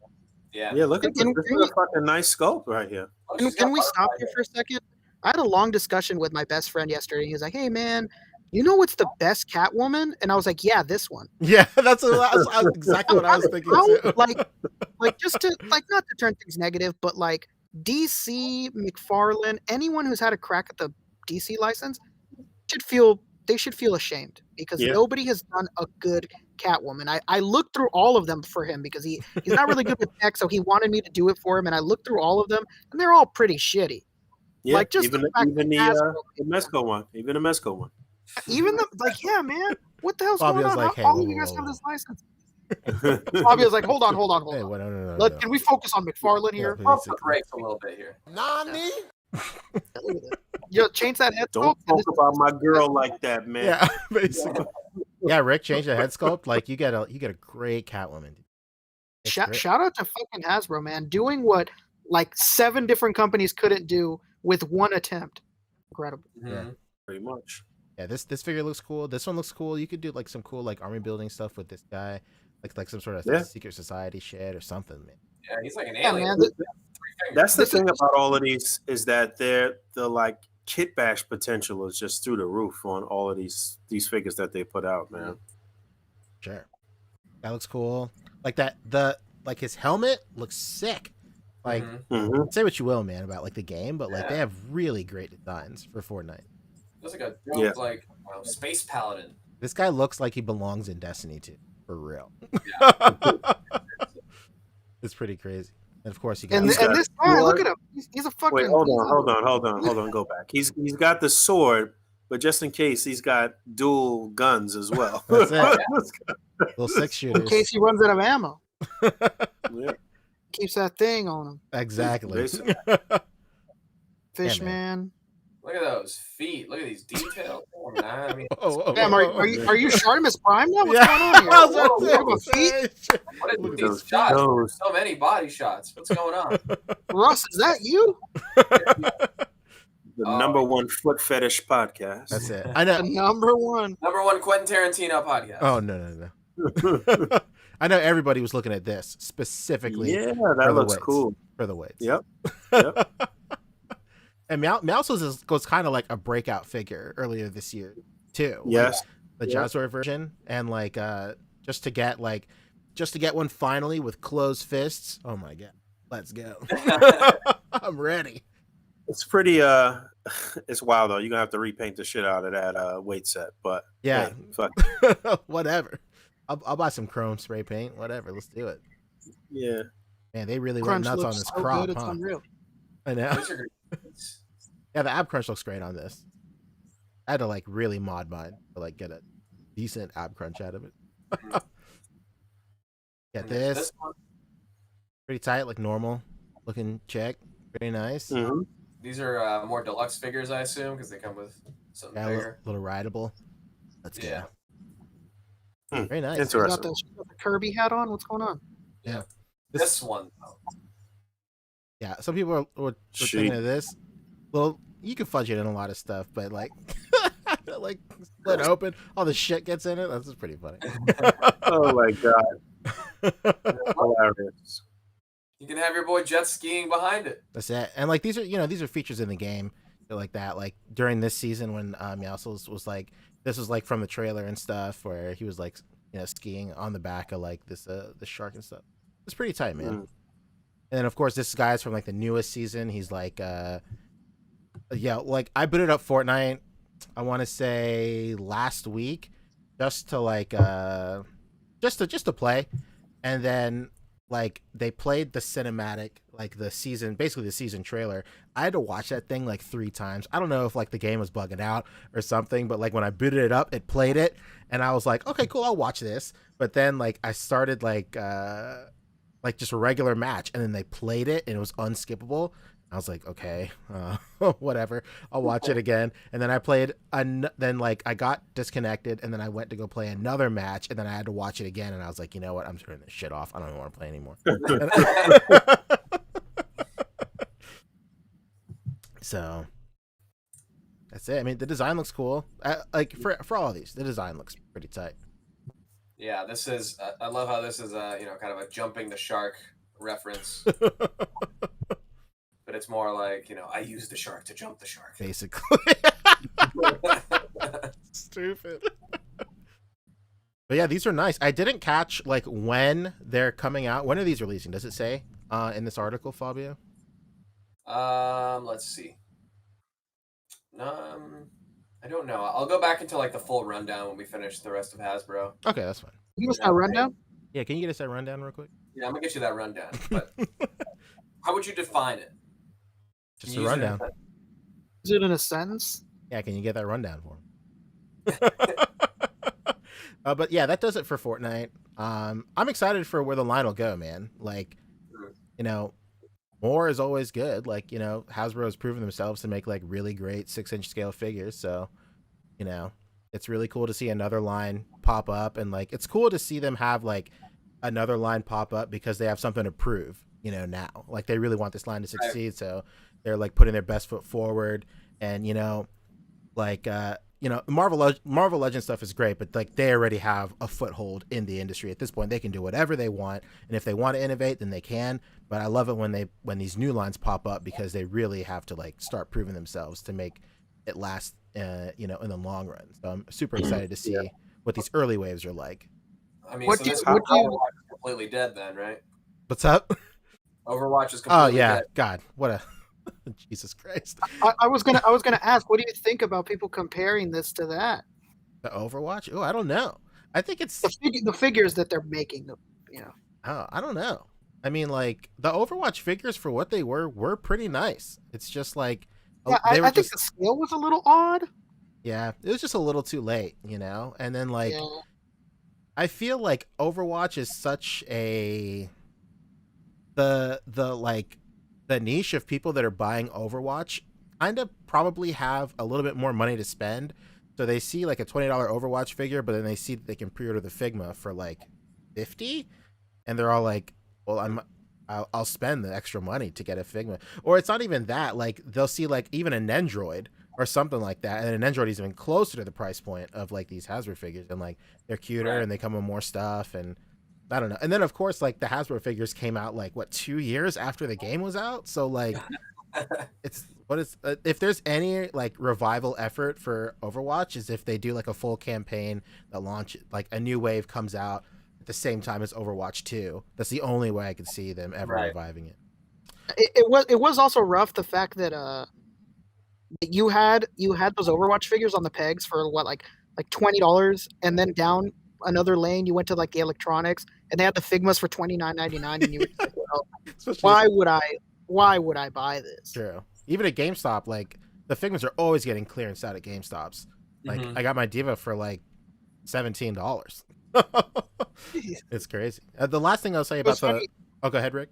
Yeah. Yeah, look at this. This is a fucking nice sculpt right here. Can we stop here for a second? I had a long discussion with my best friend yesterday. He was like, "Hey, man, you know what's the best Catwoman?" And I was like, "Yeah, this one." Yeah, that's exactly what I was thinking too. Like just to like not to turn things negative, but like DC, McFarlane, anyone who's had a crack at the DC license should feel ashamed because nobody has done a good Catwoman. I looked through all of them for him because he's not really good with tech, so he wanted me to do it for him, and I looked through all of them, and they're all pretty shitty. Yeah, like just even the fact that the Mezco one, even the Mezco one. even the like, yeah, man, what the hell's Fabio's going on? like, hey, All whoa, of you guys whoa, have whoa. this license. Fabio's like, hold on. Hey, well, no. Can we focus on McFarlane here? Yeah, Pump the brakes a little bit here. Nani? Yo, change that head Don't sculpt, and talk about my girl like that, man. Yeah, basically. Yeah, Rick, change the head sculpt. Like, you get a great Catwoman. It's great. Shout out to fucking HasBRUH, man, doing what like 7 different companies couldn't do with one attempt. Incredible. Yeah. Pretty much. Yeah, this figure looks cool. This one looks cool. You could do like some cool like army building stuff with this guy, like some sort of secret society shit or something, man. Yeah, he's like an Yeah, alien. man. That's the thing about all of these is that the like kit bash potential is just through the roof on all of these figures that they put out, man. Sure, that looks cool. Like like his helmet looks sick. Like, say what you will, man, about like the game, but like they have really great designs for Fortnite. Looks like a dope, like space paladin. This guy looks like he belongs in Destiny 2, for real. Yeah. It's pretty crazy. And of course, you got And, He's got this guy, look sword. at him. He's a fucking. Wait, hold on. Go back. He's got the sword, but just in case, he's got dual guns as well. That's it. Little 6 In shooters. case he runs out of ammo, Yeah, keeps that thing on him. Exactly. basically. Fish Yeah, man. man. Look at those feet. Look at these details. Oh, man. I mean, Damn, are you Shartimus Prime now? What's Yeah. going on here? I was about Whoa, to talk about feet? say, what are Look at these those shots? toes. So many body shots. What's going on? Russ, is that you? The Oh. number one foot fetish podcast. That's it. I The know. number one. Number one Quentin Tarantino podcast. Oh no. I know everybody was looking at this specifically Yeah, for that the looks weights. cool. For the weights. Yep. Yep. And Mouse was kind of like a breakout figure earlier this year too. Yes. Like, the Yeah. Jazzware version, and like just to get one finally with closed fists. Oh my god, let's go! I'm ready. It's pretty it's wild though. You're gonna have to repaint the shit out of that weight set. But Yeah, hey, fuck. whatever. I'll buy some chrome spray paint. Whatever, let's do it. Yeah. Man, they really Crunch went nuts on looks this so crop, good, it's huh? unreal. I know. Those are great. Yeah, the ab crunch looks great on this. I had to like really mod mine to like get a decent ab crunch out of it. Get And there's this one. pretty tight, like normal looking check. Very nice. Mhm. These are more deluxe figures, I assume, because they come with something Yeah, a bigger. little rideable. Let's go. Yeah. Very nice. You got Interesting. the Kirby hat on? What's going on? Yeah. This one, though. Yeah, some people were thinking of this. Well, you can fudge it in a lot of stuff, but like, like split open, all the shit gets in it. That's just pretty funny. Oh my god. Hilarious. You can have your boy jet skiing behind it. That's it. And like these are features in the game like that. Like during this season when Meowscles was like, this was like from the trailer and stuff where he was like, skiing on the back of like this the shark and stuff. It's pretty tight, man. Mm. And then of course this guy's from like the newest season. He's like like I booted up Fortnite, I want to say last week, just to like just to play, and then like they played the cinematic, like the season trailer. I had to watch that thing like 3 times. I don't know if like the game was bugging out or something, but like when I booted it up, it played it, and I was like, okay, cool, I'll watch this. But then like I started like just a regular match, and then they played it and it was unskippable. I was like, okay, whatever, I'll watch it again. And then I played, then like I got disconnected, and then I went to go play another match, and then I had to watch it again. And I was like, you know what, I'm turning this shit off. I don't even want to play anymore. So that's it. I mean, the design looks cool. Like for all of these, the design looks pretty tight. Yeah, this is. I love how this is kind of a jumping the shark reference. But it's more like, I use the shark to jump the shark. Basically. Stupid. But yeah, these are nice. I didn't catch like when they're coming out. When are these releasing? Does it say in this article, Fabio? Let's see. I don't know. I'll go back into like the full rundown when we finish the rest of HasBRUH. Okay, that's fine. Give us that rundown. Yeah, can you get us that rundown real quick? Yeah, I'm gonna get you that rundown. But how would you define it? Just Can a you use it rundown. Is it in a sentence? Yeah, can you get that rundown for me? But yeah, that does it for Fortnite. I'm excited for where the line will go, man. Like, more is always good. Like, HasBRUH has proven themselves to make like really great 6-inch scale figures. So, it's really cool to see another line pop up, and like it's cool to see them have like another line pop up because they have something to prove. Now, like they really want this line to succeed, so they're like putting their best foot forward. And Marvel Legends stuff is great, but like they already have a foothold in the industry at this point. They can do whatever they want, and if they want to innovate, then they can. But I love it when these new lines pop up, because they really have to like start proving themselves to make it last, in the long run. So I'm super excited to see what these early waves are like. I mean, What so do- this what do you- Overwatch is completely dead then, right? What's up? Overwatch is Oh completely yeah, dead. God, what a Jesus Christ. I was gonna ask, what do you think about people comparing this to that? The Overwatch? Oh, I don't know. I think it's The figures that they're making. I don't know. I mean, like the Overwatch figures for what they were pretty nice. It's just like Yeah, they were I think just the scale was a little odd. yeah, it was just a little too late, you know. And then like Yeah. I feel like Overwatch is such a the like the niche of people that are buying Overwatch kind of probably have a little bit more money to spend. So they see like a $20 Overwatch figure, but then they see that they can pre-order the Figma for like 50, and they're all like, "Well, I'll spend the extra money to get a Figma." Or it's not even that. Like they'll see like even an Android or something like that, and an Android is even closer to the price point of like these HasBRUH figures, and like they're cuter Right. and they come with more stuff, and I don't know. And then of course like the HasBRUH figures came out like what 2 years after the game was out, so like it's what is if there's any like revival effort for Overwatch is if they do like a full campaign that launch like a new wave comes out at the same time as Overwatch 2. That's the only way I could see them ever Right. reviving it. It was also rough the fact that that you had those Overwatch figures on the pegs for what like $20, and then down another lane you went to like the electronics and they had the Figmas for $29.99, and you were just like, well, Especially why would I buy this? true. Even at GameStop, like the Figmas are always getting clearance out at GameStops. Like Mhm. I got my Diva for like $17. It's crazy. The last thing I'll say about was funny. oh, go ahead, Rick.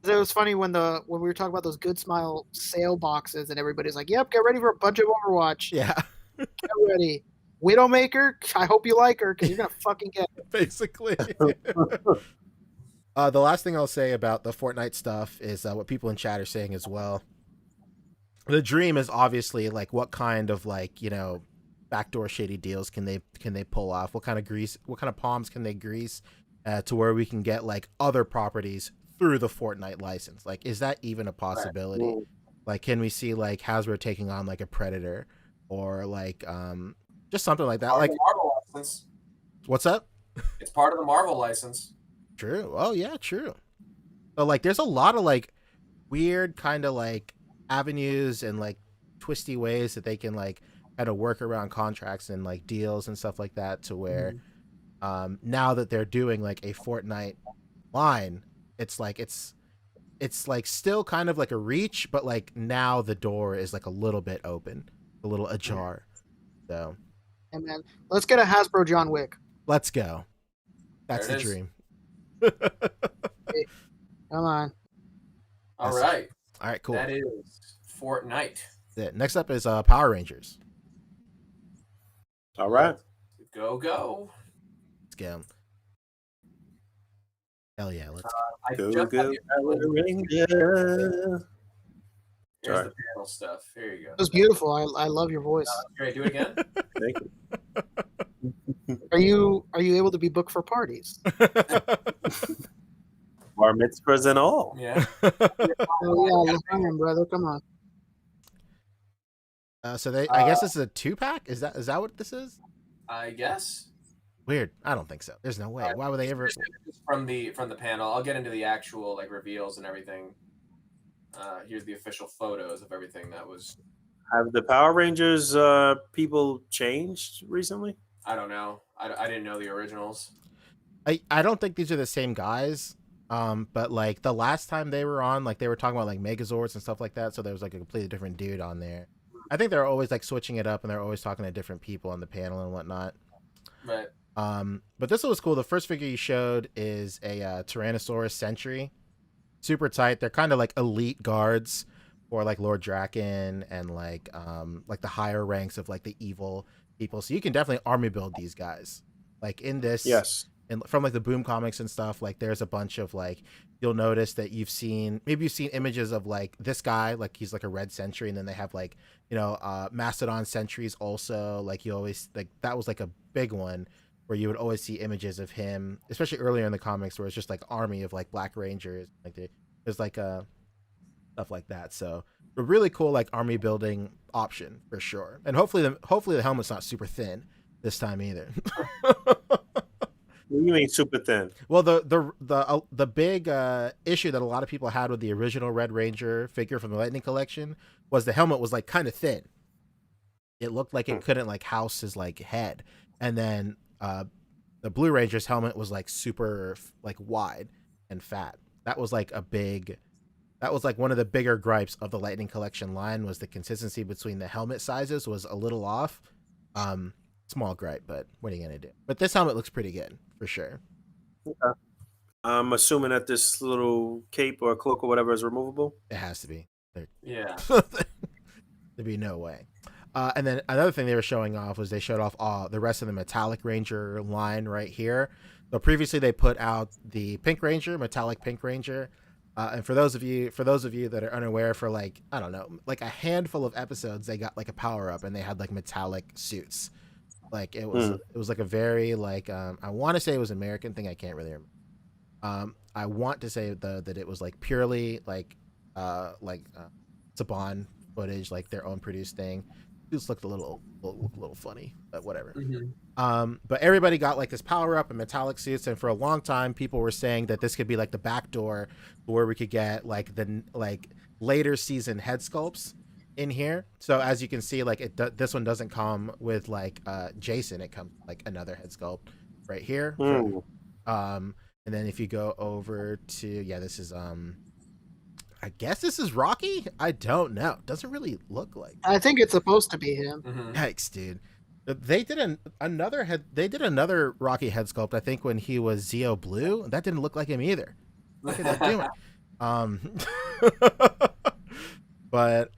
It was funny when we were talking about those Good Smile sale boxes, and everybody's like, "Yep, get ready for a bunch of Overwatch. Yeah, Get ready, Widowmaker. I hope you like her because you're gonna fucking get it." basically. The last thing I'll say about the Fortnite stuff is what people in chat are saying as well. The dream is obviously like what kind of like, you know, backdoor shady deals can they pull off? What kind of palms can they grease to where we can get like other properties through the Fortnite license? Like, is that even a possibility? Right. Like, can we see like HasBRUH taking on like a Predator or like just something like that? Part Like, of the Marvel license. what's up? It's part of the Marvel license. True. Oh yeah, true. So like, there's a lot of like weird kind of like avenues and like twisty ways that they can like kind of work around contracts and like deals and stuff like that to where now that they're doing like a Fortnite line, it's like it's like still kind of like a reach, but like now the door is like a little bit open, a little ajar. So And man, let's get a Hasbro John Wick. let's go. That's There the it is. dream. Come on. All Yes. right. All right, cool. That is Fortnite. That's it. Next up is Power Rangers. All right. Go. Let's go. Hell yeah, let's I Go, just go, have the- Power Rangers. Here's Sorry. the panel stuff. Here you go. It was beautiful. I love your voice. Great. Do it again. Thank you. Are you able to be booked for parties? Bar mitzvahs and all. Yeah. Oh yeah, come on, brother. Come on. So I guess this is a 2-pack. Is that what this is? I guess. Weird. I don't think so. There's no way. Why would they ever? Here's images from the panel. I'll get into the actual like reveals and everything. Here's the official photos of everything that was. Have the Power Rangers people changed recently? I don't know. I didn't know the originals. I don't think these are the same guys. But like the last time they were on, like they were talking about like Megazords and stuff like that. So there was like a completely different dude on there. I think they're always like switching it up, and they're always talking to different people on the panel and whatnot. Right. But this was cool. The first figure you showed is a Tyrannosaurus Sentry. Super tight. They're kind of like elite guards for like Lord Draken and like the higher ranks of like the evil people. So you can definitely army build these guys. Like in this, Yes. and from like the Boom comics and stuff, like there's a bunch of like you'll notice that maybe you've seen images of like this guy, like he's like a red sentry, and then they have like, you know, Mastodon sentries also. Like you always like that was like a big one where you would always see images of him, especially earlier in the comics, where it's just like army of like Black Rangers, like there's like stuff like that. So a really cool like army building option for sure. And hopefully the helmet's not super thin this time either. What do you mean super thin? Well, the big issue that a lot of people had with the original Red Ranger figure from the Lightning Collection was the helmet was like kind of thin. It looked like it couldn't like house his like head, and then the Blue Ranger's helmet was like super like wide and fat. that was like one of the bigger gripes of the Lightning Collection line, was the consistency between the helmet sizes was a little off. Small gripe, but what are you gonna do? But this helmet looks pretty good for sure. Okay. I'm assuming that this little cape or cloak or whatever is removable. It has to be. Yeah. There'd be no way. And then another thing they were showing off was they showed off all the rest of the Metallic Ranger line right here. So previously they put out the Pink Ranger, Metallic Pink Ranger. And for those of you that are unaware, for like, I don't know, like a handful of episodes, they got like a power up and they had like metallic suits. Like it was like a very like I want to say it was an American thing. I can't really remember. I want to say that it was like purely like Saban footage, like their own produced thing. It just looked a little funny, but whatever. But everybody got like this power up and metallic suits, and for a long time people were saying that this could be like the back door where we could get like the later season head sculpts in here. So as you can see, like this one doesn't come with like Jason, it comes like another head sculpt right here. And then if you go over to this is I guess this is Rocky. I don't know. Doesn't really look like. I think it's supposed to be him. Yikes, dude. They did another Rocky head sculpt, I think, when he was Zeo Blue. That didn't look like him either. Look at that doing. But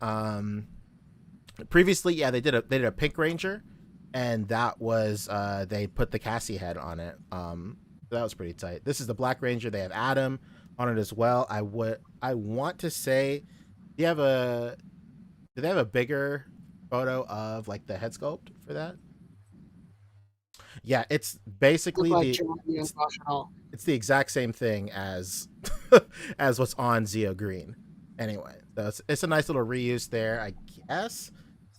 previously, they did a Pink Ranger, and that was they put the Cassie head on it. That was pretty tight. This is the Black Ranger. They have Adam on it as well. I want to say, do they have a bigger photo of like the head sculpt for that? Yeah, it's basically it's the exact same thing as as what's on Zeo Green. Anyway, so it's a nice little reuse there, I guess.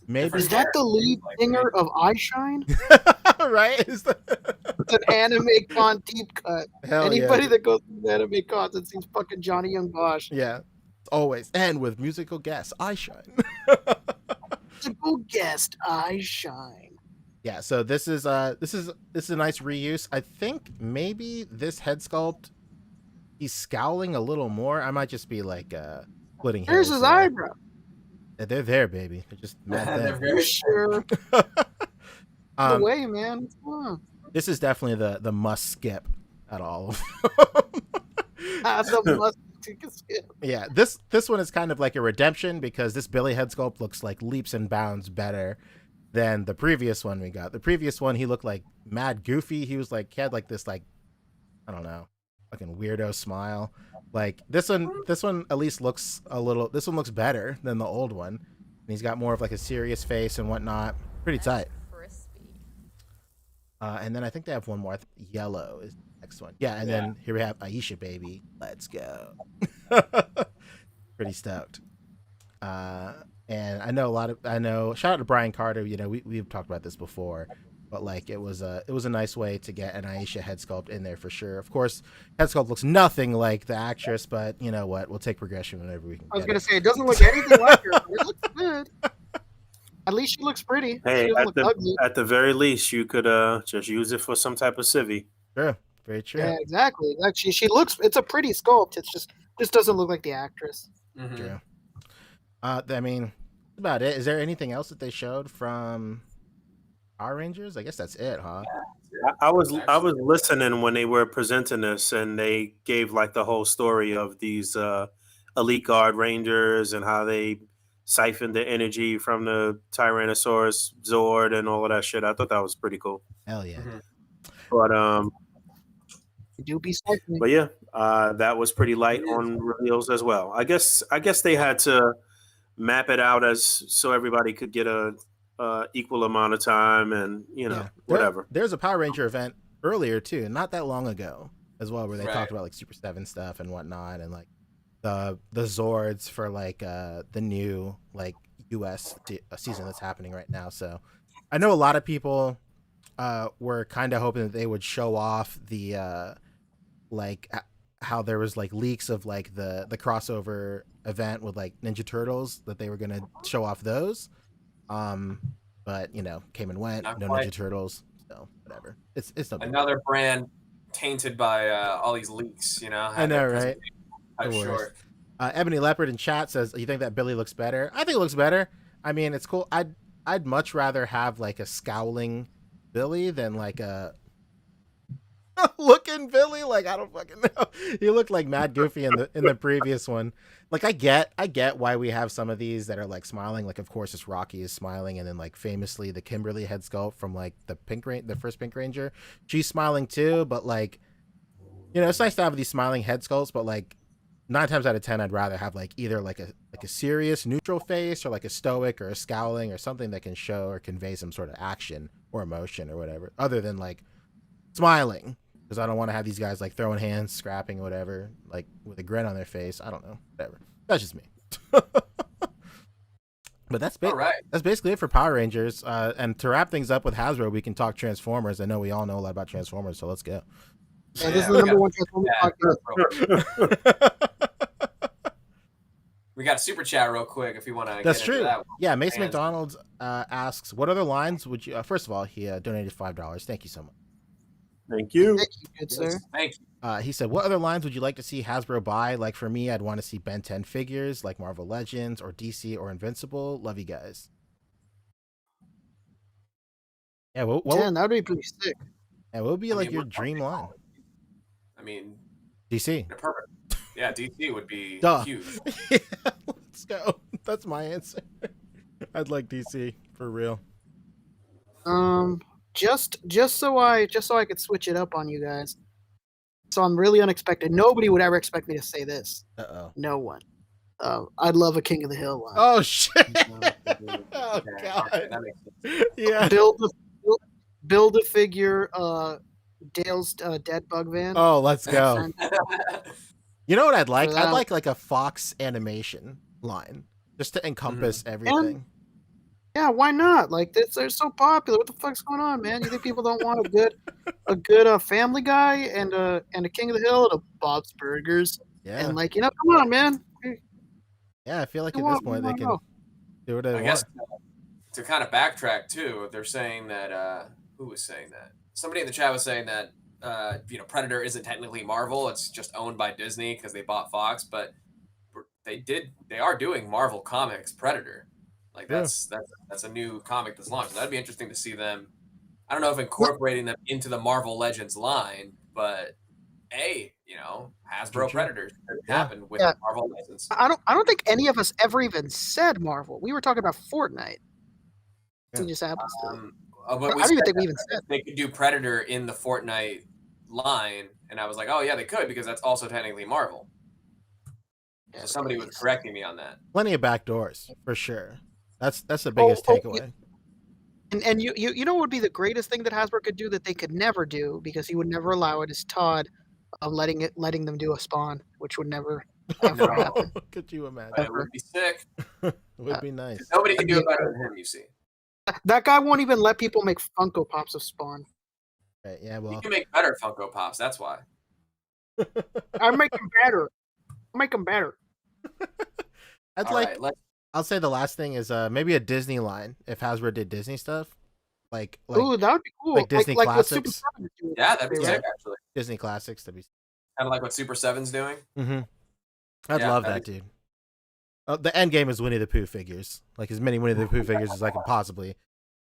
Maybe is that the lead singer of Eyeshine? Right? It's an anime con deep cut. Hell Anybody that goes to anime cons and sees fucking Johnny Young Bosch. Yeah, always. And with musical guest Eyeshine. Musical guest Eyeshine. Yeah, so this is a nice reuse. I think maybe this head sculpt, he's scowling a little more. I might just be like splitting hairs. Here's his eyebrow. They're there, baby. They're just mad there. They're sure. The way, man. This is definitely the must skip at all. The must skip. Yeah, this one is kind of like a redemption, because this Billy head sculpt looks like leaps and bounds better than the previous one we got. The previous one, he looked like mad goofy. He had like this, like, I don't know, fucking weirdo smile. Like this one at least looks this one looks better than the old one. And he's got more of like a serious face and whatnot. Pretty tight. And then I think they have one more. Yellow is the next one. Yeah, and then here we have A.C.B.A. Let's go. Pretty stoked. And I know shout out to Brian Carter. You know, we've talked about this before, but like it was a nice way to get an Aisha head sculpt in there for sure. Of course, head sculpt looks nothing like the actress, but you know what? We'll take progression whenever we can. I was gonna say it doesn't look anything like her, but it looks good. At least she looks pretty. Hey, at the very least, you could just use it for some type of civvy. True, very true. Yeah, exactly. Like she looks. It's a pretty sculpt. It's just doesn't look like the actress. True. I mean, that's about it. Is there anything else that they showed from Power Rangers? I guess that's it, huh? I was listening when they were presenting this, and they gave like the whole story of these Elite Guard Rangers and how they siphoned the energy from the Tyrannosaurus Zord and all of that shit. I thought that was pretty cool. Hell yeah. But do be siphoning. But yeah, that was pretty light on reveals as well. I guess they had to map it out so everybody could get a equal amount of time, and whatever. There's a Power Ranger event earlier too, not that long ago as well, where they talked about like Super 7 stuff and whatnot, and like the Zords for like the new like US season that's happening right now. So I know a lot of people were kind of hoping that they would show off the like how there was like leaks of like the crossover event with like Ninja Turtles, that they were gonna show off those. But came and went. No Ninja Turtles. So whatever. It's no another brand tainted by all these leaks. I know, right? The worst. Short. Ebony Leopard in chat says, "You think that Billy looks better?" I think it looks better. I mean, it's cool. I'd much rather have like a scowling Billy than like a looking Billy. Like, I don't fucking know. He looked like mad goofy in the previous one. Like, I get why we have some of these that are like smiling. Like, of course, it's Rocky is smiling, and then like famously the Kimberly head sculpt from like the first Pink Ranger, she's smiling too. But like, you know, it's nice to have these smiling head sculpts. But like 9 times out of 10, I'd rather have like either like a serious neutral face or like a stoic or a scowling or something that can show or convey some sort of action or emotion or whatever, other than like smiling. Because I don't want to have these guys like throwing hands, scrapping, whatever, like with a grin on their face. I don't know, whatever. That's just me. But that's that's basically it for Power Rangers. And to wrap things up with Hasbro, we can talk Transformers. I know we all know a lot about Transformers, so let's go. Yeah, this is the number one Transformers podcast. We got super chat real quick if you want to. That's get true. Into that one. Yeah, Mason McDonald asks, "What other lines would you?" First of all, he donated $5. Thank you so much. Thank you. Thank you, good sir. Thank you. He said, "What other lines would you like to see Hasbro buy? Like for me, I'd want to see Ben 10 figures, like Marvel Legends or DC or Invincible. Love you guys." Yeah, Man, that would be pretty sick. Yeah, what would be like your dream line? I mean, DC. Perfect. Yeah, DC would be huge. Yeah, let's go. That's my answer. I'd like DC for real. Just so I could switch it up on you guys. So I'm really unexpected. Nobody would ever expect me to say this. No one. I'd love a King of the Hill line. Oh shit! Oh god! Yeah. Build a figure. Dale's dead bug van. Oh, let's go. You know what I'd like? I'd like a Fox animation line just to encompass everything. Yeah, why not? Like they're so popular. What the fuck's going on, man? You think people don't want a good Family Guy and a King of the Hill and a Bob's Burgers? Yeah. And like, come on, man. Yeah, I feel like at this point they can do what they want. I guess to kind of backtrack too, they're saying that who was saying that? Somebody in the chat was saying that Predator isn't technically Marvel; it's just owned by Disney because they bought Fox. But they are doing Marvel Comics Predator. Like that's a new comic that's launched. That'd be interesting to see them. I don't know if incorporating them into the Marvel Legends line, but Hasbro Predators could happen with the Marvel license. I don't think any of us ever even said Marvel. We were talking about Fortnite. It just happens to. But I don't even think we even said they could do Predator in the Fortnite line, and I was like, oh yeah, they could because that's also technically Marvel. Yeah, so somebody was correcting me on that. Plenty of back doors for sure. That's the biggest takeaway. And you know what would be the greatest thing that Hasbro could do that they could never do because he would never allow it is Todd of letting them do a Spawn, which would never ever happen. Could you imagine? It would be sick. It would be nice. Nobody can do it better than him. You see. That guy won't even let people make Funko Pops of Spawn. Right, yeah, well, you can make better Funko Pops. That's why. I make them better. I'll say the last thing is maybe a Disney line if Hasbro did Disney stuff. Like ooh, that would be cool. Like Disney classics. Yeah, that'd be sick actually. Disney classics, that'd be kind of like what Super 7's doing. Mm-hmm. I'd love that, dude. The end game is Winnie the Pooh figures. Like as many Winnie the Pooh figures as I can possibly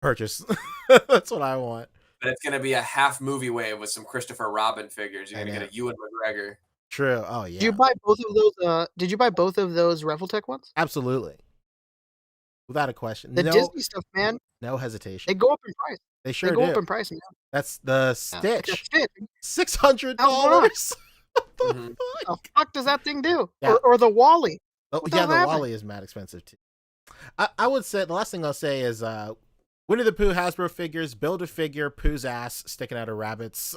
purchase. That's what I want. But it's gonna be a half movie wave with some Christopher Robin figures. You're gonna get a Ewan McGregor. True. Oh yeah. Did you buy both of those? Did you buy both of those Reveltech ones? Absolutely. Without a question. The Disney stuff, man. No hesitation. They go up in price. They sure do. Go up in price, man. That's the Stitch. $600. What the fuck does that thing do? Yeah. Or the Wally? Oh, yeah, the Wally is mad expensive too. I would say the last thing I'll say is Winnie the Pooh Hasbro figures, build a figure, Pooh's ass sticking out of Rabbit's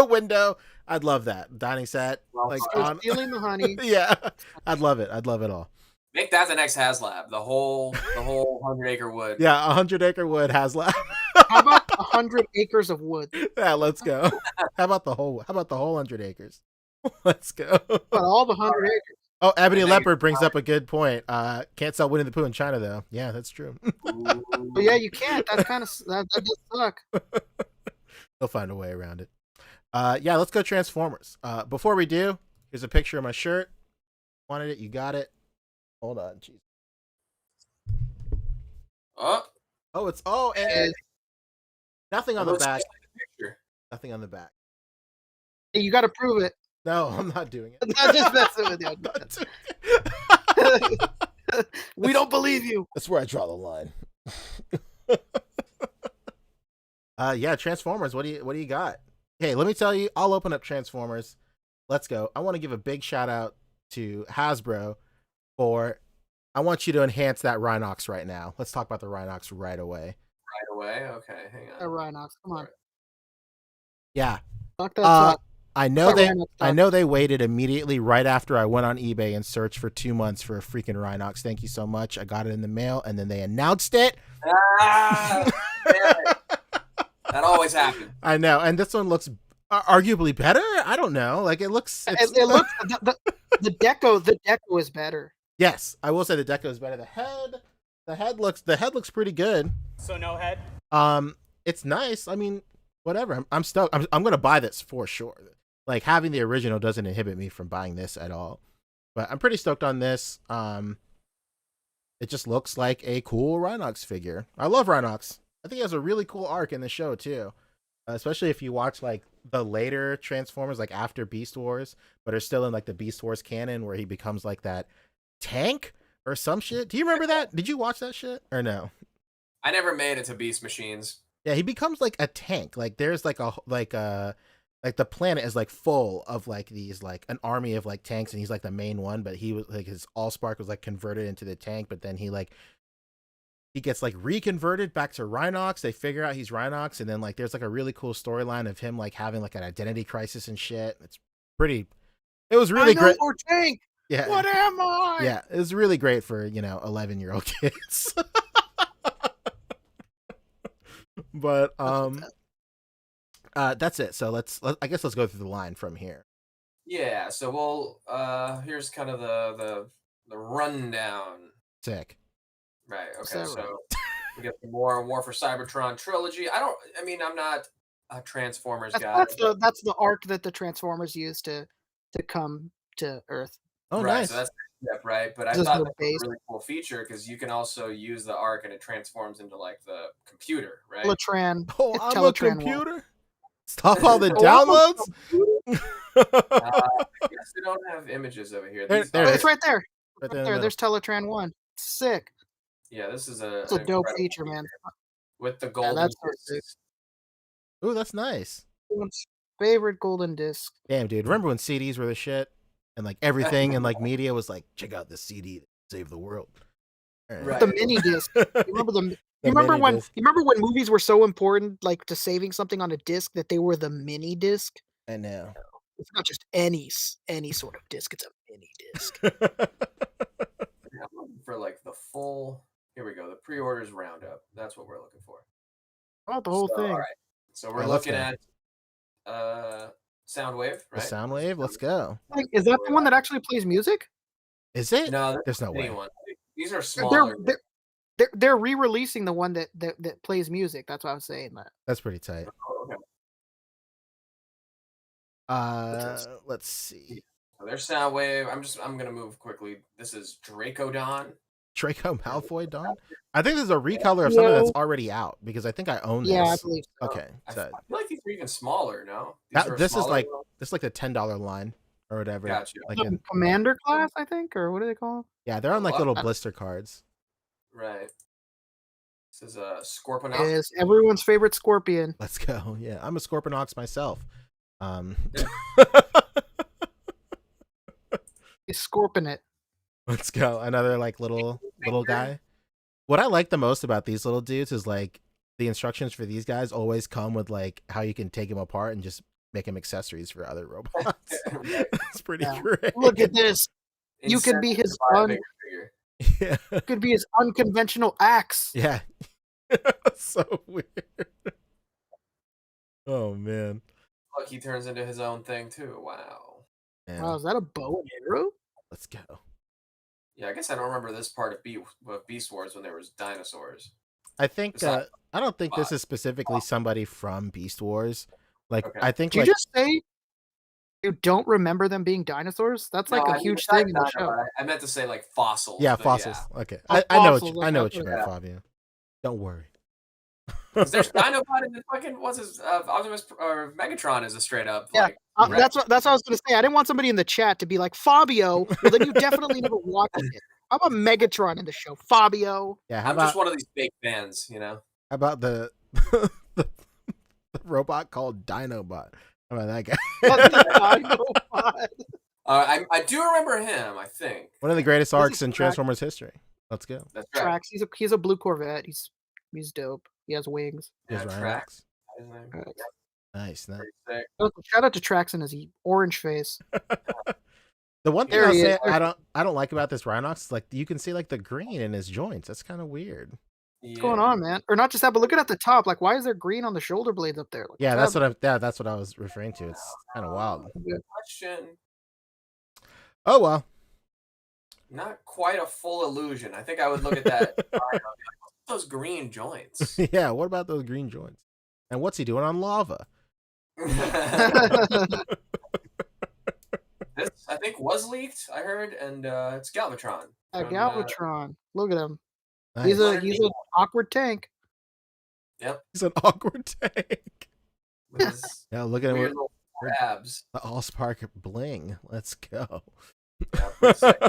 window. I'd love that. Dining set. Well, like stealing the honey. Yeah. I'd love it. I'd love it all. Make that the next HasLab. The whole 100-acre wood. Yeah, 100-acre wood HasLab. How about 100 acres of wood? Yeah, let's go. How about the whole 100 acres? Let's go. But all the 100 acres. Oh, Ebony Leopard brings up a good point. Can't sell Winnie the Pooh in China though. Yeah, that's true. But yeah, you can't. That's kind of that does suck. They'll find a way around it. Yeah, let's go Transformers. Before we do, here's a picture of my shirt. Wanted it, you got it. Hold on, jeez. Oh, And nothing on the looks back. just like the picture. Nothing on the back. Hey, you got to prove it. No, I'm not doing it. I'm just messing with I'm not doing it. We don't believe you. That's where I draw the line. Yeah, Transformers. What do you got? Hey, let me tell you. I'll open up Transformers. Let's go. I want to give a big shout out to HasBRUH for. I want you to enhance that Rhinox right now. Let's talk about the Rhinox right away. Right away. Okay, hang on. Rhinox, come on. Yeah. Talk that talk. I know they waited immediately right after I went on eBay and searched for 2 months for a freaking Rhinox. Thank you so much. I got it in the mail and then they announced it. Ah, that always happens. I know, and this one looks arguably better. I don't know. Like it looks. It looks the deco. The deco is better. Yes, I will say the deco is better. The head looks pretty good. So no head. It's nice. I mean, whatever. I'm stoked. I'm gonna buy this for sure. Like having the original doesn't inhibit me from buying this at all. But I'm pretty stoked on this. It just looks like a cool Rhinox figure. I love Rhinox. I think he has a really cool arc in the show too, especially if you watch like the later Transformers, like after Beast Wars, but are still in like the Beast Wars canon where he becomes like that tank or some shit. Do you remember that? Did you watch that shit or no? I never made it to Beast Machines. Yeah, he becomes like a tank. Like there's like like the planet is like full of like these like an army of like tanks, and he's like the main one, but he was like his Allspark was like converted into the tank, but then he gets like reconverted back to Rhinox. They figure out he's Rhinox, and then like there's like a really cool storyline of him like having like an identity crisis and shit. It was really great. Or tank. Yeah. What am I? Yeah, it was really great for 11-year-old kids. But that's it. So I guess let's go through the line from here. Yeah. So we'll here's kind of the rundown. Sick. Right. Okay. So we get the War for Cybertron trilogy. I'm not a Transformers guy. That's the arc that the Transformers use to come to Earth. Oh, right, nice. So that's right. But I Just thought no that was base. a really cool feature because you can also use the arc and it transforms into like the computer, right? Teletran. Oh, it's I'm Teletran a computer. Stop all the downloads. I guess they don't have images over here. There These it are- It's right there. Right Right there in the there. middle. There's Teletran 1. Sick. Yeah, this is It's a dope feature, man. with the golden that's so sick. discs. Ooh, that's nice. Everyone's favorite golden disc. Damn, dude. Remember when CDs were the shit? And like everything and like media was like, check out this CD that saved the world. All Right. The mini disc. You remember The you remember mini when disc. movies were so important, like to saving something on a disc, that they were the mini disc? I know. It's not just any sort of disc. It's a mini disc. Yeah, I'm looking for like the full. Here we go. The pre-orders roundup. That's what we're looking for. About the whole So, thing. All right. So we're Alright, let's looking go. at Soundwave, The right? Soundwave. Let's go. Like, is that the one that actually plays music? Is it? No, There's no way. anyone. These are smaller. They're re-releasing the one that plays music. That's why I was saying that. That's pretty tight. Oh, okay. Let's see. So there's Soundwave. I'm gonna move quickly. This is Dracodon. Draco Malfoy Dawn. I think this is a recolor of something that's already out because I think I own this. Yeah, I believe so. Okay. I So feel like these are even smaller. No, These are this is smaller like one? the $10 line or whatever. Gotcha. Like The Commander class, I think, or what do they call them? yeah, they're on like Oh, little I- blister cards. Right. This is a Scorponok. Is everyone's favorite Scorpion. Let's go. Yeah, I'm a Scorponok myself. He's scorping it. Let's go. Another like little guy. What I like the most about these little dudes is like the instructions for these guys always come with like how you can take them apart and just make them accessories for other robots. That's pretty Yeah. great. Look at this. You could be his Incentive to buy a un- bigger figure. Yeah. Could be his unconventional axe. Yeah. So weird. Oh man. Look, he turns into his own thing too. Wow. Man. Wow, is that a bow and arrow? Let's go. Yeah, I guess I don't remember this part of Beast Wars when there was dinosaurs. I think Besides- I don't think this is specifically somebody from Beast Wars. Like Okay. I think Did you like just say You don't remember them being dinosaurs? That's like No, a I mean, huge besides thing in the show. Dinobot, I meant to say like fossils. Yeah, but fossils. Okay, Oh, I know fossils, I know what okay, you yeah. meant, Fabio. Don't worry. 'Cause there's Dinobot and then fucking what's his Optimus or Megatron is a straight up Yeah, like. that's what I was gonna say. I didn't want somebody in the chat to be like, Fabio, well then you definitely never watched it. How about Megatron in the show? Fabio. Yeah, how I'm just about one of these fake fans, you know. how about the the robot called Dinobot? How about that guy? That's the Dinobot. I do remember him. I think One of the greatest This arcs is in track- Transformers history. Let's go. that's right. Tracks. He's a blue Corvette. He's dope. He has wings. Here's Yeah, Rhinox. Trax. His name. Right. Nice. Pretty sick. Shout out to Trax and his orange face. The one thing There I'll he say is. I don't like about this Rhinox is like you can see like the green in his joints. That's kind of weird. What's going on, man? Or not just that, but look at the top. Like, why is there green on the shoulder blades up there? Like, Yeah, what's that's what I was referring to. It's kind of wild. happening? Question. Oh well. Not quite a full illusion. I think I would look at that. and be like, "What's those green joints. Yeah, what about those green joints? And what's he doing on lava? This I think was leaked. I heard, and it's Galvatron. from, Galvatron. Look at him. Nice. He's Leonard an awkward tank. He's an awkward tank. with his Yeah, look at him weird with little abs. the Allspark bling. Let's go. Yeah, pretty sick.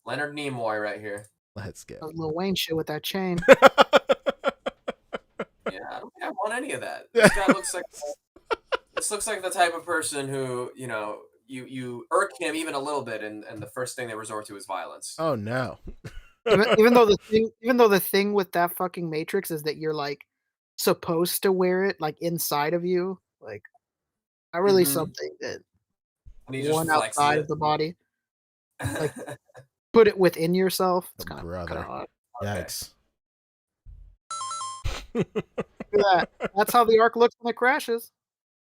Leonard Nimoy right here. Let's go. That Lil Wayne shit with that chain. Yeah, I don't think I want any of that. This guy looks like this looks like the type of person who, you know, you irk him even a little bit, and the first thing they resort to is violence. Oh no. even though the thing with that fucking Matrix is that you're like supposed to wear it like inside of you, like not really Mhm. something that And he just one flexes outside it. of the body. like- Put it within yourself. It's Oh, kind brother. of odd. Okay. Yikes. Look at that. That's how the arc looks when it crashes.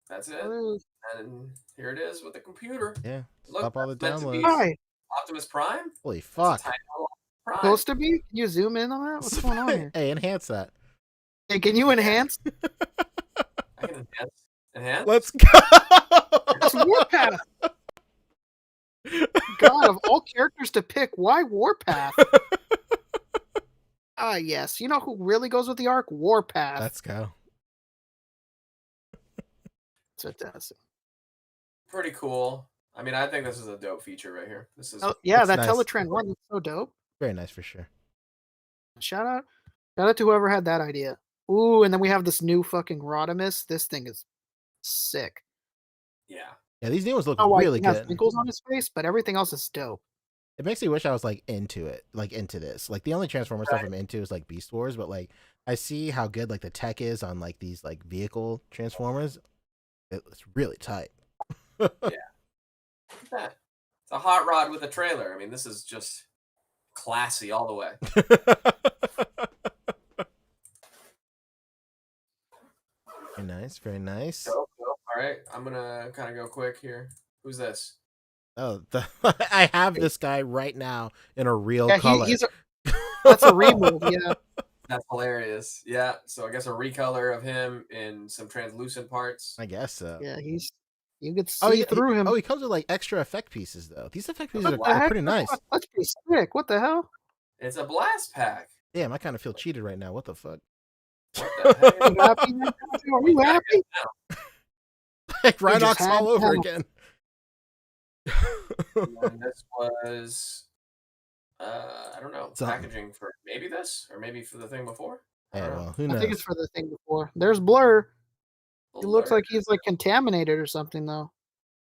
That's it. Oh, And here it is with the computer. Yeah. Look, Stop all the that's meant to be downloads. Hi, Optimus Prime. Holy That's a fuck. tiny little Prime. supposed to be? Can you zoom in on that? What's going on here? Hey, enhance that. Hey, can you enhance? I can enhance. Enhance. Let's go. It's Warpath. God, of all characters to pick, why Warpath? Ah, yes. You know who really goes with the arc? Warpath. Let's go. That's fantastic. Pretty cool. I mean, I think this is a dope feature right here. This is Oh, yeah, That's that nice. Teletrend one is so dope. Very nice for sure. Shout out to whoever had that idea. Ooh, and then we have this new fucking Rodimus. This thing is sick. yeah. Yeah, these new ones look I don't know why really he has good. wrinkles on his face, but everything else is dope. It makes me wish I was like into it, like into this. Like the only Transformer stuff I'm into is like Beast Wars, but like I see how good like the tech is on like these like vehicle Transformers. It's really tight. Look at that. It's a hot rod with a trailer. I mean, this is just classy all the way. Very nice, very nice. Dope, dope. All right, I'm gonna kind of go quick here. Who's this? Oh, I have this guy right now in a real Yeah, color. that's a remove. Yeah, That's hilarious. Yeah. So I guess a recolor of him in some translucent parts. I guess so. yeah, you could see Oh, through him. Oh, he comes with like extra effect pieces though. These effect pieces the are heck? pretty nice. That's pretty sick. What the hell? It's a blast pack. Damn, I kind of feel cheated right now. What the fuck? What the Are you heck? happy? Are you happy? Like just Rhinox had all over him. again. And this was, I don't know, Something. packaging for maybe this or maybe for the thing before. I Yeah, don't know. well, who I knows? think it's for the thing before. There's Blur. He looks Blur. like he's like contaminated or something though.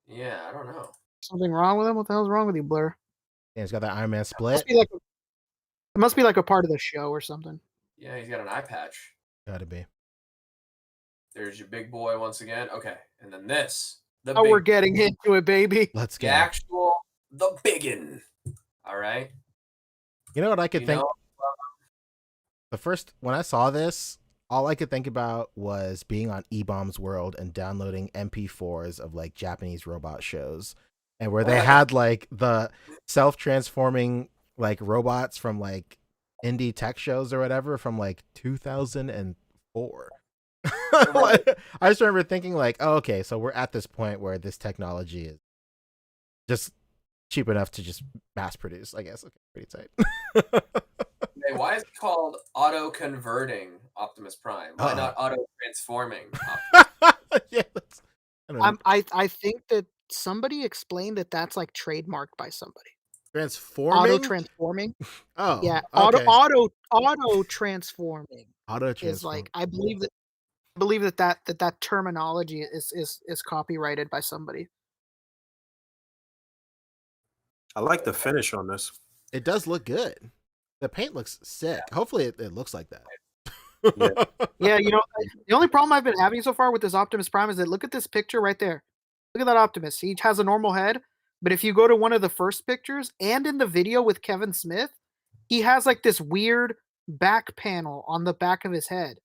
Yeah, I don't know. Something wrong with him? What the hell's wrong with you, Blur? Yeah, he's got that Iron Man It split. must be like a part of the show or something. Yeah, he's got an eye patch. Gotta be. There's your big boy once again. Okay, and then this, the Oh, big, we're getting into it, baby. Let's the go. actual, the biggin. All right. You know what I could You think? know, The first when I saw this, all I could think about was being on E-Bomb's World and downloading MP4s of like Japanese robot shows, and where they had like the self-transforming like robots from like indie tech shows or whatever from like 2004. I just remember thinking like, oh, okay, so we're at this point where this technology is just cheap enough to just mass produce. I guess. Okay, pretty tight. Hey, why is it called auto-converting Optimus Prime? Why not auto-transforming? Yeah, I don't know. I think that somebody explained that that's like trademarked by somebody. Transforming. Auto transforming. Oh, Yeah, okay. auto transforming Auto is transform. like I believe that terminology is copyrighted by somebody. I like the finish on this. It does look good. The paint looks sick. Hopefully, it looks like that. Yeah, you know, the only problem I've been having so far with this Optimus Prime is that look at this picture right there. Look at that Optimus. He has a normal head, but if you go to one of the first pictures and in the video with Kevin Smith, he has like this weird back panel on the back of his head.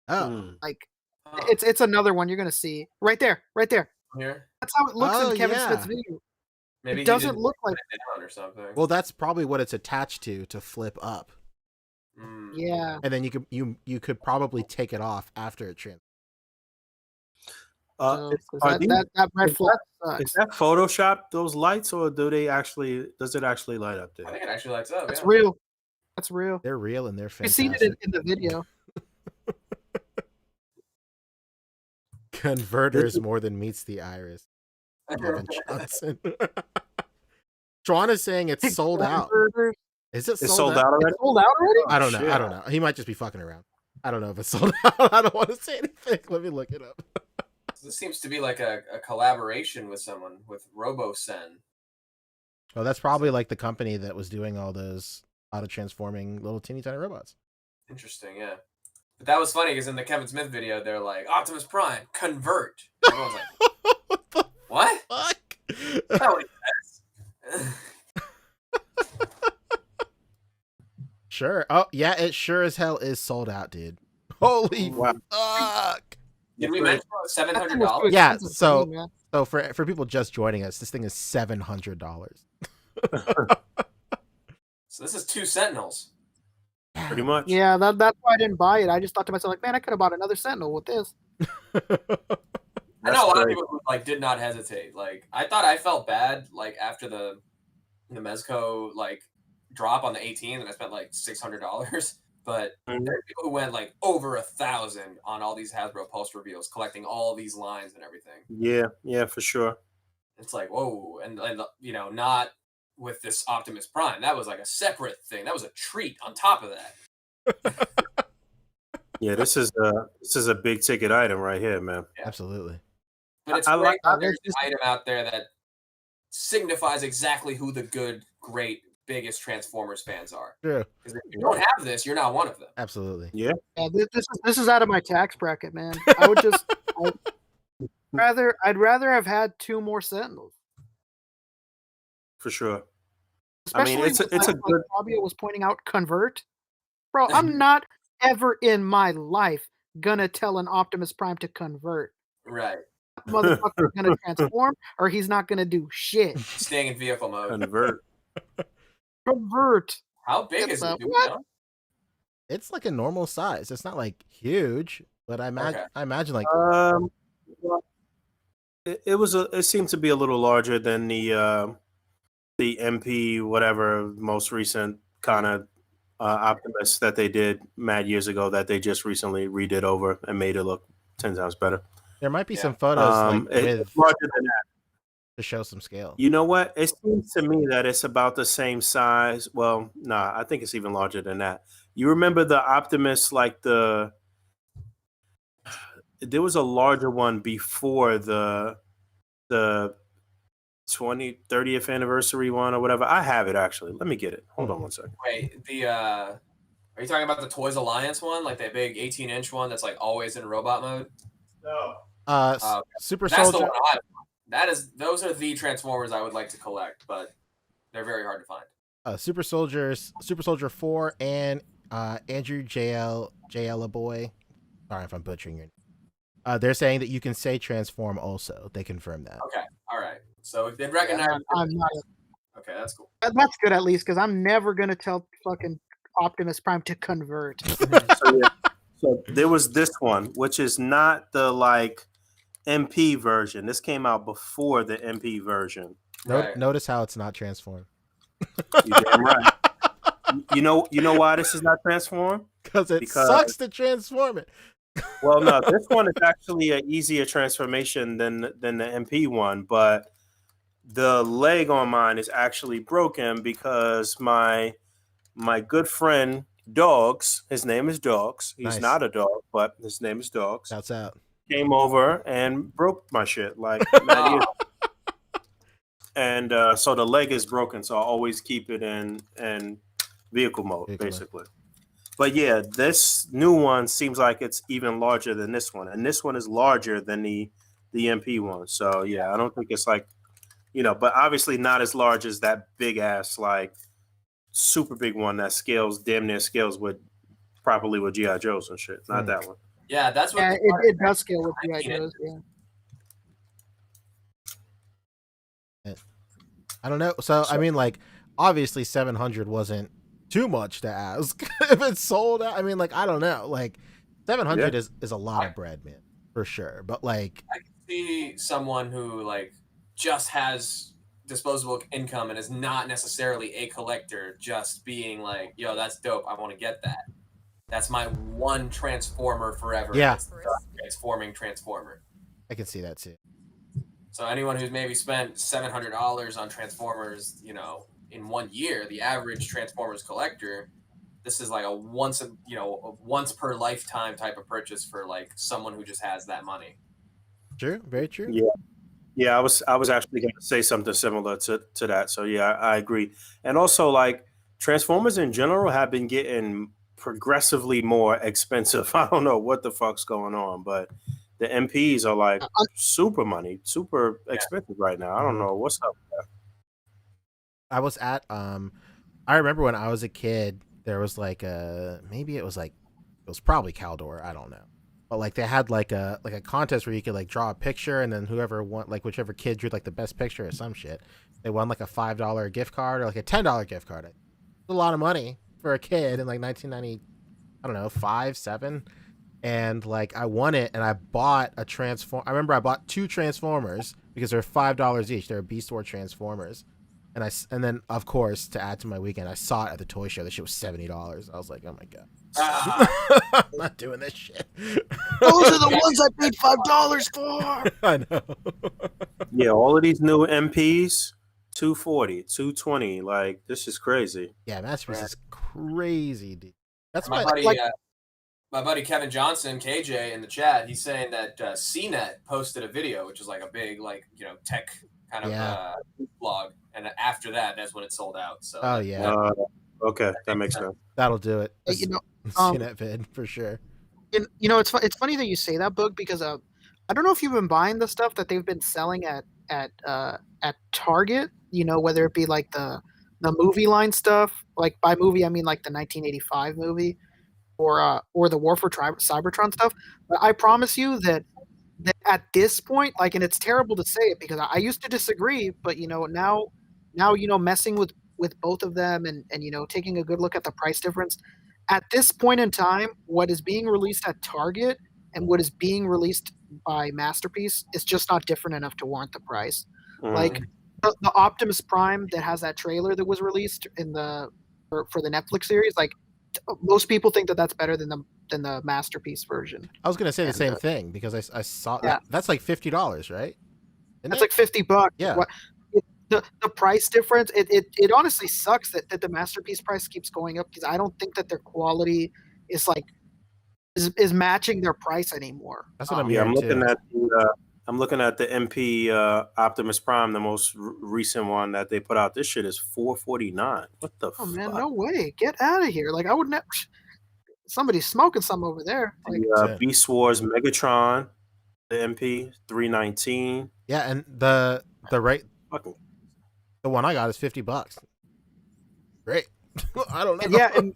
Oh, Like it's another one you're gonna see right there, right there. Here, That's how it looks Oh, in Kevin Smith's yeah. video. maybe It he doesn't didn't look like. put it down or something. well, that's probably what it's attached to flip up, Yeah. and then you could probably take it off after it transfers. So, 'cause Are these- that red is flag Is sucks. that Photoshop those lights, or does it actually light up I there? think it actually lights up. That's yeah. real. That's real. They're real and they're You've fantastic. seen it in the video. Converters more than meets the iris. Kevin Johnson. Juan is saying it's sold out. Converters. Is it It's sold sold out already. It's sold out already? I don't know. Shit. I don't know. He might just be fucking around. I don't know if it's sold out. I don't want to say anything. Let me look it up. This seems to be like a collaboration with someone, with RoboSen. Oh, that's probably like the company that was doing all those auto transforming little teeny tiny robots. Interesting, yeah. But that was funny because in the Kevin Smith video, they're like, Optimus Prime, convert. Everyone's like, What the what? fuck? That's not what he says. Sure. Oh, yeah, it sure as hell is sold out, dude. Holy Wow. fuck. Did we mention $700? Yeah, Expensive so for me, man. so for people just joining us, this thing is $700. So this is 2 Sentinels. Pretty much. Yeah, that's why I didn't buy it. I just thought to myself, like, man, I could have bought another Sentinel with this. I know a lot of great. people who like did not hesitate. Like I thought I felt bad like after the Mezco like drop on the 18 and I spent like $600. But there are people who went like over 1,000 on all these Hasbro Pulse reveals, collecting all these lines and everything. Yeah, for sure. It's like whoa, and you know, not with this Optimus Prime. That was like a separate thing. That was a treat on top of that. Yeah, this is a big ticket item right here, man. Yeah. Absolutely. But it's I great like- that there's an item out there that signifies exactly who the good, great, biggest Transformers fans are. True. Because if you don't have this, you're not one of them. Absolutely. Yeah, this is out of my tax bracket, man. I would just I'd rather have had 2 more Sentinels. For sure. Especially I mean, it's a like good. Fabio was pointing out, convert. Bro, I'm not ever in my life gonna tell an Optimus Prime to convert. Right. Motherfucker's gonna transform, or he's not gonna do shit. Staying in vehicle mode. Convert. Convert. How big It's is a it? Do we what? know? It's like a normal size. It's not like huge, but I Okay. imagine like Well, it seemed to be a little larger than the MP whatever most recent kind of Optimus that they did mad years ago that they just recently redid over and made it look 10 times better. there might be Yeah. some photos like It's with larger than that. to show some scale. You know what? It seems to me that it's about the same size. Well, nah, I think it's even larger than that. You remember the Optimus, like there was a larger one before the 30th anniversary one or whatever. I have it actually. Let me get it. Hold on one second. Wait, are you talking about the Toys Alliance one? Like that big 18-inch one that's like always in robot mode? No. Super That's the Soldier. one those are the Transformers I would like to collect, but they're very hard to find. Super Soldier 4 and Andrew JL boy. Sorry if I'm butchering your name. They're saying that you can say transform also. They confirm that. Okay, all right. So if they recognize, I'm not. okay, that's cool. That's good at least, because I'm never gonna tell fucking Optimus Prime to convert. So there was this one, which is not the like MP version. This came out before the MP version. Right. Notice how it's not transformed. You damn right. You know why this is not transformed? Because sucks to transform it. Well, no, this one is actually an easier transformation than the MP one, but the leg on mine is actually broken because my good friend Dogs, his name is Dogs. He's Nice. not a dog, but his name is Dogs. Shouts out. Came over and broke my shit like and so the leg is broken, so I always keep it in vehicle mode, basically. But yeah, this new one seems like it's even larger than this one, and this one is larger than the MP one. So yeah, I don't think it's like, but obviously not as large as that big ass like super big one that damn near scales properly with GI Joes and shit. Not that one. Yeah, that's what. Yeah, it does scale with GI Joes. Yeah. I don't know. So I mean, like, obviously 700 wasn't too much to ask. If it's sold out, I mean, like, I don't know. Like, 700 is a lot of bread, man, for sure. But like, I can see someone who like just has disposable income and is not necessarily a collector just being like, yo, that's dope, I want to get that. That's my one transformer forever. Yeah. Transforming transformer. I can see that too. So anyone who's maybe spent $700 on transformers, in 1 year, the average transformers collector, this is like a once per lifetime type of purchase for like someone who just has that money. True, very true. Yeah, I was actually going to say something similar to that. So yeah, I agree. And also, like, Transformers in general have been getting progressively more expensive. I don't know what the fuck's going on, but the MPs are like super expensive right now. I don't know what's up with that. I was at I remember when I was a kid, there was like it was probably Caldor, I don't know. But like they had like a contest where you could like draw a picture, and then whoever won, like whichever kid drew like the best picture or some shit, they won like a $5 gift card or like a $10 gift card. It's a lot of money for a kid in like 1990, I don't know, 5, 7. And like I won it, and I bought a I remember I bought 2 Transformers because they're $5 each. They're Beast War Transformers. And then of course, to add to my weekend, I saw it at the toy show. This shit was $70. I was like, oh my god, I'm not doing this shit. Those are the ones I paid $5 for. I know. Yeah, all of these new MPs, $240, $220. Like, this is crazy. Yeah, Masterpiece is crazy, dude. That's my buddy Kevin Johnson, KJ, in the chat. He's saying that CNET posted a video, which is like a big tech kind of blog, and after that's when it sold out. So okay, that makes sense. That'll do it. CNET vid for sure. And it's funny that you say that, Boog, because I don't know if you've been buying the stuff that they've been selling at Target. Whether it be like the movie line stuff, like by movie I mean like the 1985 movie, or the War for Cybertron stuff. But I promise you that at this point, like, and it's terrible to say it because I used to disagree, but now messing with both of them and taking a good look at the price difference at this point in time, what is being released at Target and what is being released by Masterpiece is just not different enough to warrant the price. Like the Optimus Prime that has that trailer that was released for the Netflix series, like most people think that that's better than the Masterpiece version. I was gonna say the same thing because I saw that's like $50, right? That's like $50. Yeah. The price difference, it honestly sucks that the Masterpiece price keeps going up because I don't think that their quality is matching their price anymore. That's what I'm hearing. I'm looking at the MP Optimus Prime, the most recent one that they put out. This shit is $449. What the fuck? Oh man, no way! Get out of here! Like I would never. Somebody's smoking some over there. Like, Beast Wars Megatron, the MP $319. Yeah, and the one I got is $50. Great. I don't know. Yeah, and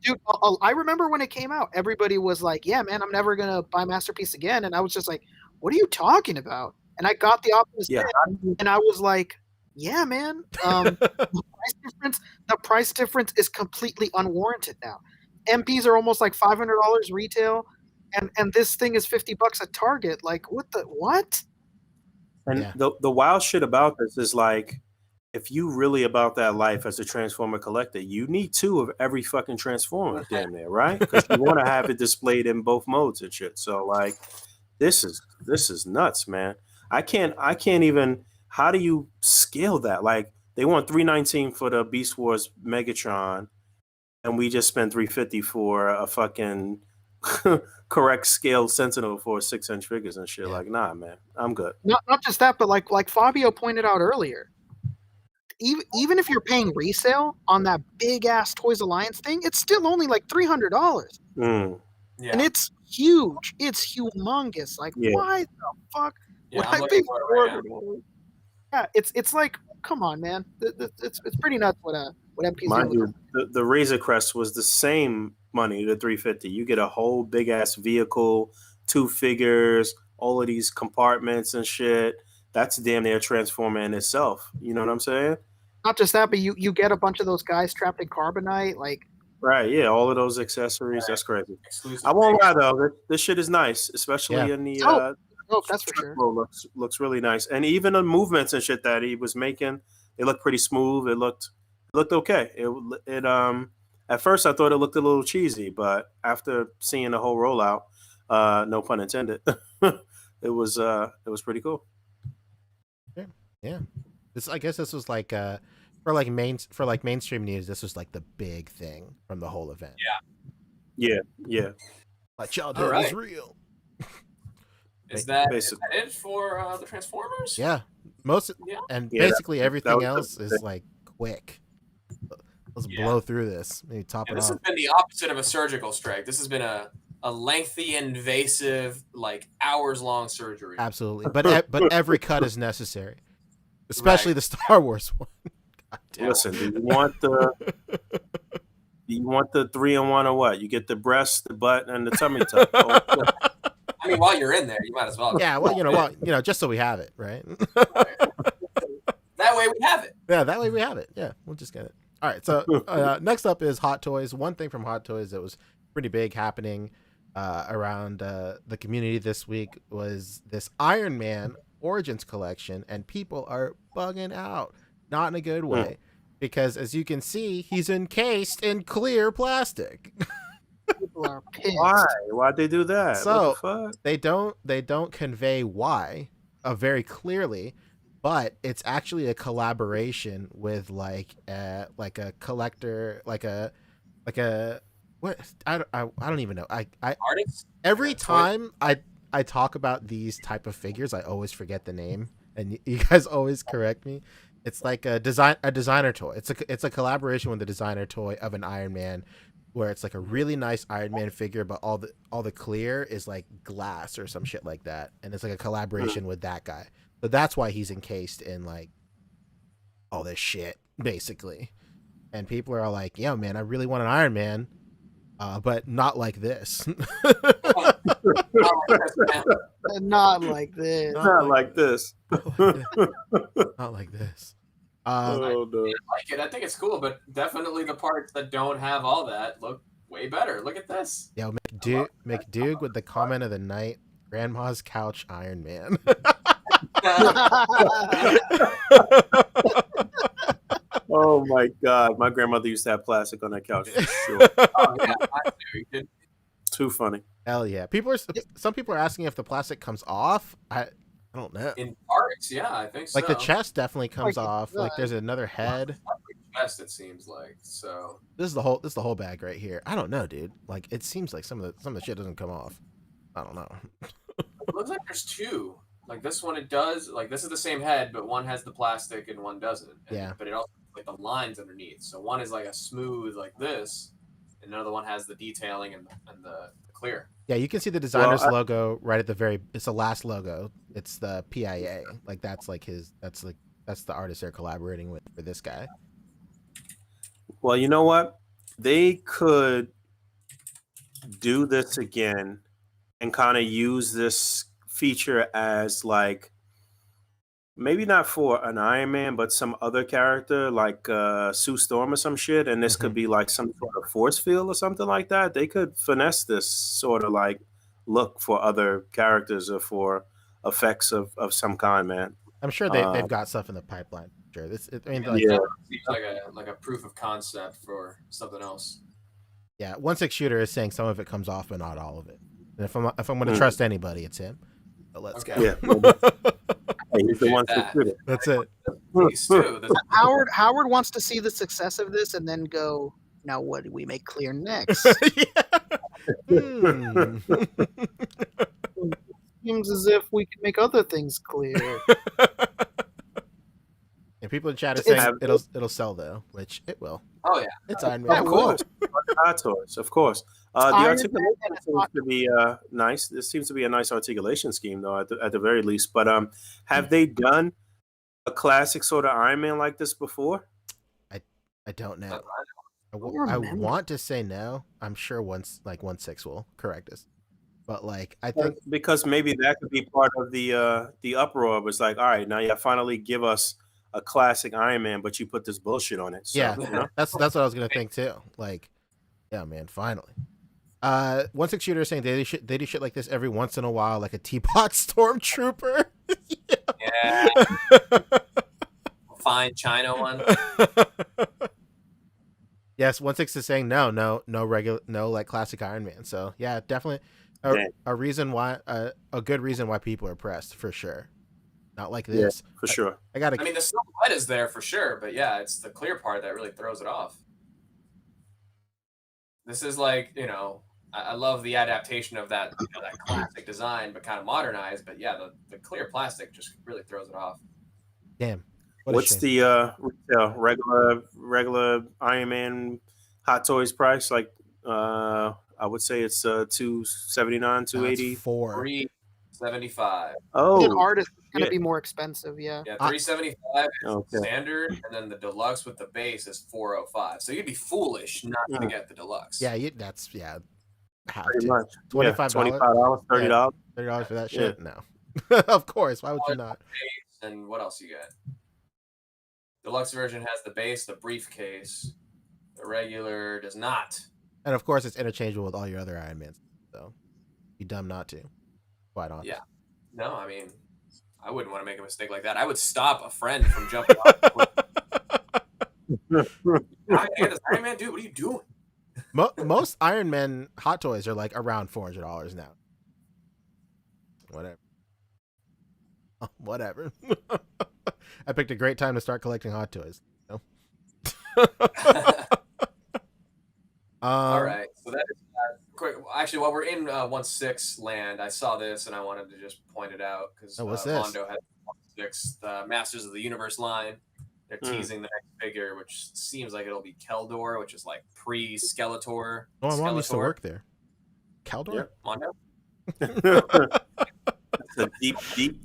dude, I remember when it came out, everybody was like, "Yeah, man, I'm never gonna buy Masterpiece again," and I was just like, "What are you talking about?" And I got the Optimus Prime, and I was like, "Yeah, man, the price difference is completely unwarranted now." MPs are almost like $500 retail, and this thing is $50 at Target. Like, what? And Yeah. the wild shit about this is like, if you really about that life as a Transformer collector, you need 2 of every fucking Transformer, damn near, right? Because you want to have it displayed in both modes and shit. So like, this is nuts, man. I can't even. How do you scale that? Like, they want 319 for the Beast Wars Megatron, and we just spent 350 for a fucking correct scale Sentinel for 6-inch figures and shit. Yeah. Like, nah, man, I'm good. Not just that, but like Fabio pointed out earlier, even if you're paying resale on that big ass Toys Alliance thing, it's still only like $300, Mm, Yeah. and it's huge. It's humongous. Like, Yeah. why the fuck Yeah, would I'm I looking pay for it right now. $400? Yeah, it's like, come on, man. It's pretty nuts what MP's mind doing. you, the Razor Crest was the same money, the 350. You get a whole big ass vehicle, 2 figures, all of these compartments and shit. That's damn near a Transformer in itself. You know what I'm saying? Not just that, but you get a bunch of those guys trapped in carbonite. Like, Right, yeah, all of those accessories. That's crazy. Exclusive. I won't lie though, this shit is nice, especially Yeah. in the that's for sure. Truck looks really nice, and even the movements and shit that he was making, they look pretty smooth. It looked okay. It at first I thought it looked a little cheesy, but after seeing the whole rollout, no pun intended, it was pretty cool. Yeah. I guess this was like for mainstream news, this was like the big thing from the whole event. Yeah. My childhood Alright. is real. Is that Basically. it for the Transformers? Yeah. Yeah. And Yeah, basically everything was the else thing. is like quick. Let's Yeah. blow through this. Maybe top Yeah, it this has off. been the opposite of a surgical strike. This has been a lengthy, invasive, like hours-long surgery. Absolutely. But every cut is necessary. Especially Right. the Star Wars one. God damn. Listen, do you want the 3-in-1 or what? You get the breast, the butt, and the tummy tuck. I mean, while you're in there, you might as well. Yeah, just so we have it, right? That way we have it. Yeah, that way we have it. Yeah, we'll just get it. All right, so next up is Hot Toys. One thing from Hot Toys that was pretty big happening around the community this week was this Iron Man Origins collection, and people are bugging out, not in a good way, because as you can see, he's encased in clear plastic. People are pissed. Why'd they do that? So what the fuck? they don't convey why very clearly, but it's actually a collaboration with like a collector, like a what I don't even know. I Artists? every Yeah, time I talk about these type of figures, I always forget the name, and you guys always correct me. It's like a designer toy. It's a collaboration with the designer toy of an Iron Man, where it's like a really nice Iron Man figure, but all the clear is like glass or some shit like that, and it's like a collaboration with that guy. So that's why he's encased in like all this shit, basically. And people are all like, "Yeah, man, I really want an Iron Man, but not like this." Not like this. Not like this. Not like this. Oh, no. I like it. I think it's cool, but definitely the parts that don't have all that look way better. Look at this. Yo, McDoog with the comment of the night: Grandma's couch Iron Man. Oh my god, my grandmother used to have plastic on that couch for sure. Oh, yeah, I do. Too funny. Hell yeah! Some people are asking if the plastic comes off. I don't know. In parts, yeah, I think so. Like the chest definitely comes Like it off. Like there's another head. Chest, it seems like. So This is the whole bag right here. I don't know, dude. Like it seems like some of the shit doesn't come off. I don't know. it looks like there's two. Like this one, it does. Like this is the same head, but one has the plastic and one doesn't. Yeah. But it also like the lines underneath. So one is like a smooth like this, and another one has the detailing and the clear. Yeah, you can see the designer's Well, logo right at the very. It's the last logo. It's the PIA. Like that's like his. That's the artist they're collaborating with for this guy. Well, you know what? They could do this again and kind of use this feature as like maybe not for an Iron Man, but some other character like Sue Storm or some shit, and this could be like some sort of force field or something like that. They could finesse this sort of like look for other characters or for effects of some kind, man. I'm sure they've got stuff in the pipeline. Sure, I mean, like, Yeah. Seems like a proof of concept for something else. yeah, 1/6 shooter is saying some of it comes off, but not all of it. And if I'm going to trust anybody, it's him. So let's go. Yeah. Hey, he's the one That. for shooter. That's it. These two, Howard wants to see the success of this and then go, now what do we make clear next? Hmm. Seems as if we can make other things clear. And people in chat are saying it'll sell though, which it will. Oh yeah, It's Iron Man. Of course. Hot toys, of course. The Iron Man articulation and seems to be nice. This seems to be a nice articulation scheme, though, at the very least. But have they done a classic sort of Iron Man like this before? I don't know. I remember. want to say no. I'm sure 1/6 will correct us. But like I think Because maybe that could be part of the uproar. Was like, all right, now you finally give us a classic Iron Man, but you put this bullshit on it. So, yeah, you know? that's what I was gonna think too. Like, yeah, man, finally. 1/6 shooter is saying they do shit like this every once in a while, like a teapot stormtrooper. yeah. Fine China one. Yes, 1/6 is saying no regular, no like classic Iron Man. So yeah, definitely a reason why a good reason why people are pressed for sure. Not like this. Yeah, for sure. I gotta. I mean, the silhouette is there for sure, but yeah, it's the clear part that really throws it off. This is like, I love the adaptation of that that classic design, but kind of modernized. But yeah, the clear plastic just really throws it off. Damn. What a What's shame. the retail regular Iron Man Hot Toys price? Like I would say it's $279, $280. That's 4. 375. Oh, An artist is going to shit. be more expensive, yeah. Yeah, 375 is Okay. standard, and then the deluxe with the base is 405. So you'd be foolish not to get the deluxe. Yeah, that's have Pretty to. much. $25, $25, $30. $30 for that shit? No. Of course. Why would you not? And what else you get? Deluxe version has the base, the briefcase. The regular does not. And of course, it's interchangeable with all your other Iron Mans. So, be dumb not to. Quite honest. Yeah. No, I mean, I wouldn't want to make a mistake like that. I would stop a friend from jumping off. Iron Man, dude, what are you doing? Most Iron Man Hot Toys are like around $400 now. Whatever. Oh, whatever. I picked a great time to start collecting Hot Toys. All right, so that is quick. Actually, while we're in 1/6 land, I saw this and I wanted to just point it out because what's this? Mondo has 1/6, the Masters of the Universe line. They're teasing the next figure, which seems like it'll be Keldor, which is like pre-Skeletor. Oh, my mom used to Skeletor. work there. Keldor? Yeah, Mondo. It's a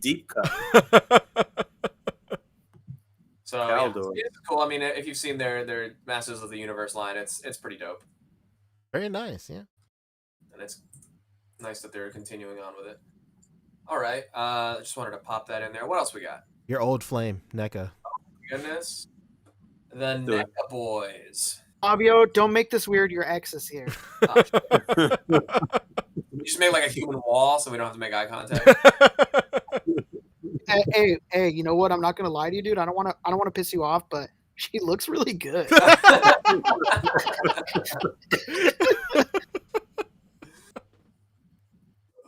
deep cut. So Keldor. it's cool. I mean, if you've seen their Masters of the Universe line, it's pretty dope. Very nice, yeah. And it's nice that they're continuing on with it. All right, just wanted to pop that in there. What else we got? Your old flame, NECA. Goodness, the NECA boys. Fabio, don't make this weird. Your ex is here. Oh, you just make like a human wall so we don't have to make eye contact. Hey, you know what? I'm not gonna lie to you, dude. I don't want to piss you off, but she looks really good.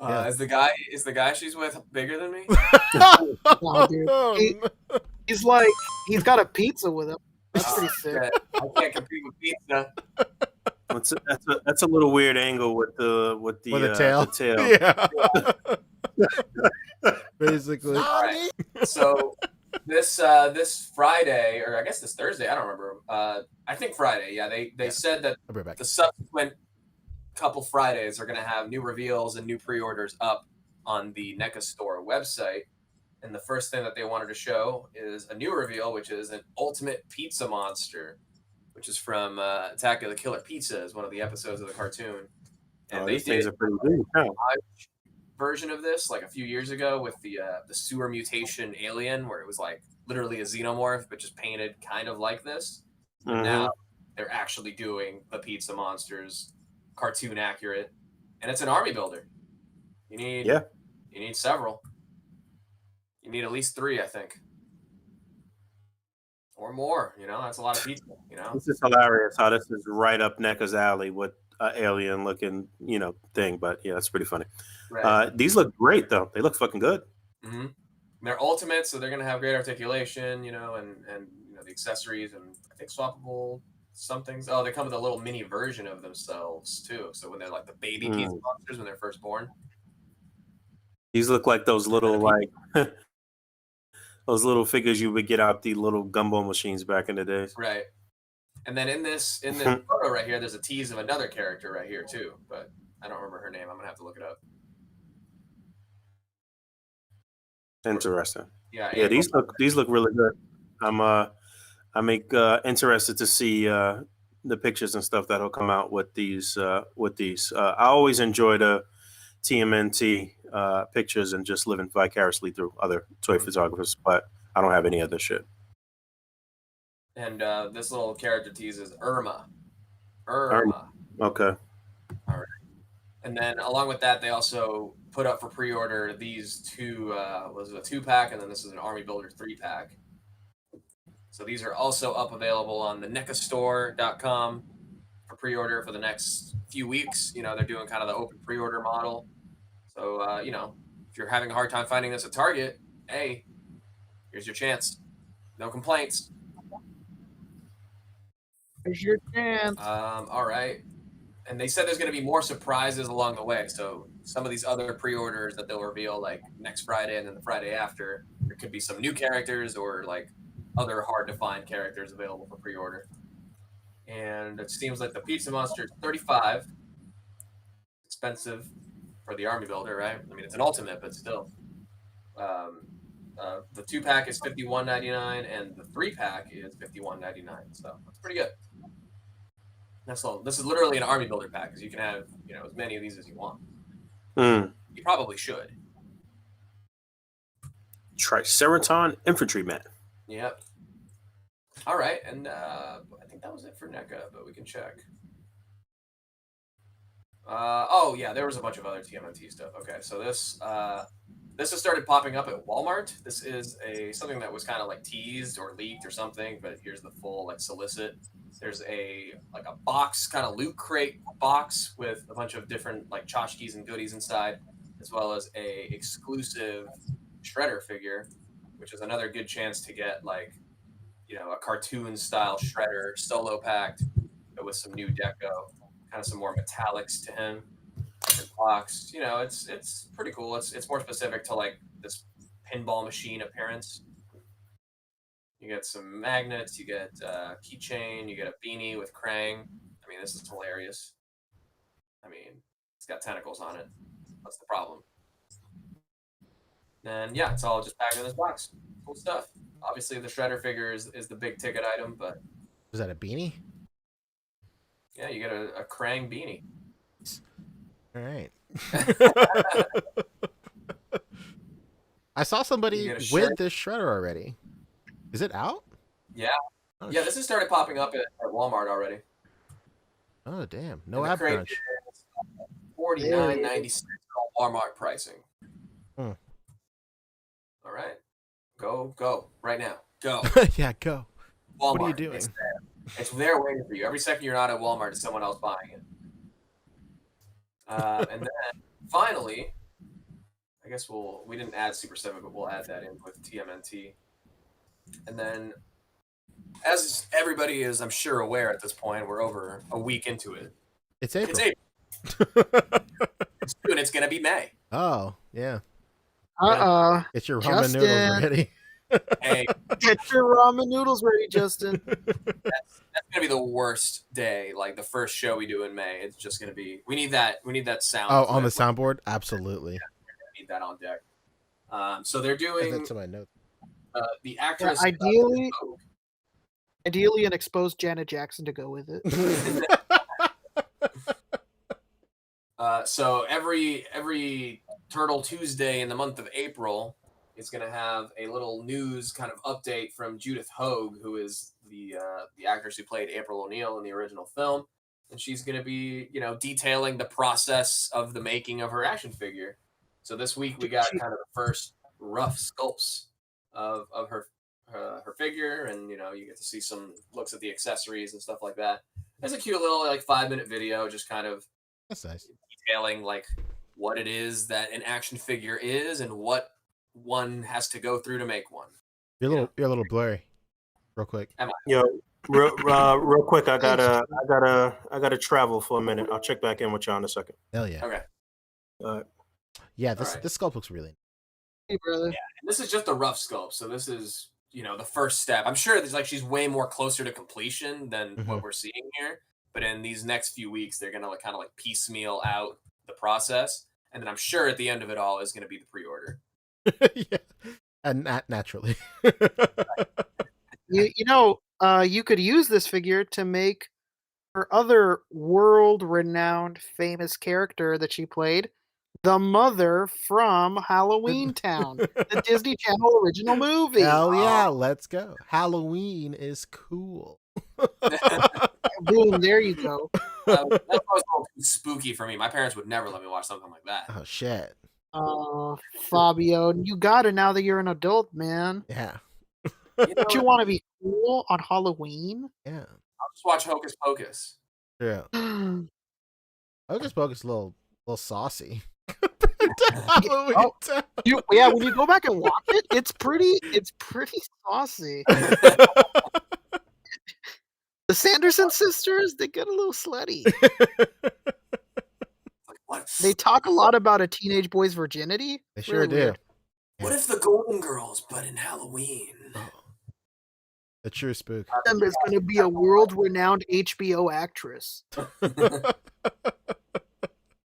Is the guy she's with bigger than me? No, dude. He's got a pizza with him. That's pretty sick. I can't compete with pizza. That's a little weird angle with the tail. The tail. Yeah. Basically. All right. So this Friday, or I guess this Thursday, I don't remember. I think Friday. Yeah, they said that I'll be right back. the subsequent couple Fridays are going to have new reveals and new pre-orders up on the NECA store website. And the first thing that they wanted to show is a new reveal, which is an ultimate pizza monster, which is from Attack of the Killer Pizza, is one of the episodes of the cartoon. And These things are pretty big. Huh? version of this like a few years ago with the sewer mutation alien, where it was like literally a xenomorph but just painted kind of like this. And now they're actually doing the Pizza Monsters cartoon accurate, and it's an army builder. You need several. You need at least 3, I think, or more. That's a lot of pizza. This is hilarious how this is right up Necka's alley with an alien looking, thing. But yeah, it's pretty funny. Right. These look great though. They look fucking good. Mm-hmm. They're ultimate, so they're gonna have great articulation, and the accessories, and I think swappable somethings. Oh, they come with a little mini version of themselves too. So when they're like the baby pizza monsters when they're first born. These look like those little those little figures you would get out the little gumball machines back in the days. Right. And then in this photo right here, there's a tease of another character right here too, but I don't remember her name. I'm gonna have to look it up. Interesting. Yeah. These look really good. I'm interested to see the pictures and stuff that'll come out with these. I always enjoy the TMNT pictures and just living vicariously through other toy photographers, but I don't have any other shit. And this little character tease is Irma. Okay. All right. And then along with that, they also put up for pre-order these two. Was it a 2-pack, and then this is an Army Builder 3-pack. So these are also available on the NECAstore.com for pre-order for the next few weeks. They're doing kind of the open pre-order model. So if you're having a hard time finding this at Target, hey, here's your chance. No complaints. Here's your chance. All right. And they said there's going to be more surprises along the way. So some of these other pre-orders that they'll reveal like next Friday and then the Friday after, there could be some new characters or like other hard to find characters available for pre-order. And it seems like the Pizza Monster is $35. Expensive for the Army Builder, right? I mean, it's an ultimate, but still. The 2-pack is $51.99 and the 3-pack is $51.99. So that's pretty good. That's all. This is literally an Army Builder pack, because you can have as many of these as you want. You probably should. Triceraton Infantryman. Yep. All right, and I think that was it for NECA, but we can check. Oh yeah, there was a bunch of other TMNT stuff. Okay, so this has started popping up at Walmart. This is something that was kind of like teased or leaked or something, but here's the full like solicit. There's a box, kind of loot crate box with a bunch of different like tchotchkes and goodies inside, as well as a exclusive Shredder figure, which is another good chance to get like a cartoon style Shredder solo packed with some new deco, kind of some more metallics to him. Box, it's pretty cool. It's more specific to like this pinball machine appearance. You get some magnets, you get a keychain, you get a beanie with Krang. I mean, this is hilarious. I mean, it's got tentacles on it. What's the problem? And yeah, it's all just packed in this box. Cool stuff. Obviously, the Shredder figure is the big ticket item, but is that a beanie? Yeah, you get a Krang beanie. All right. I saw somebody with this Shredder already. Is it out? Yeah. Yeah, this has started popping up at Walmart already. Oh, damn. No app crunch. $49.96 on Walmart pricing. All right. Go. Right now. Go. Yeah, go. Walmart. What are you doing? It's there waiting for you. Every second you're not at Walmart, it's someone else buying it. And then finally, I guess we didn't add Super 7, but we'll add that in with TMNT. And then, as everybody is, I'm sure, aware at this point, we're over a week into it. It's April. It's soon. It's going to be May. Oh, yeah. It's your ramen Justin. noodles ready. Hey, get your ramen noodles ready, Justin. That's going to be the worst day. Like the first show we do in May, it's just going to be. We need that sound. Oh, on the soundboard, absolutely. Yeah, we need that on deck. So they're doing. That's in my notes. The actress. Ideally, an exposed Janet Jackson to go with it. So every Turtle Tuesday in the month of April is going to have a little news kind of update from Judith Hoag, who is the actress who played April O'Neil in the original film, and she's going to be, you know, detailing the process of the making of her action figure. So this week we got kind of the first rough sculpts of her figure, and you know, you get to see some looks at the accessories and stuff like that. There's a cute little like 5-minute video, just kind of That's nice. detailing like what it is that an action figure is and what one has to go through to make one. You're a little blurry. Real quick. Yo, real quick, I gotta travel for a minute. I'll check back in with you in a second. Hell yeah. Okay. Yeah, this All right. this sculpt looks really. Hey, brother. Yeah, and this is just a rough sculpt, so this is, you know, the first step. I'm sure there's like she's way more closer to completion than what we're seeing here. But in these next few weeks, they're gonna like kind of like piecemeal out the process, and then I'm sure at the end of it all is gonna be the pre-order. Yeah, and naturally. You could use this figure to make her other world-renowned famous character that she played, the mother from Halloween Town, the Disney Channel original movie. Hell yeah, let's go. Halloween is cool. Boom, there you go. That was a little too spooky for me. My parents would never let me watch something like that. Oh shit. Fabio, you got it now that you're an adult, man. Yeah. Don't you want to be cool on Halloween? Yeah. I'll just watch Hocus Pocus. Yeah. Hocus Pocus is a little saucy. When you go back and watch it, it's pretty saucy. The Sanderson sisters, they get a little slutty. They talk a lot about a teenage boy's virginity. They sure do. What if the Golden Girls, but in Halloween? A true spook. And there's going to be a world-renowned HBO actress.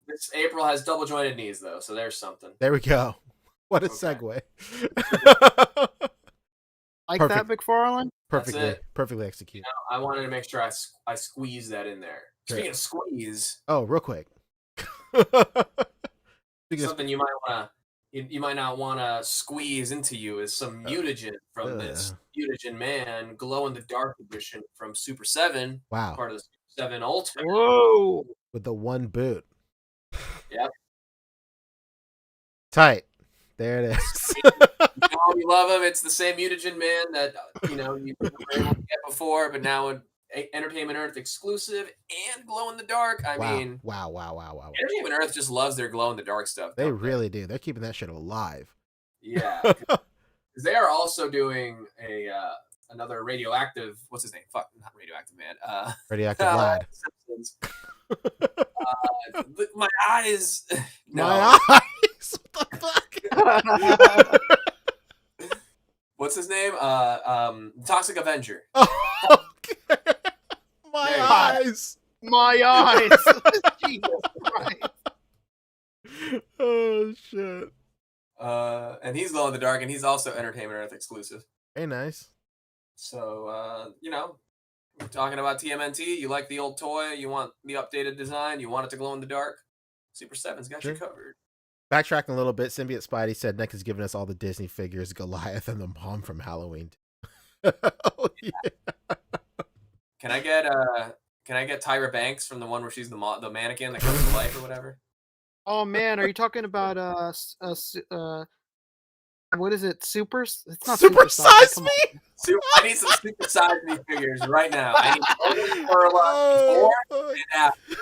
This April has double jointed knees, though, so there's something. There we go. What a segue. Like that, McFarlane? Perfectly executed. You know, I wanted to make sure I squeeze that in there. Speaking of squeeze. Oh, real quick. Something you might not want to squeeze into you is some mutagen from this Mutagen Man glow in the dark edition from Super 7. Wow. Part of the Super 7 Ultimate. Whoa. With the one boot. Yep. Tight. There it is. You love him. It's the same Mutagen Man that you were able to get before, but now an Entertainment Earth exclusive and glow in the dark. I mean, wow. Entertainment Earth just loves their glow in the dark stuff. They really do. They're keeping that shit alive. Yeah, because they are also doing another radioactive. What's his name? Fuck, not radioactive man. Radioactive lad. Simpsons. My eyes. No. My eyes. What the fuck? What's his name? Toxic Avenger. Oh, okay. My eyes. My eyes. Jesus Christ. Oh shit. And he's glow in the dark, and he's also Entertainment Earth exclusive. Very nice. So we're talking about TMNT. You like the old toy? You want the updated design? You want it to glow in the dark? Super 7's got you covered. Backtracking a little bit, Symbiote Spidey said Nick has given us all the Disney figures, Goliath and the mom from Halloween. Oh, yeah. Can I get Tyra Banks from the one where she's the mannequin that comes to life or whatever? Oh man, are you talking about what is it? It's not Super Size Me. I need some Super Size Me figures right now. I need before and after.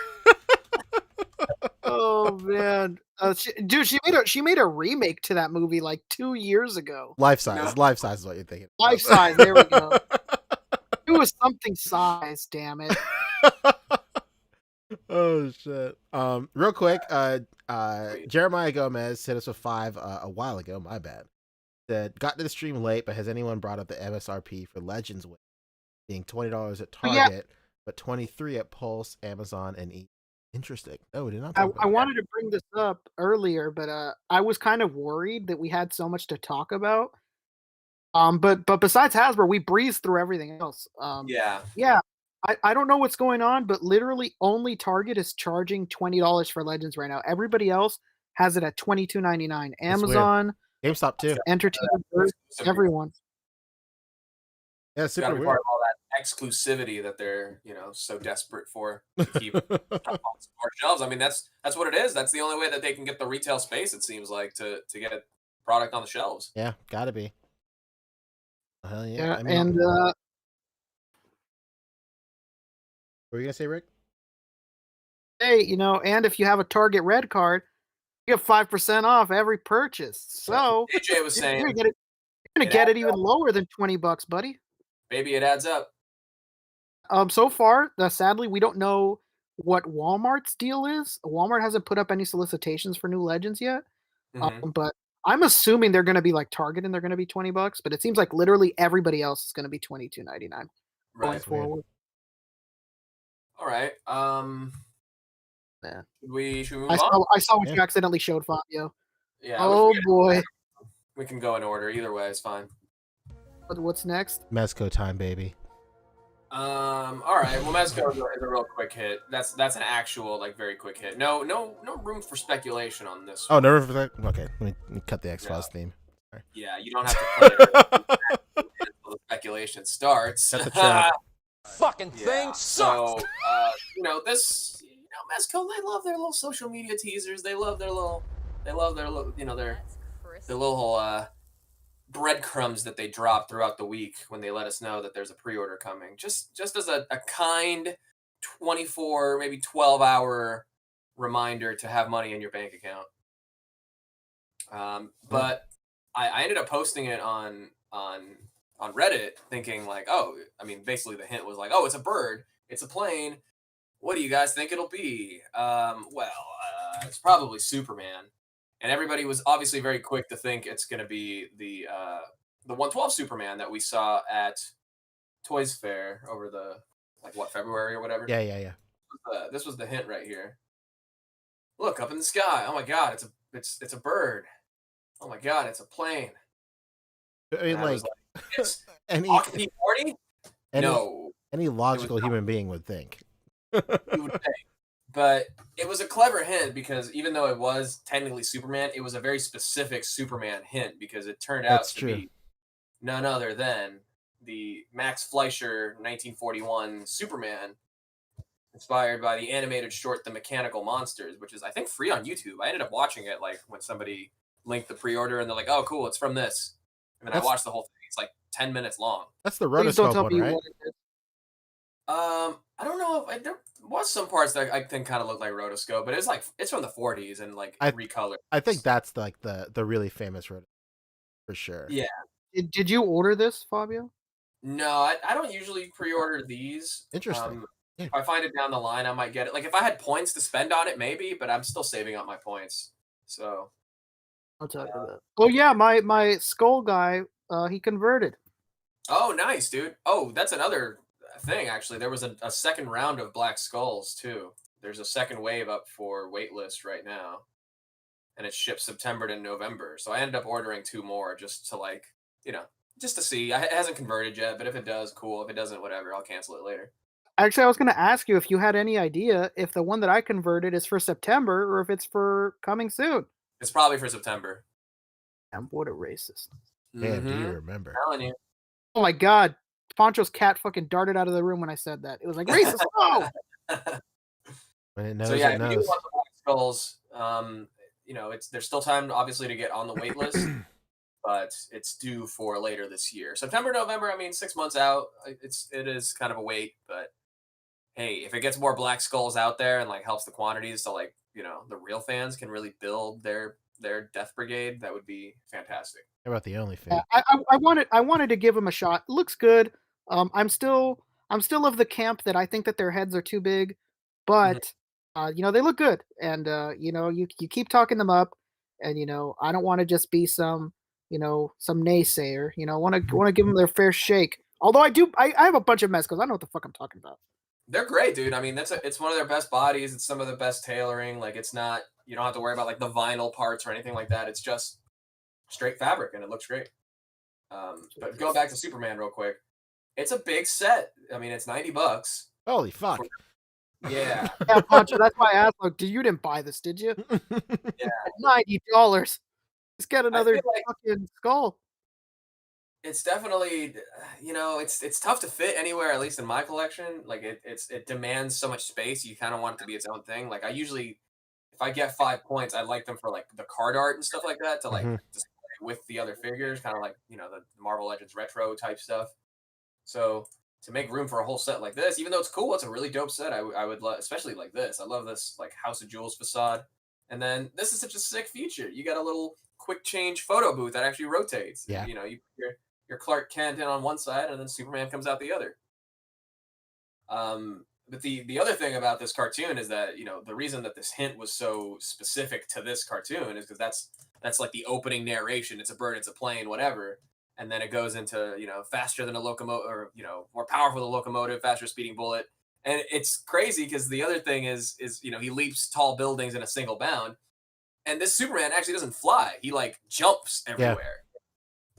Oh man, she made a remake to that movie like 2 years ago. Life size is what you're thinking. Life size. There we go. It was something size. Damn it. Oh shit. Real quick, Jeremiah Gomez hit us with 5 a while ago. My bad. Said got to the stream late, but has anyone brought up the MSRP for Legends with being $20 at Target, but $23 at Pulse, Amazon, and E? Interesting. Oh, did not. I wanted to bring this up earlier, but I was kind of worried that we had so much to talk about. But besides HasBRUH, we breezed through everything else. Yeah. I don't know what's going on, but literally only Target is charging $20 for Legends right now. Everybody else has it at $22.99. weird. Amazon, GameStop too. Entertainment, everyone. Yeah, It's got to super be part weird. of all that exclusivity that they're so desperate for to keep on store shelves. I mean, that's what it is. That's the only way that they can get the retail space. It seems like to get product on the shelves. Yeah, gotta be. Hell yeah. Yeah, I mean, and what were you gonna say, Rick? hey, and if you have a Target Red card, you get 5% off every purchase. So AJ was saying, you're gonna get it even lower than $20, buddy. Maybe it adds up. So far, sadly, we don't know what Walmart's deal is. Walmart hasn't put up any solicitations for new Legends yet. Mhm. But I'm assuming they're going to be like Target and they're going to be $20. But it seems like literally everybody else is going to be $22.99 going Right. forward. All right. Man. Should we move on? I saw what you accidentally showed, Fabio. Yeah. Oh boy. We can go in order. Either way is fine. What's next? Mezco time, baby. All right. Well, Mezco is a real quick hit. That's an actual very quick hit. No room for speculation on this. Oh, never for that. Okay, let me cut the X-Files theme. Sorry. Yeah, you don't have to play it until the speculation starts. Cut the trap. Fucking thing sucks. So, Mezco, they love their little social media teasers. They love their little, their little breadcrumbs that they drop throughout the week when they let us know that there's a pre-order coming. Just as a kind 24, maybe 12-hour reminder to have money in your bank account. But I ended up posting it on Reddit thinking basically the hint was it's a bird, it's a plane. What do you guys think it'll be? It's probably Superman. And everybody was obviously very quick to think it's going to be the 112 Superman that we saw at Toys Fair over the February or whatever. Yeah. This was the hint right here. Look up in the sky. Oh my God, it's a bird. Oh my God, it's a plane. I mean, it's any Morty? No, any logical human being would think. You would think. But it was a clever hint because even though it was technically Superman, it was a very specific Superman hint because it turned out to be none other than the Max Fleischer 1941 Superman, inspired by the animated short The Mechanical Monsters, which is, I think, free on YouTube. I ended up watching it when somebody linked the pre-order and they're like, oh, cool, it's from this. And then I watched the whole thing. It's 10 minutes long. That's the rotoscope one, right? I don't know if there was some parts that I think kind of look like rotoscope, but it's from the 40s and recolored. I think that's the really famous rotoscope for sure. Yeah. Did you order this, Fabio? No, I don't usually pre-order these. Interesting. If I find it down the line, I might get it. If I had points to spend on it, maybe, but I'm still saving up my points. So I'll tell you that. Oh yeah, my skull guy, he converted. Oh, nice, dude. Oh, that's another thing, actually. There was a second round of Black Skulls, too. There's a second wave up for waitlist right now. And it ships September to November. So I ended up ordering 2 more just to, just to see. It hasn't converted yet, but if it does, cool. If it doesn't, whatever. I'll cancel it later. Actually, I was going to ask you if you had any idea if the one that I converted is for September or if it's for coming soon. It's probably for September. And what a racist. Man, do you remember? I'm telling you. Oh my God. Poncho's cat fucking darted out of the room when I said that. It was like, racist, no! When it knows, so yeah, it if knows. you do want the Black Skulls, there's still time, obviously, to get on the wait list, but it's due for later this year. September, November, 6 months out. It is kind of a wait, but hey, if it gets more Black Skulls out there and helps the quantities so the real fans can really build their Death Brigade, that would be fantastic. How about the only fan? I wanted to give him a shot. It looks good. I'm still of the camp that I think that their heads are too big, but they look good, and you keep talking them up, and I don't want to just be some naysayer. Want to give them their fair shake. Although I have a bunch of Mezcos. I know what the fuck I'm talking about. They're great, dude. It's one of their best bodies. It's some of the best tailoring. It's not, you don't have to worry about the vinyl parts or anything like that. It's just straight fabric and it looks great. But going back to Superman real quick, it's a big set. It's $90. Holy fuck. Yeah. Yeah, Pancho, that's why I asked, like, you didn't buy this, did you? Yeah. $90. Let's get I another feel like fucking skull. it's definitely, it's tough to fit anywhere, at least in my collection. Like it demands so much space. You kind of want it to be its own thing. Like I usually, if I get 5 points, I like them for like the card art and stuff like that to like Mhm. display with the other figures, kind of like the Marvel Legends retro type stuff. So to make room for a whole set like this, even though it's cool, it's a really dope set. I would love, especially like this. I love this like House of Jewels facade, and then this is such a sick feature. You got a little quick change photo booth that actually rotates. Yeah. You put your Clark Kent in on one side, and then Superman comes out the other. But the other thing about this cartoon is that the reason that this hint was so specific to this cartoon is because that's like the opening narration. It's a bird, it's a plane, whatever, and then it goes into faster than a locomotive, or more powerful than a locomotive, faster speeding bullet, and it's crazy because the other thing is he leaps tall buildings in a single bound, and this Superman actually doesn't fly. He like jumps everywhere.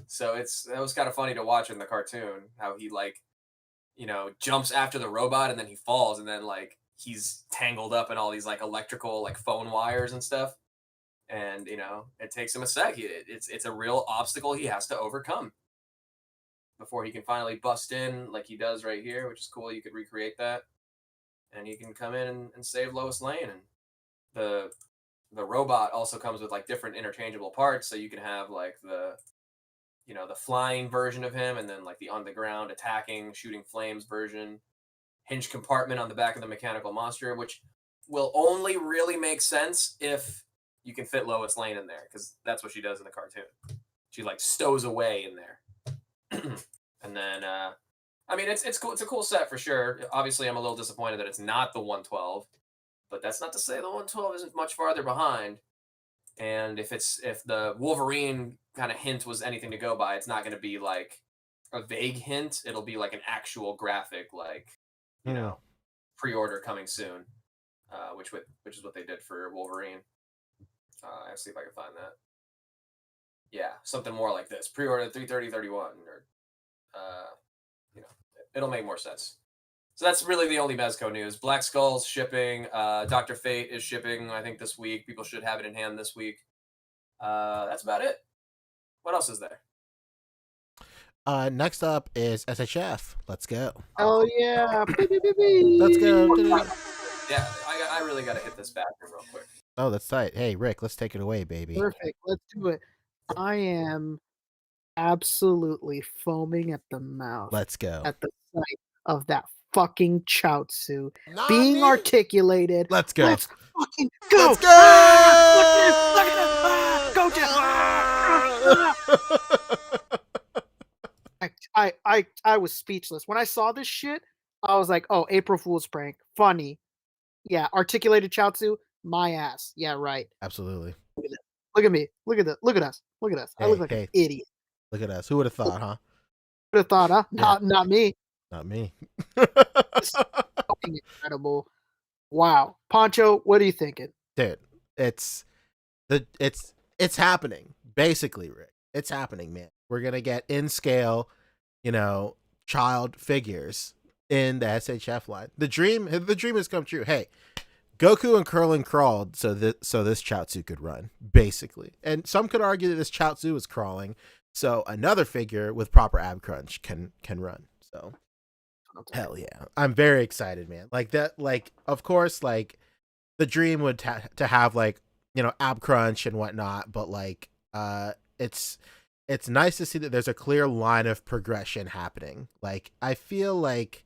So that was kind of funny to watch in the cartoon how he like jumps after the robot and then he falls and then like he's tangled up in all these like electrical like phone wires and stuff. And it takes him a sec. It's a real obstacle he has to overcome before he can finally bust in like he does right here, which is cool. You could recreate that, and he can come in and save Lois Lane. And the robot also comes with like different interchangeable parts, so you can have like the flying version of him, and then like the on the ground attacking, shooting flames version. Hinge compartment on the back of the mechanical monster, which will only really make sense if you can fit Lois Lane in there, because that's what she does in the cartoon. She like stows away in there. And then I mean it's cool. It's a cool set for sure. Obviously, I'm a little disappointed that it's not the 112, but that's not to say the 112 isn't much farther behind. And if the Wolverine kind of hint was anything to go by, it's not going to be like a vague hint. It'll be like an actual graphic, like pre-order coming soon, which is what they did for Wolverine. I'll see if I can find that. Yeah, something more like this. Pre-order 3/30/31, or it'll make more sense. So that's really the only Mezco news. Black Skull's shipping. Dr. Fate is shipping, I think, this week. People should have it in hand this week. That's about it. What else is there? Next up is SHF. Let's go. Oh yeah. Let's go. Yeah, I really got to hit this bathroom real quick. Oh, that's tight. Hey, Rick, let's take it away, baby. Perfect. Let's do it. I am absolutely foaming at the mouth. Let's go. At the sight of that fucking Chaozu being articulated. Let's go. Let's fucking go. Let's go. Look at this. Go Jeff. I was speechless. When I saw this shit, I was like, oh, April Fool's prank. Funny. Yeah, articulated Chaozu, my ass. Yeah, right. Absolutely. Look at me. Look at that. Look at us. Look at us. I look like an idiot. Look at us. Who would have thought, huh? Would have thought, huh? Yeah. Not me. Not me. It's fucking incredible. Wow. Poncho, what are you thinking? Dude, it's happening. Basically, Rick. It's happening, man. We're gonna get in scale, child figures in the SHF line. The dream has come true. Hey, Goku and Krillin crawled so this Chaozu could run, basically. And some could argue that this Chaozu was crawling, so another figure with proper ab crunch can run. So hell yeah. I'm very excited, man. Like that, like of course, like the dream would to have like, ab crunch and whatnot, but like it's nice to see that there's a clear line of progression happening. Like I feel like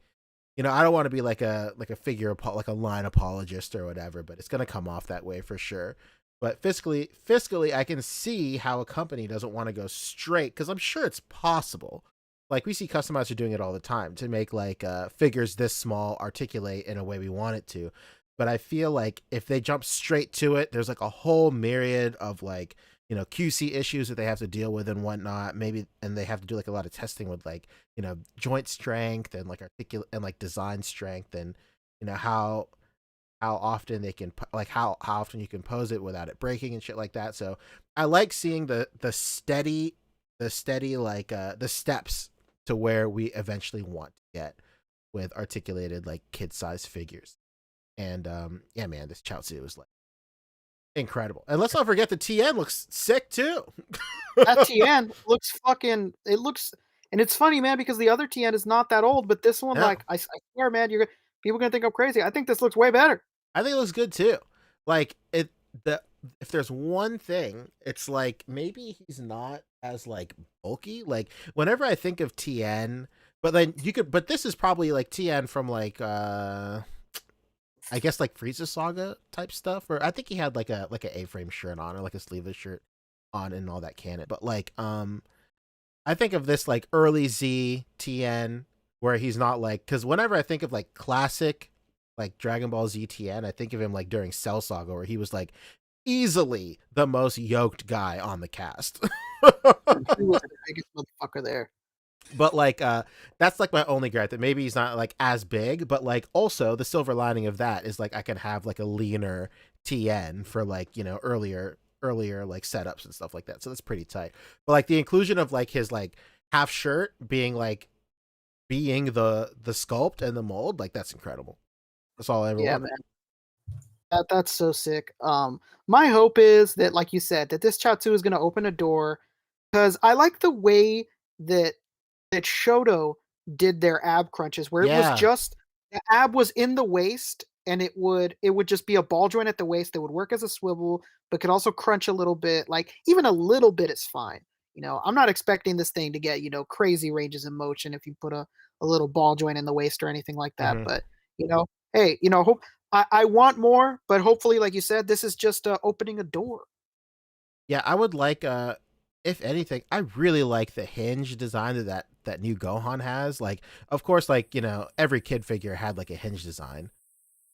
I don't want to be like a figure like a line apologist or whatever, but it's gonna come off that way for sure. But fiscally, I can see how a company doesn't want to go straight, because I'm sure it's possible. Like we see customizers doing it all the time to make like figures this small articulate in a way we want it to. But I feel like if they jump straight to it, there's like a whole myriad of like QC issues that they have to deal with and whatnot. Maybe, and they have to do like a lot of testing with like joint strength and like articulate and like design strength, and how often they can like how often you can pose it without it breaking and shit like that. So I like seeing the steady like the steps to where we eventually want to get with articulated like kid size figures. And yeah, man, this Chaozu is like incredible. And let's not forget the TN looks sick too. That TN looks fucking. It looks, and it's funny, man, because the other TN is not that old, but this one, No. like, I swear, man, people are gonna think I'm crazy. I think this looks way better. I think it looks good too. Like if there's one thing, it's like maybe he's not as like bulky. Like whenever I think of TN, but this is probably like TN from like I guess like Frieza Saga type stuff, or I think he had like a A-frame shirt on or like a sleeveless shirt on and all that canon. But like I think of this like early Z TN where he's not like, because whenever I think of like classic like Dragon Ball Z TN, I think of him like during Cell Saga where he was like easily the most yoked guy on the cast. He was the biggest motherfucker there. But like that's like my only gripe, that maybe he's not like as big, but like also the silver lining of that is like I can have like a leaner TN for like, you know, earlier like setups and stuff like that. So that's pretty tight. But like the inclusion of like his like half shirt being the sculpt and the mold, like that's incredible. That's all I ever wanted. Man. That's so sick. My hope is that, like you said, that this Chaozu is going to open a door, because I like the way that Shoto did their ab crunches, where it was just the ab was in the waist, and it would just be a ball joint at the waist that would work as a swivel, but could also crunch a little bit. Like even a little bit is fine. You know, I'm not expecting this thing to get, you know, crazy ranges of motion if you put a little ball joint in the waist or anything like that. Mhm. But you know, hey, you know, I want more, but hopefully, like you said, this is just opening a door. Yeah, I would like if anything, I really like the hinge design that new Gohan has. Like, of course, like, you know, every kid figure had like a hinge design.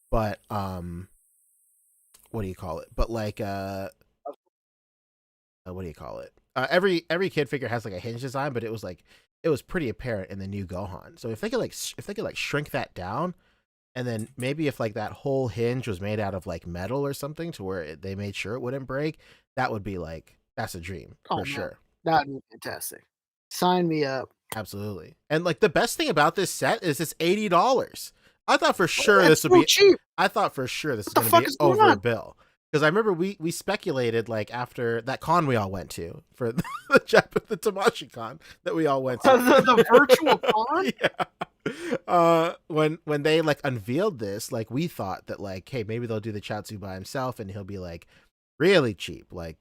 But what do you call it? But like what do you call it? Every kid figure has like a hinge design, but it was pretty apparent in the new Gohan. So if they could like shrink that down, and then maybe if like that whole hinge was made out of like metal or something to where they made sure it wouldn't break, that would be like, that's a dream for sure. That'd be fantastic. Sign me up. Absolutely. And like the best thing about this set is it's $80. I thought for sure That's this would so be cheap. I thought for sure this What the was fuck going to is be going over a on? bill. Because I remember we speculated like after that con we all went to for the Tamashi con that we all went to. the virtual con? Yeah. When they like unveiled this, like we thought that like, hey, maybe they'll do the Chaozu by himself and he'll be like really cheap, like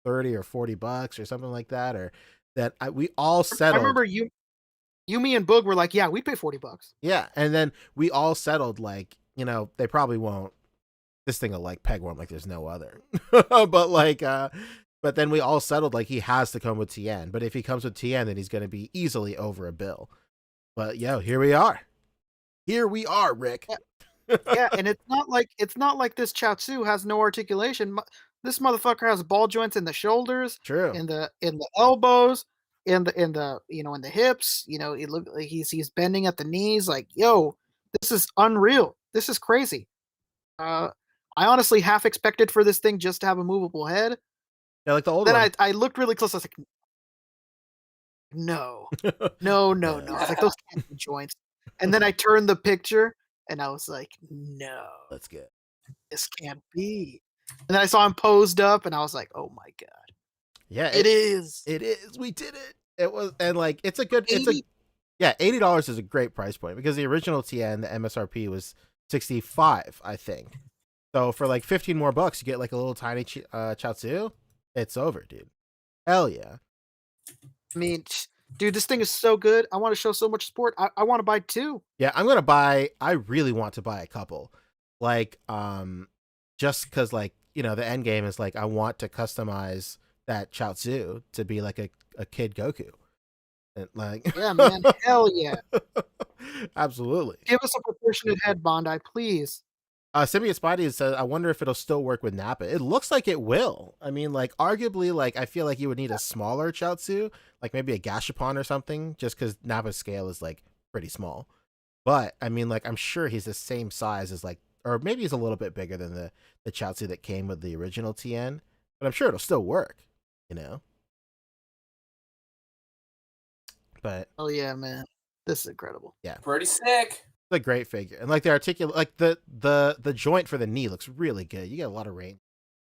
$30 or $40 or something like that, or that we all settled. I remember you, me, and Boog were like, yeah, we'd pay $40. Yeah, and then we all settled like, you know, they probably won't. This thing will like pegworm like there's no other. But like, but then we all settled like he has to come with TN. But if he comes with TN, then he's going to be easily over a bill. But yo, here we are. Here we are, Rick. Yeah, and it's not like this Chaozu has no articulation. This motherfucker has ball joints in the shoulders, True, in the elbows, in the you know, in the hips. You know, he look like he's bending at the knees. Like, yo, this is unreal. This is crazy. I honestly half expected for this thing just to have a movable head. yeah, like the old Then one. I looked really close. I was like, no. I was like, those can't be joints. And then I turned the picture, and I was like, no, Let's get. this can't be. And then I saw him posed up, and I was like, oh my god, Yeah, it is. It is. We did it. It was, and like it's a good. 80? Yeah, $80 is a great price point because the original TN, the MSRP was $65, I think. So for like 15 more bucks, you get like a little tiny Chaozu. It's over, dude. Hell yeah. I mean, dude, this thing is so good. I want to show so much support. I want to buy 2. Yeah, I'm gonna buy. I really want to buy a couple, like just because like, you know, the end game is like I want to customize that Chaozu to be like a kid Goku, and like Yeah, man, hell yeah. absolutely. Give us a proportionate head, Bondi, please. Symbiote Spidey says, I wonder if it'll still work with Nappa. It looks like it will. I mean, like, arguably, like, I feel like you would need a smaller Chaozu, like maybe a Gashapon or something, just because Nappa's scale is, like, pretty small. But, I mean, like, I'm sure he's the same size as, like, or maybe he's a little bit bigger than the Chaozu that came with the original TN, but I'm sure it'll still work, you know? But, Oh yeah, man, this is incredible. yeah. Pretty sick. a great figure, and like the articulate, like the joint for the knee looks really good. You get a lot of range.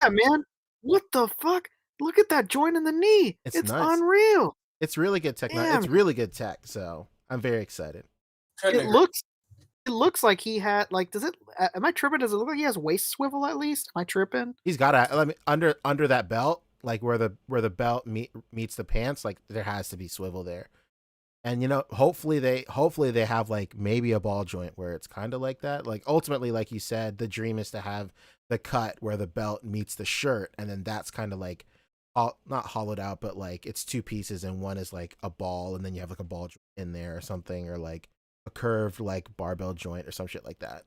Yeah, man. What the fuck? Look at that joint in the knee. It's It's nice. unreal. It's really good tech. Damn. It's really good tech. So I'm very excited. Couldn't It agree. looks like he had like. Does it? Am I tripping? Does it look like he has waist swivel at least? Am I tripping? He's got a. I mean, under that belt, like where the belt meets the pants, like there has to be swivel there. And you know, hopefully they have like maybe a ball joint where it's kind of like that. Like ultimately, like you said, the dream is to have the cut where the belt meets the shirt, and then that's kind of like not hollowed out, but like it's two pieces, and one is like a ball, and then you have like a ball joint in there or something, or like a curved like barbell joint or some shit like that.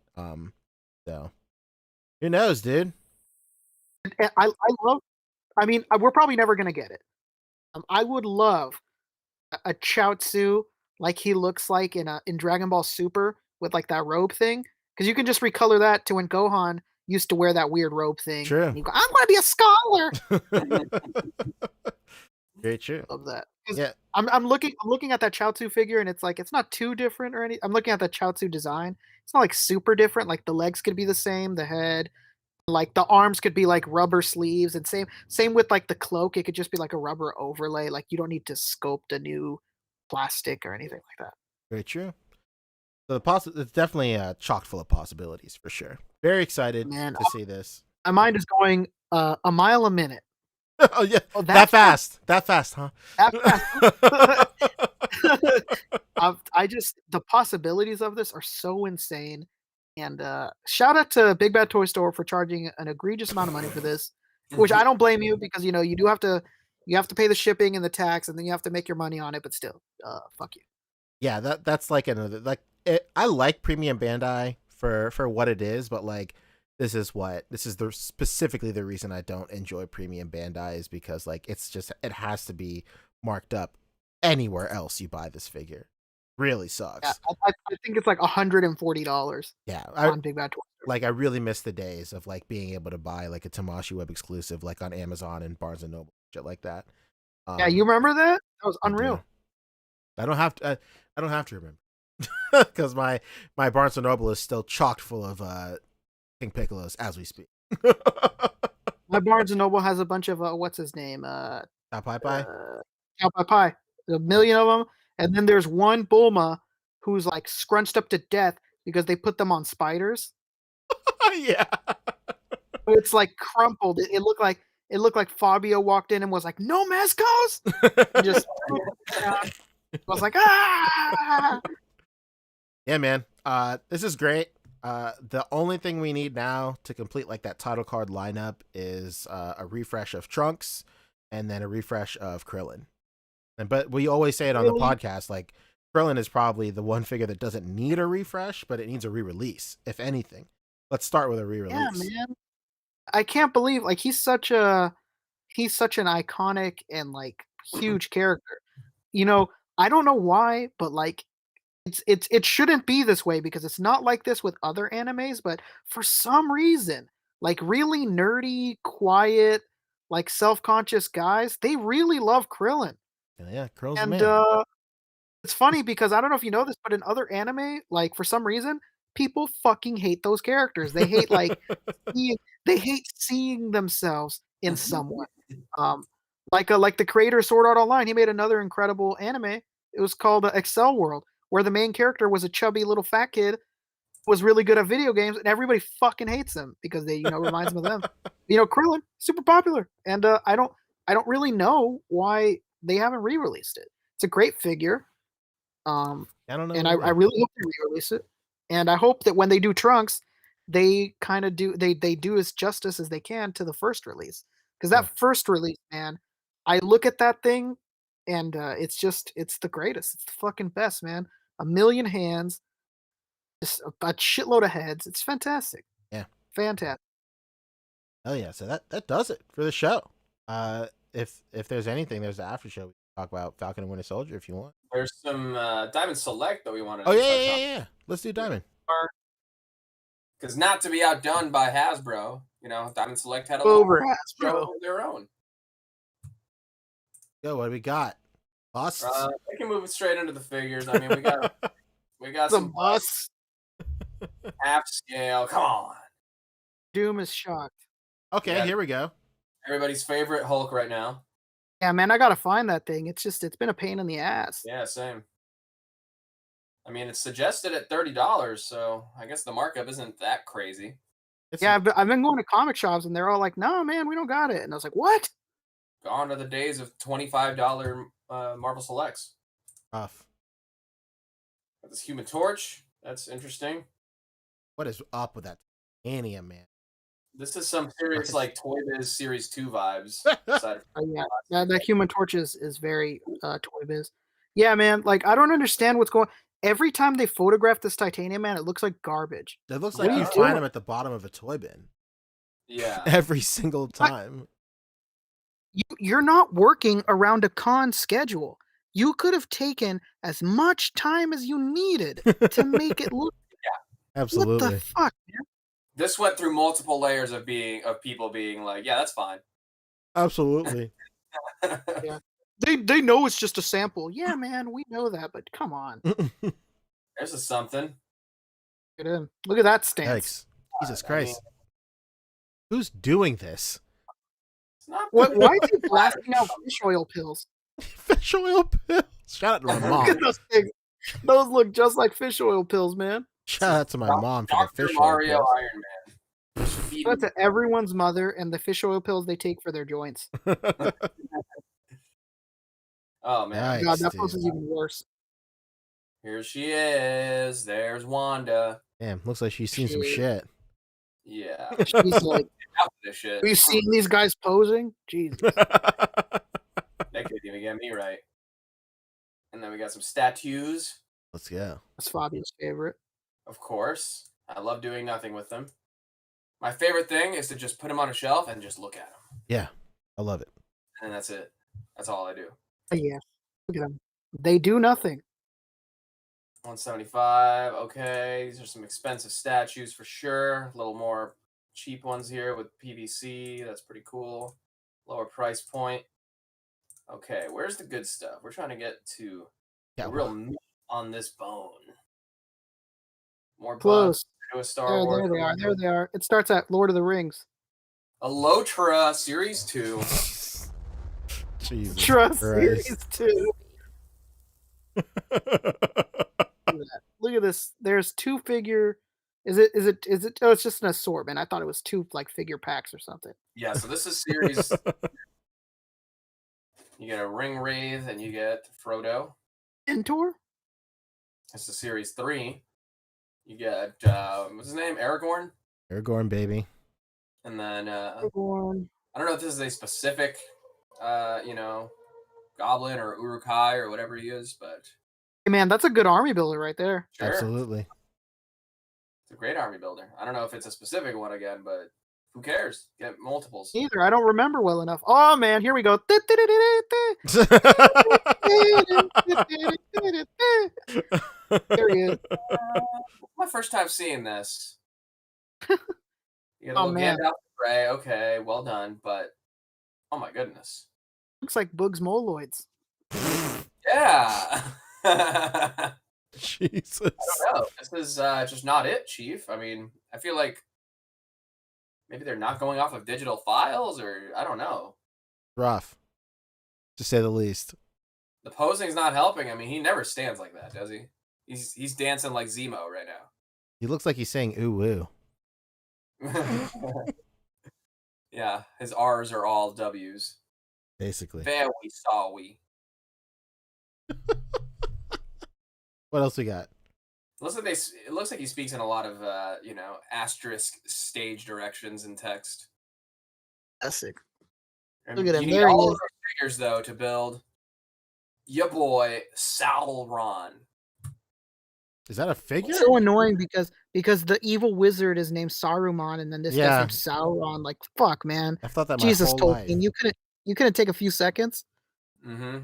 So who knows, dude? And I love. I mean, we're probably never gonna get it. I would love a Chaozu like he looks like in Dragon Ball Super with like that robe thing, because you can just recolor that to when Gohan used to wear that weird robe thing. True. And you go, I'm gonna be a scholar. Very true. Love that. 'Cause Yeah. I'm looking at that Chaozu figure, and it's like it's not too different or any. I'm looking at that Chaozu design. It's not like super different. Like the legs could be the same, the head, like the arms could be like rubber sleeves, and same with like the cloak. It could just be like a rubber overlay. Like you don't need to sculpt a new plastic or anything like that. Very true. So it's definitely chock full of possibilities for sure. Very excited Man, to see this. my mind is going a mile a minute. Oh yeah, Oh, that fast, huh? That fast. I just the possibilities of this are so insane. And shout out to Big Bad Toy Store for charging an egregious amount of money for this, which I don't blame you, because you know you have to pay the shipping and the tax, and then you have to make your money on it. But still, fuck you. Yeah, that's like another like I like Premium Bandai for what it is, but like this is specifically the reason I don't enjoy Premium Bandai is because like it has to be marked up anywhere else you buy this figure. Really sucks. Yeah, I think it's like $140. Yeah, on Big Bad Toy Store. Like I really miss the days of like being able to buy like a Tamashii Web exclusive like on Amazon and Barnes and Noble, shit like that. Yeah, you remember that? That was unreal. I don't have to remember because my Barnes and Noble is still chocked full of King Piccolos as we speak. My Barnes and Noble has a bunch of what's his name? Pai Pai. Pai Pai. A million of them, and then there's one Bulma who's like scrunched up to death because they put them on spiders. Yeah. It's like crumpled. It looked like Fabio walked in and was like, "No Mezcos!" And just I was like, "Ah!" Yeah, man. This is great. The only thing we need now to complete like that title card lineup is a refresh of Trunks and then a refresh of Krillin. But we always say it on the podcast, like Krillin is probably the one figure that doesn't need a refresh, but it needs a re-release, if anything. Let's start with a re-release. Yeah, man. I can't believe like he's such an iconic and like huge character. You know, I don't know why, but like it shouldn't be this way, because it's not like this with other animes, but for some reason, like really nerdy, quiet, like self-conscious guys, they really love Krillin. Yeah, Krillin's And man. it's funny because I don't know if you know this, but in other anime, like for some reason, people fucking hate those characters. They hate seeing themselves in someone. Like the creator of Sword Art Online, he made another incredible anime. It was called Excel World, where the main character was a chubby little fat kid, was really good at video games, and everybody fucking hates him because they, reminds them of them. Krillin, super popular, and I don't really know why they haven't re-released it. It's a great figure. I don't know. And I really hope they re-release it. And I hope that when they do Trunks, they kind of do they do as justice as they can to the first release. Because that first release, man, I look at that thing, and it's the greatest. It's the fucking best, man. A million hands, just a shitload of heads. It's fantastic. Yeah, fantastic. Oh yeah, so that does it for the show. If there's anything, there's the after show. We can talk about Falcon and Winter Soldier if you want. There's some Diamond Select that we wanted to touch on. Yeah. Let's do Diamond. Because not to be outdone by HasBRUH, Diamond Select had a over HasBRUH of their own. Yo, what do we got? Busts? We can move it straight into the figures. I mean, we got some busts. half scale. Come on. Doom is shocked. Okay, Yeah. here we go. Everybody's favorite Hulk right now. Yeah, man, I gotta find that thing. It's been a pain in the ass. Yeah, same. I mean, it's suggested at $30, so I guess the markup isn't that crazy. It's Yeah, I've been going to comic shops and they're all like, "No, man, we don't got it." And I was like, "What?" Gone are the days of $25 Marvel Selects. rough. Got this Human Torch. That's interesting. What is up with that Ania, man? This is some serious like Toy Biz Series 2 vibes. Yeah, that Human Torch is very Toy Biz. Yeah, man. Like I don't understand what's going. Every time they photograph this Titanium Man, it looks like garbage. It looks What like are you you find doing? him at the bottom of a toy bin Yeah. every single time. You're not working around a con schedule. You could have taken as much time as you needed to make it look. What Absolutely. the fuck, man? This went through multiple layers of people being like, yeah, that's fine. Absolutely. Yeah. They know it's just a sample. Yeah, man, we know that, but come on. There's a something. Look at him. Look at that stance. Yikes. Jesus Christ. Who's doing this? It's not Why is he blasting out fish oil pills? Fish oil pills. Shout out to my Look at mom. those things. Those look just like fish oil pills, man. Shout out to my mom for the Dr. fish oil Mario pills. Iron Man. Feed Shout out me. to everyone's mother and the fish oil pills they take for their joints. Oh man. Yikes, God, that dude. post is even worse. Here she is. There's Wanda. Damn, looks like she's seen some Shit. shit. Yeah. She's like, Out of this shit. have you seen these guys posing? Jesus. That couldn't even get me right. And then we got some statues, Let's go. That's Fabia's favorite. of course. I love doing nothing with them. My favorite thing is to just put them on a shelf and just look at them. Yeah, I love it. And that's it. That's all I do. Yeah. Look at them. They do nothing. 175. Okay, these are some expensive statues for sure. A little more cheap ones here with PVC. That's pretty cool. Lower price point. Okay, where's the good stuff? We're trying to get to Yeah, the real meat on this bone. More Close. bucks to a Star There Wars. they are. There they are. It starts at Lord of the Rings. Elotra Series 2. Jesus Trust Christ. Series 2. Look at this. There's two figure. Is it? Oh, it's just an assortment. I thought it was two like figure packs or something. Yeah, so this is series. You get a Ring Wraith and you get Frodo. Mentor? This is series 3. You get what's his name? Aragorn. Aragorn, baby. And then Aragorn. I don't know if this is a specific goblin or Uruk-hai or whatever he is, but Hey, man, that's a good army builder right there. sure. Absolutely. It's a great army builder. I don't know if it's a specific one again, but who cares? Get multiples. Either I don't remember well enough. Oh man, here we go. There he is. My first time seeing this. You get a Oh, little man. Gandalf Grey. Okay, well done, but oh my goodness. Looks like Boog's Moloids. Yeah. I Jesus. don't know. This is just not it, Chief. I mean, I feel like maybe they're not going off of digital files, or I don't know. Rough, to say the least. The posing's not helping. I mean, he never stands like that, does he? He's dancing like Zemo right He looks like he's saying ooh woo. now. Yeah, his R's are all W's. Basically. Very sorry. What else we got? It looks like he speaks in a lot of asterisk stage directions in text. Classic. And Look at him, You need there he all of is. those figures though to build your boy Sauron. Is that a figure? It's so annoying because the evil wizard is named Saruman, and then this Yeah. guy's named Sauron. Like, fuck, man. I've thought that my Jesus, whole Tolkien, life. you couldn't take a few seconds. Mm-hmm.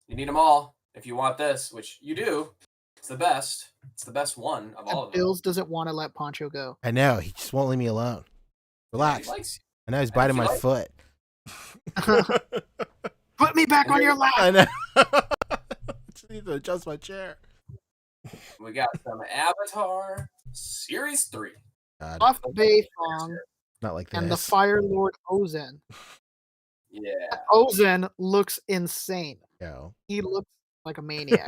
You need them all if you want this, which you do. It's the best. It's the best one of all of them. Bills doesn't want to let Poncho go. I know. He just won't leave me alone. Relax. He likes I know he's And biting if you my like- foot. Put me back on your lap. I know. Just need to adjust my chair. We got some Avatar Series 3. God, Off Bay Fong not like and the this. Fire Lord Ozen. Yeah. Ozen looks insane. Yo. He looks like a maniac.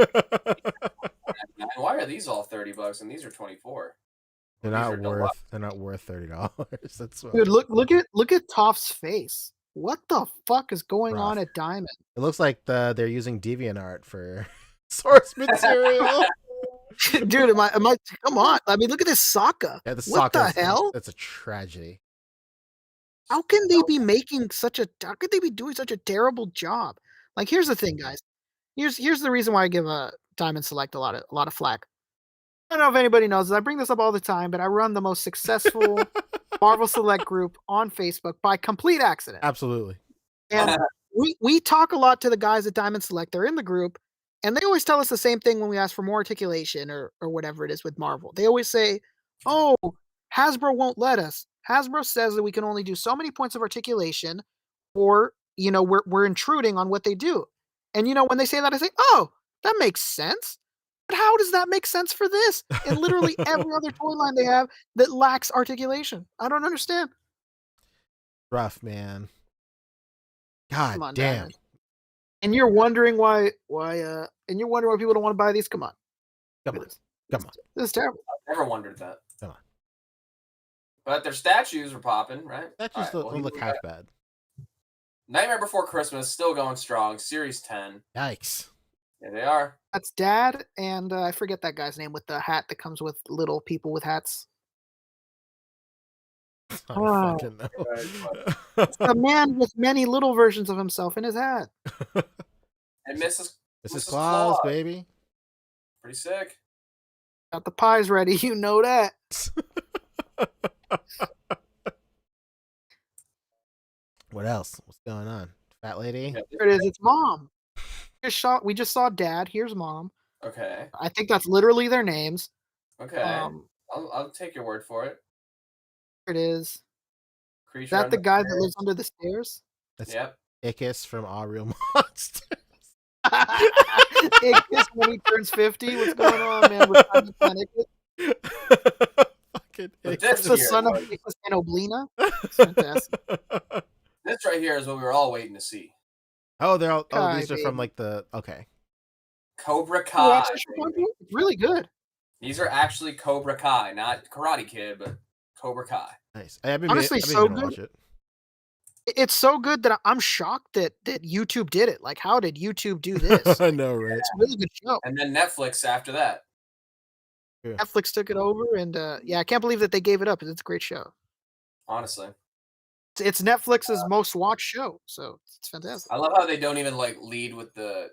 Man, why are these all $30 and these are 24? They're Well, these not are deluxe. worth. They're not worth $30. That's what. Dude, look at Toph's face. What the fuck is going Rough. on at Diamond? It looks like they're using DeviantArt for source material. Dude, am I? Come on! I mean, look at this Sokka. Yeah, the What the Sokka's- hell? That's a tragedy. How can they be making such a? How could they be doing such a terrible job? Like, here's the thing, guys. Here's the reason why I give a Diamond Select a lot of flack. I don't know if anybody knows this. I bring this up all the time, but I run the most successful Marvel Select group on Facebook by complete accident. Absolutely. And we talk a lot to the guys at Diamond Select. They're in the group, and they always tell us the same thing when we ask for more articulation or whatever it is with Marvel. They always say, "Oh, HasBRUH won't let us. HasBRUH says that we can only do so many points of articulation, or we're intruding on what they do." And when they say that, I say, "Oh, that makes sense." But how does that make sense for this and literally every other toy line they have that lacks articulation? I don't understand. Rough, man. God Come on, damn. Diamond. And you're wondering why people don't want to buy these? Come on. Come Look on. at this. Come on. This is terrible. I've never wondered that. Come on. But their statues were popping, right? That All just right, don't well, look we half got bad. Nightmare Before Christmas still going strong. Series 10. Yikes. There they are. That's Dad, and I forget that guy's name with the hat that comes with little people with hats. I Oh. don't fucking know. It's a man with many little versions of himself in his hat. And Mrs. Mrs. Claus, baby. Pretty sick. Got the pies ready, you know that. What else? What's going on? Fat lady? Yeah, There it is. It's Mom. We just saw Dad. Here's Mom. okay. I think that's literally their names. Okay. I'll take your word for it. There it is. Is Creature that the under guy that stairs. lives under the stairs? That's Yep. Ickis from All Real Monsters. Ickis when he turns 50. What's going on, man? With Simon Plan Ickis? Fucking But Ickis. this The here, son of Ickis and Oblina. It's fantastic. this right here is what we were all waiting to see. Oh, they're all. Oh, Kai, these are from baby. like the. Okay. Cobra You Kai. watch this show, baby. It's really good. These are actually Cobra Kai, not Karate Kid, but Cobra Kai. Nice. I've been Honestly, I've been so meaning to good. watch it. It's so good that I'm shocked that YouTube did it. Like, how did YouTube do this? I know, right? It's a really good show. And then Netflix after that. Netflix took it over, and yeah, I can't believe that they gave it up. It's a great show. Honestly, It's Netflix's most watched show, so it's fantastic. I love how they don't even like lead with the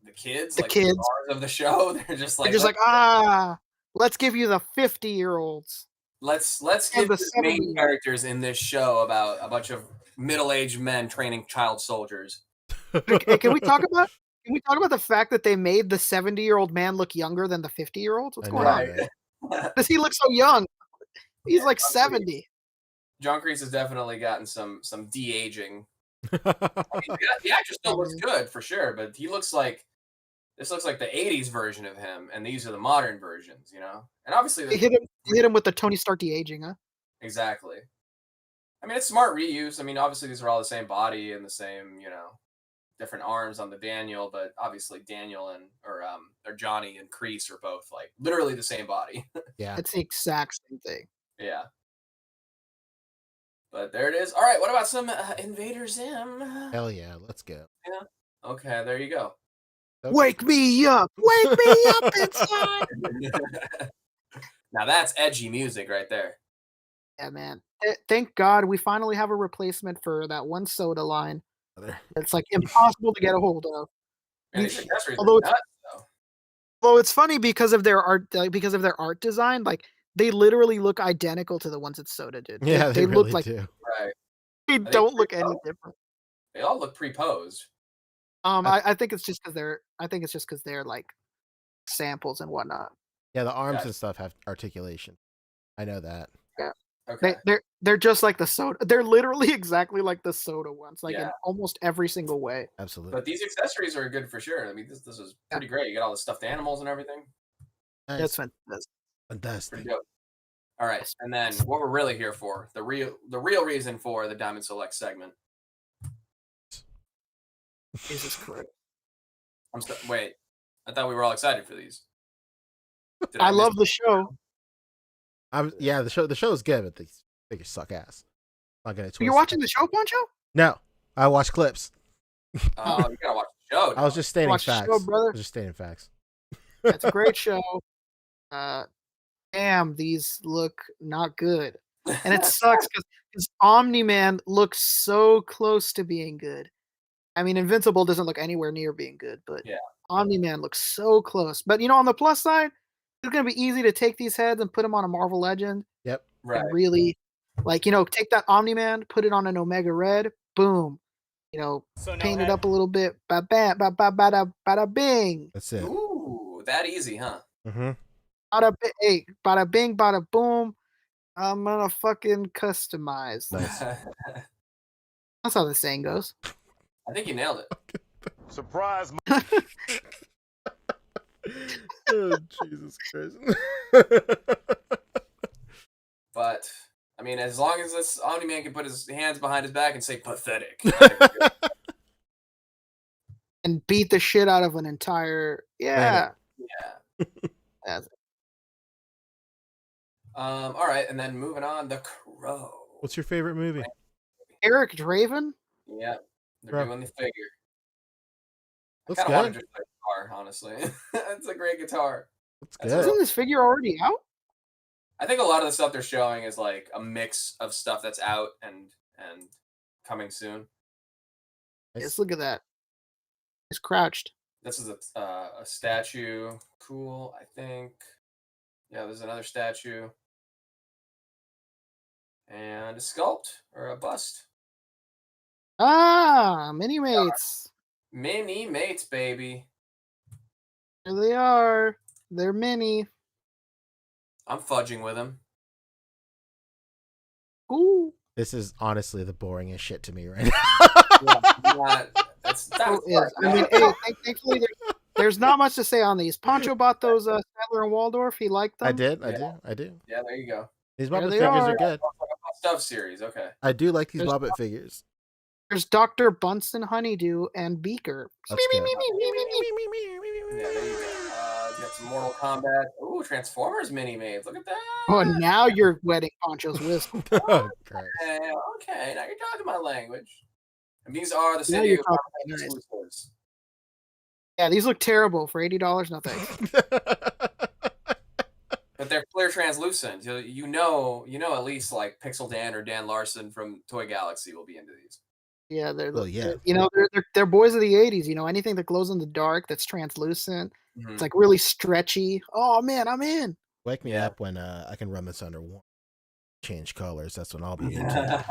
the kids, The like kids. the stars of the show. They're just like, They're just like, let's give you the 50-year-olds. let's and give the the main 70-year-olds. characters in this show about a bunch of middle-aged men training child soldiers. Hey, can we talk about the fact that they made the 70-year-old man look younger than the 50-year-olds? What's I going know, on? right? Does he look so young? He's like 70. John Kreese has definitely gotten some de-aging. The actor still looks good for sure, but this looks like the 80s version of him, and these are the modern versions, And obviously, They hit him with the Tony Stark de-aging, huh? exactly. I mean, it's smart reuse. I mean, obviously, these are all the same body and the same, different arms on the Daniel, but obviously, Daniel or Johnny and Kreese are both like literally the same body. Yeah. It's the exact same thing. Yeah. But there it is. All right, what about some Invader Zim? Hell yeah, let's go. Yeah. Okay, there you go. Okay. Wake me up! Wake me up inside! Now that's edgy music right there. Yeah, man. Thank God we finally have a replacement for that one soda line. It's like impossible to get a hold of. Man, these accessories although are it's- nuts, though. Well, it's funny because of their art design. Like, they literally look identical to the ones that Soda did. Yeah, they look really like do. Right. they they don't look any pre-posed? different. They all look pre-posed. I think it's just because they're like samples and whatnot. Yeah, the arms Gotcha. and stuff have articulation. I know that. Okay. They're just like the Soda. They're literally exactly like the Soda ones, like in Yeah. almost every single way. Absolutely. But these accessories are good for sure. I mean, this is pretty great. You got all the stuffed animals and everything. That's Nice. fantastic. Fantastic. Pretty dope. All right, and then what we're really here for, the real reason for the Diamond Select segment. Jesus Christ. Wait, I thought we were all excited for these. Did I miss love the show. Yeah, the show is good, but the figures suck ass. Not gonna twist You're watching the show, Poncho? No, I watch clips. Oh, you gotta watch the show. I was just stating Watch the facts. show, brother. I was just stating facts. It's a great show. Damn, these look not good. And it sucks because Omni-Man looks so close to being good. I mean, Invincible doesn't look anywhere near being good, but Yeah. Omni-Man looks so close. But, on the plus side, it's going to be easy to take these heads and put them on a Marvel Legend. Yep. Right. And really, take that Omni-Man, put it on an Omega Red, boom. Paint it up a little bit, ba-bam, ba-ba-ba-da, bada-bing. That's it. Ooh, that easy, huh? Mm-hmm. Bada bing, bada boom. I'm gonna fucking customize. Nice. That's how the saying goes. I think you nailed it. Surprise! Oh, Jesus Christ. But I mean, as long as this Omni-Man can put his hands behind his back and say pathetic. And beat the shit out of an entire Yeah. That's- All right, and then moving on, The Crow. What's your favorite movie? Eric Draven. Yep, they're Bro. doing the figure. Looks I kind of want good. to just play guitar, honestly. It's a great guitar. Looks That's good. Isn't this figure already out? I think a lot of the stuff they're showing is like a mix of stuff that's out and coming soon. Nice. Yes, look at that. He's crouched. This is a statue. Cool, I think. Yeah, there's another statue. And a sculpt or a bust. Mini mates. Mini mates, baby. Here they are. They're mini. I'm fudging with him. Ooh. This is honestly the boringest shit to me right now. That's So is. I mean, hey, thankfully there's not much to say on these. Poncho bought those Sadler and Waldorf. He liked them. I did. Yeah, there you go. These There Bobbit they figures are. are good. Stuff series, okay. I do like these There's- Bobbit figures. There's Dr. Bunsen Honeydew and Beaker. That's good. Yeah, there you go. You got some Mortal Kombat. Ooh, Transformers mini made. Look at that. Oh, now you're wetting Poncho's whistle. Oh, Christ. Okay, now you're talking my language. And these are the Now City you're of talking Carpet nice. exclusives. Yeah, these look terrible for $80. No thanks. But they're clear translucent. You know at least like Pixel Dan or Dan Larson from Toy Galaxy will be into these. Yeah, Well, yeah. they're boys of the '80s. Anything that glows in the dark, that's translucent. Mhm. It's like really stretchy. Oh man, I'm in. Wake me Yeah. up when I can run this under one. Change colors. That's when I'll be into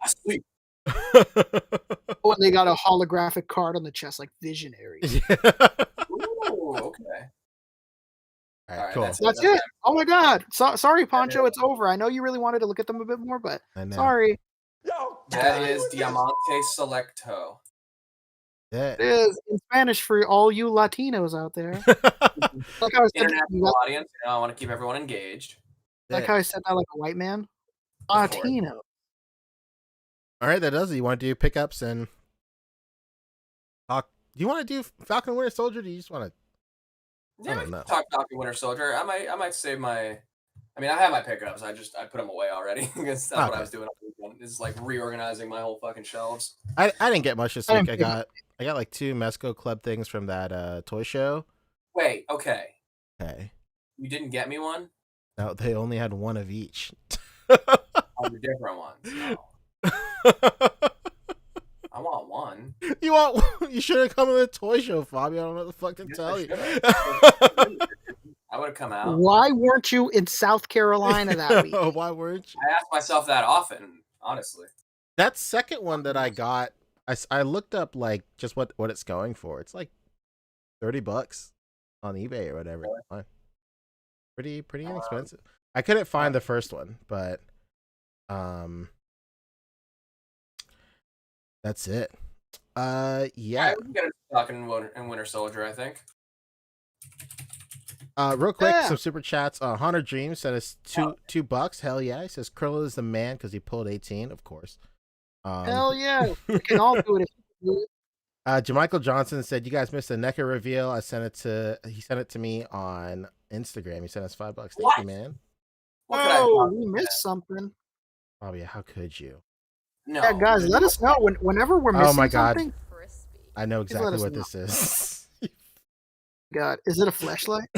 Sleep. Oh, and they got a holographic card on the chest, like Visionary. it. Ooh, okay. All All right, right, cool. That's it. Oh my God. Sorry, Poncho. It's over. I know you really wanted to look at them a bit more, but I know. sorry. That is Diamante Selecto. Yeah. It is in Spanish for all you Latinos out there. Like how I said, International audience. I want to keep everyone engaged. like how I said that like a white man. Of course. Latino. All right, that does it. You want to do pickups and talk? Do you want to do Falcon Winter Soldier? Or do you just want to? Yeah, don't we can know. talk Falcon Winter Soldier. I might save my. I mean, I have my pickups. I put them away already because that's what Okay. I was doing on the weekend. Is like reorganizing my whole fucking shelves. I didn't get much this I week. didn't I got like 2 Mesco Club things from that toy show. Wait, okay. Okay. You didn't get me one? No, they only had one of each. Oh, the different ones. No. I want one. You want? You should have come to the toy show, Fabi. I don't know what the fuck to Yes, tell I you. should've. I would have come out. Why weren't you in South Carolina that week? Why weren't you? I ask myself that often, honestly. That second one that I got, I looked up like just what it's going for. It's like $30 on eBay or whatever. Really? Fine. Pretty inexpensive. I couldn't find the first one, but that's it. Yeah. I'm gonna talk in Winter Soldier, I think. Real quick, Yeah. some super chats. Hunter Dreams sent us $2. Hell yeah. He says Krill is the man because he pulled 18, of course. Hell yeah. We can all do it if you do it. Jamichael Johnson said, "You guys missed the NECA reveal. He sent it to me on Instagram. He sent us $5. Thank What? you, man. What could I Oh, possibly we do? missed something. Oh yeah, how could you? No. Yeah, guys, let us know whenever we're missing Oh my God. something. I know Please let exactly us what know. this is. God, is it a flashlight?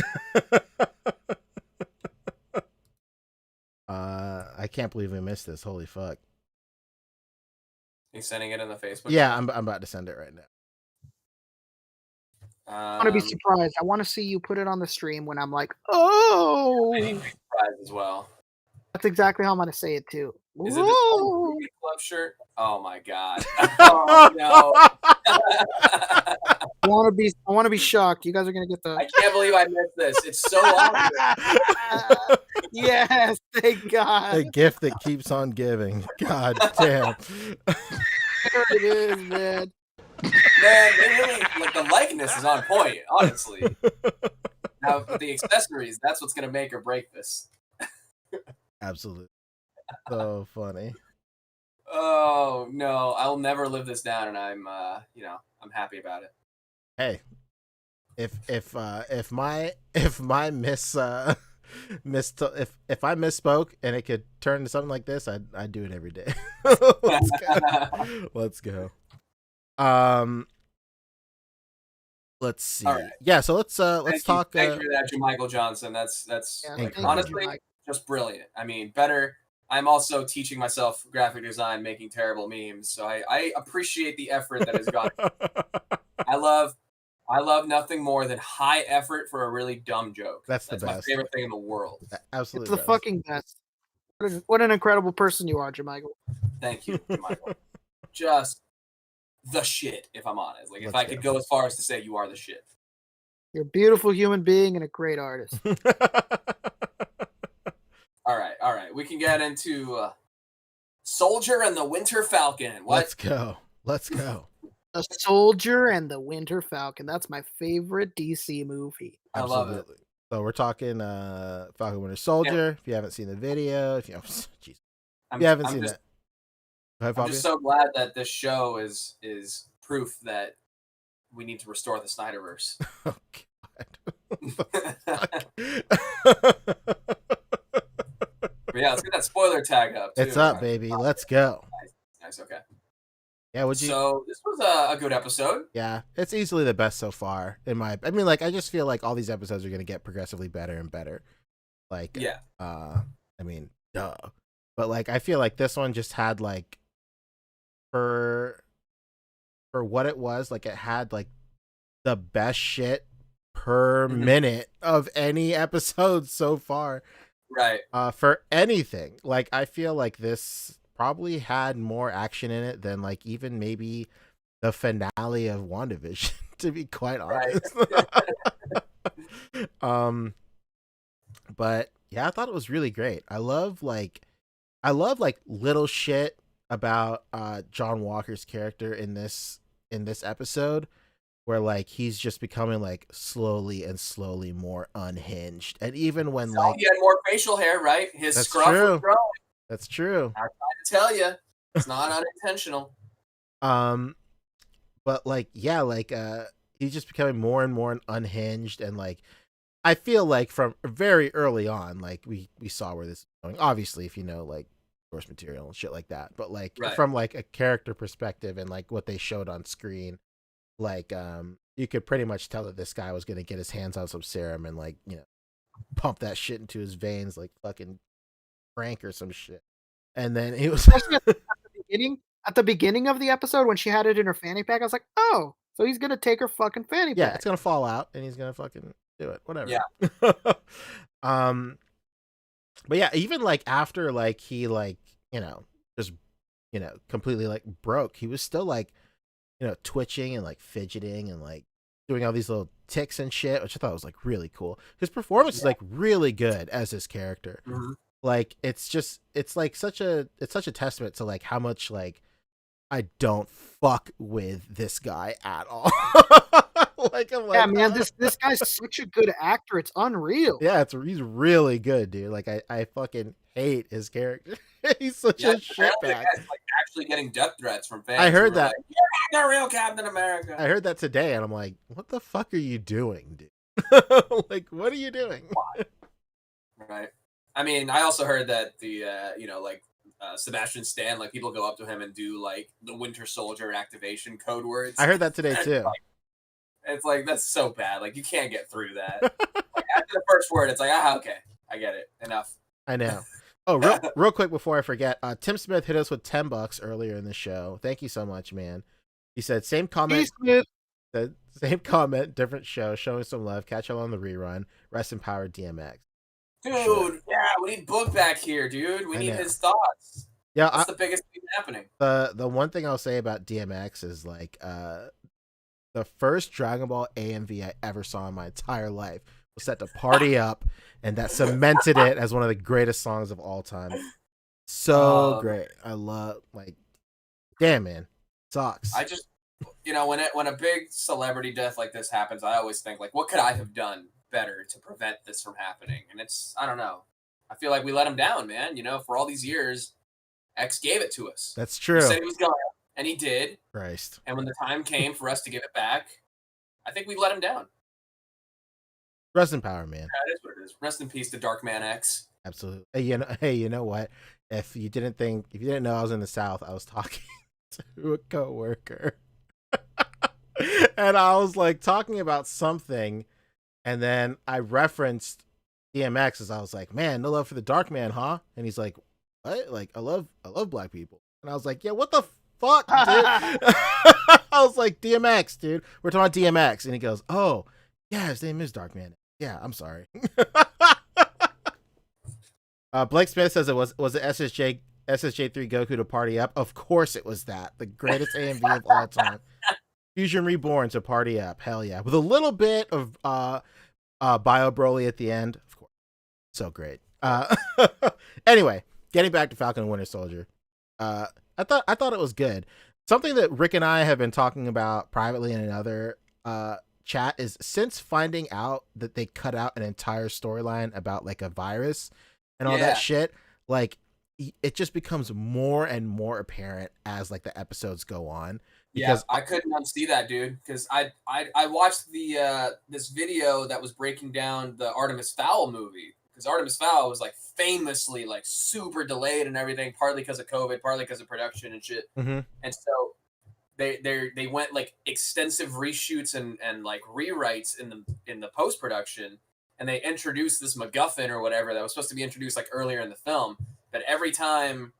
I can't believe we missed this. Holy fuck. He's sending it in the Facebook. Yeah, I'm about to send it right now. I want to be surprised. I want to see you put it on the stream when I'm like, oh. Surprised as well. That's exactly how I'm going to say it too. Is it this Whoa. club shirt? Oh my God. Oh no. I want to be shocked. You guys are going to get I the can't believe I missed this. It's so awesome. yes, thank God. A gift that keeps on giving. God damn. There it is, man. Man, they really, like, the likeness is on point, honestly. Now, with the accessories, that's what's going to make or break this. Absolutely. So funny. Oh, no. I'll never live this down, and I'm happy about it. Hey, if I misspoke and it could turn into something like this, I'd do it every day. Let's go. Let's see. All right. Yeah, so let's talk. Thank you for that, Michael Johnson. That's thank you, honestly Mike. just brilliant. I mean, better. I'm also teaching myself graphic design, making terrible memes, so I appreciate the effort that has gone. I love nothing more than high effort for a really dumb joke. That's my best. favorite thing in the world. Absolutely. It's the fucking best. What an incredible person you are, Jermichael. Thank you, Michael. Just the shit, if I'm honest. Like, if I could go as far as to say you are the shit. You're a beautiful human being and a great artist. All right. We can get into Soldier and the Winter Falcon. What? Let's go. The Soldier and the Winter Falcon. That's my favorite DC movie. I love it. So we're talking Falcon Winter Soldier. Yeah. If you haven't seen the video, if you haven't seen that. I'm just so glad that this show is proof that we need to restore the Snyderverse. Oh God. But yeah, let's get that spoiler tag up. Too. It's up, baby. Let's go. Nice. Okay. Yeah. So this was a good episode. Yeah, it's easily the best so far. I just feel like all these episodes are gonna get progressively better and better. Like, yeah. Duh. But like, I feel like this one just had like, for what it was, like it had like the best shit per minute of any episode so far. Right. For anything. Like, I feel like this probably had more action in it than like even maybe the finale of WandaVision, to be quite honest. Right. But yeah, I thought it was really great. I love like little shit about John Walker's character in this episode, where like he's just becoming like slowly more unhinged, and even when like he had more facial hair, right? His scruff was growing. That's true. I'm trying to tell you, it's not unintentional. But like, yeah, like he's just becoming more and more unhinged, and like I feel like from very early on, like we saw where this is going. Obviously, if you know like source material and shit like that, but like from like a character perspective and like what they showed on screen, like you could pretty much tell that this guy was gonna get his hands on some serum and like, you know, pump that shit into his veins like fucking Frank or some shit. And then he was at the beginning of the episode when she had it in her fanny pack, I was like, oh, so he's gonna take her fucking fanny pack. Yeah, it's gonna fall out and he's gonna fucking do it. Whatever. Yeah. But yeah, even like after like he like, you know, just, you know, completely like broke, he was still like, you know, twitching and like fidgeting and like doing all these little ticks and shit, which I thought was like really cool. His performance is like really good as his character. Mm-hmm. Like it's like such a testament to like how much like I don't fuck with this guy at all. Like I'm Yeah, like, man, this guy's such a good actor. It's unreal. yeah, he's really good, dude. Like I fucking hate his character. He's such Yeah, a apparently the shitbag. guy's like actually getting death threats from fans. I who heard are that. Like, "You're not the real Captain America." I heard that today, and I'm like, what the fuck are you doing, dude? Like, what are you doing? Right. I mean, I also heard that the Sebastian Stan, like people go up to him and do like the Winter Soldier activation code words. I heard that today too. It's like that's so bad. Like you can't get through that. Like, after the first word, it's like, okay, I get it. Enough. I know. Oh, real quick before I forget, Tim Smith hit us with $10 earlier in the show. Thank you so much, man. He said same comment. Said same comment, different show, showing some love. Catch y'all on the rerun. Rest in power, DMX. Dude, Sure. yeah, we need Boog back here, dude. We I need know. his thoughts. Yeah, That's the biggest thing happening. The one thing I'll say about DMX is like the first Dragon Ball AMV I ever saw in my entire life was set to Party Up, and that cemented it as one of the greatest songs of all time. So great. I love, like, damn, man. Sucks. I just, when a big celebrity death like this happens, I always think, like, what could I have done better to prevent this from happening? And it's, I don't know. I feel like we let him down, man. For all these years, X gave it to us. That's true. He said he was going, and he did. Christ. And when the time came for us to give it back, I think we let him down. Rest in power, man. Yeah, it is what it is. Rest in peace to Dark Man X. Absolutely. Hey, you know what? If you didn't know I was in the South, I was talking to a coworker. And I was like talking about something, and then I referenced DMX as I was like, man, no love for the Dark Man, huh? And he's like, what? Like, I love black people. And I was like, yeah, what the fuck, dude? I was like, DMX, dude. We're talking about DMX. And he goes, oh, yeah, his name is Dark Man. Yeah, I'm sorry. Blake Smith says it was it SSJ3 Goku to Party Up? Of course it was that. The greatest AMV of all time. Fusion Reborn to Party Up. Hell yeah. With a little bit of Bio Broly at the end. Of course. So great. Anyway, getting back to Falcon and Winter Soldier. I thought it was good. Something that Rick and I have been talking about privately in another chat is, since finding out that they cut out an entire storyline about like a virus and all that shit, like it just becomes more and more apparent as like the episodes go on. Because I couldn't unsee that, dude. Because I watched the this video that was breaking down the Artemis Fowl movie. Because Artemis Fowl was like famously like super delayed and everything, partly because of COVID, partly because of production and shit. Mm-hmm. And so they went like extensive reshoots and like rewrites in the post production, and they introduced this MacGuffin or whatever that was supposed to be introduced like earlier in the film. But every time,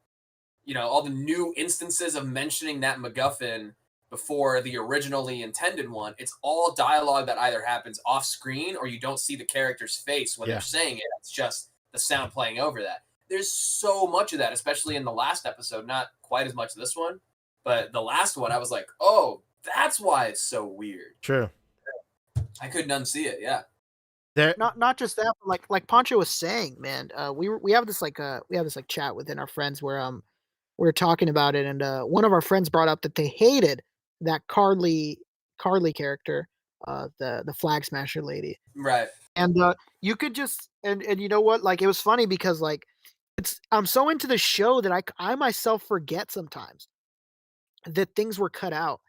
all the new instances of mentioning that MacGuffin before the originally intended one, it's all dialogue that either happens off screen or you don't see the character's face when they're saying it. It's just the sound playing over that. There's so much of that, especially in the last episode. Not quite as much this one, but the last one, I was like, oh, that's why it's so weird. True. I couldn't unsee it. Yeah. Not just that, but like Pancho was saying, man. We have this chat within our friends where we were talking about it, and one of our friends brought up that they hated that Carly character, the Flag Smasher lady. Right. And you could just and you know what? Like, it was funny because like I'm so into the show that I myself forget sometimes that things were cut out.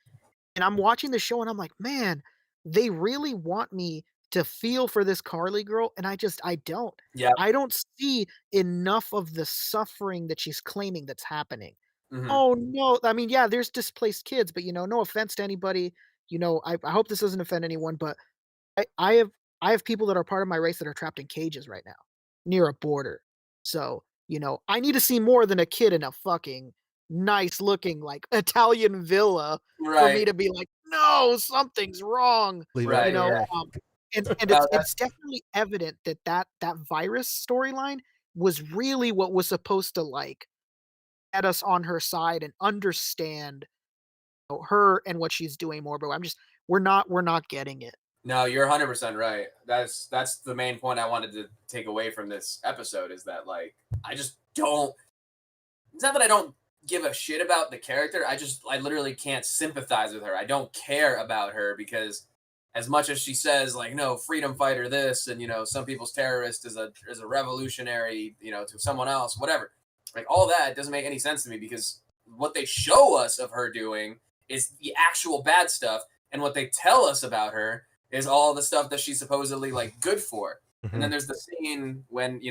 And I'm watching the show and I'm like, man, they really want me to feel for this Carly girl, and I don't. Yeah. I don't see enough of the suffering that she's claiming that's happening. Mm-hmm. Oh no. I mean, yeah, there's displaced kids, but no offense to anybody. I hope this doesn't offend anyone, but I have people that are part of my race that are trapped in cages right now near a border. So, I need to see more than a kid in a fucking nice looking like Italian villa for me to be like, no, something's wrong. Right. And it's definitely evident that virus storyline was really what was supposed to like get us on her side and understand her and what she's doing more. But we're not getting it. No, you're 100% right. That's the main point I wanted to take away from this episode, is that like I just don't. It's not that I don't give a shit about the character. I literally can't sympathize with her. I don't care about her because as much as she says like, no, freedom fighter this, and some people's terrorist is a revolutionary, to someone else, whatever. Like all that doesn't make any sense to me, because what they show us of her doing is the actual bad stuff, and what they tell us about her is all the stuff that she's supposedly like good for. And then there's the scene when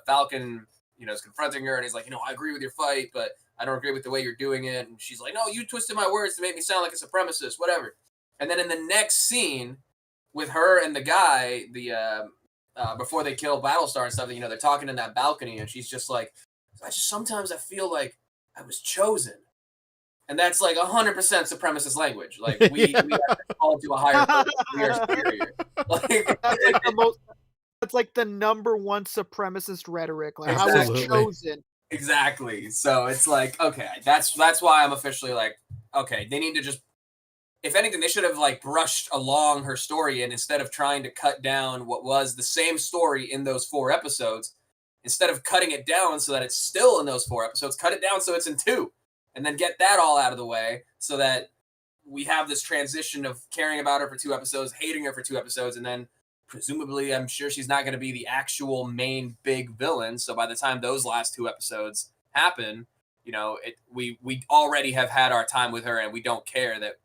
Falcon is confronting her, and he's like, I agree with your fight, but I don't agree with the way you're doing it. And she's like, no, you twisted my words to make me sound like a supremacist, whatever. And then in the next scene with her and the guy, before they kill Battlestar and stuff, they're talking in that balcony, and she's just like, sometimes I feel like I was chosen. And that's like 100% supremacist language. Like we have to call to a higher purpose. We are superior. Like, that's like the number one supremacist rhetoric. Like I Exactly. was chosen. Exactly. So it's like, okay, that's why I'm officially like, okay, they need to just, if anything, they should have like brushed along her story, and instead of trying to cut down what was the same story in those 4 episodes, instead of cutting it down so that it's still in those 4 episodes, cut it down so it's in 2. And then get that all out of the way so that we have this transition of caring about her for 2 episodes, hating her for 2 episodes, and then presumably I'm sure she's not going to be the actual main big villain. So by the time those last 2 episodes happen, we already have had our time with her, and we don't care that,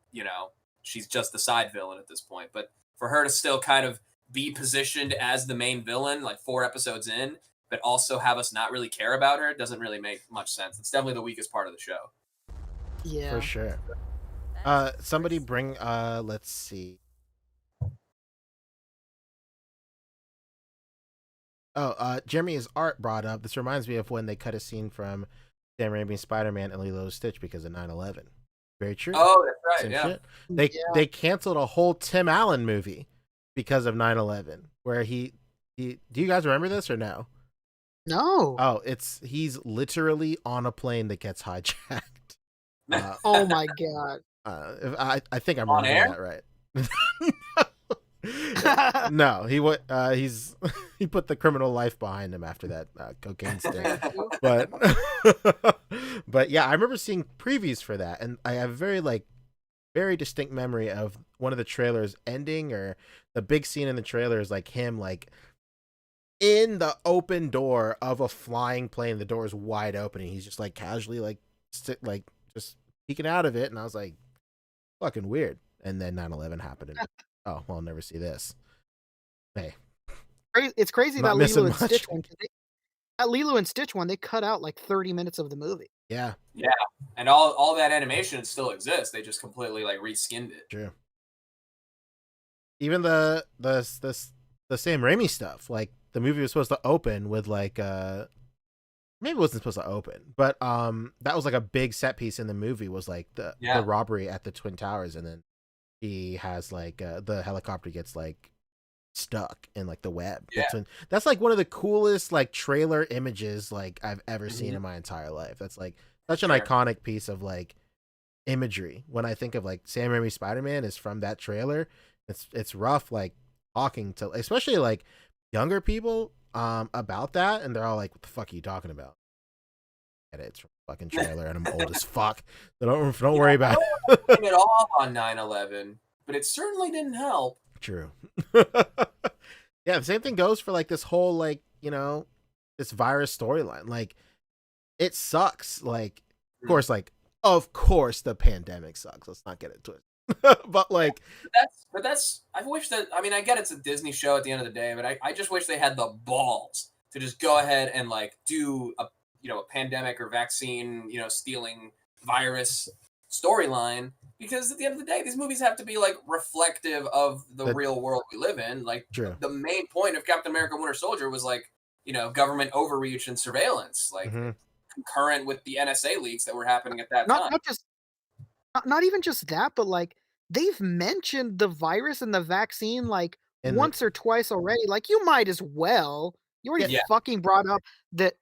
she's just the side villain at this point. But for her to still kind of be positioned as the main villain, like 4 episodes in, but also have us not really care about her, doesn't really make much sense. It's definitely the weakest part of the show. Yeah, for sure. Somebody bring let's see. Jeremy's art brought up, this reminds me of when they cut a scene from Sam Raimi's Spider-Man and Lilo and Stitch because of 9/11. Very true. Oh, that's right. Same Yeah. shit. They canceled a whole Tim Allen movie because of 9/11, where he do you guys remember this or no? No. Oh, he's literally on a plane that gets hijacked. Oh my god. I think I'm On remembering that right. No, he put the criminal life behind him after that cocaine sting. But yeah, I remember seeing previews for that, and I have very distinct memory of one of the trailers ending, or the big scene in the trailer is like him like in the open door of a flying plane. The door is wide open, and he's just like casually just peeking out of it, and I was like, fucking weird. And then 9/11 happened, and oh, well, I'll never see this. Hey, It's crazy Not that missing Lilo and much. Stitch one. That Lilo and Stitch one, they cut out like 30 minutes of the movie. yeah, And all that animation still exists. They just completely like reskinned it. true. Even the Sam Raimi stuff, like the movie was supposed to open with like maybe it wasn't supposed to open, but that was like a big set piece in the movie, was like the robbery at the Twin Towers, and then he has like the helicopter gets like stuck in like the web. Yeah. That's like one of the coolest like trailer images like I've ever seen in my entire life. That's like such an iconic piece of like imagery. When I think of like Sam Raimi Spider-Man is from that trailer. It's rough like talking to especially like younger people about that, and they're all like, what the fuck are you talking about? It's from a fucking trailer, and I'm old as fuck. So don't worry about it. I don't blame it all on 9/11, but it certainly didn't help. True. Yeah, the same thing goes for like this whole like, this virus storyline. Like, it sucks. Like, of course the pandemic sucks. Let's not get into it. But like that's I wish that, I mean, I get it's a Disney show at the end of the day, but I just wish they had the balls to just go ahead and like do a pandemic or vaccine stealing virus storyline, because at the end of the day these movies have to be like reflective of the real world we live in. Like, true. The main point of Captain America Winter Soldier was like government overreach and surveillance, like concurrent with the NSA leaks that were happening at that time. Not even just that, but like they've mentioned the virus and the vaccine like once or twice already. Like, you might as well. You already fucking brought up that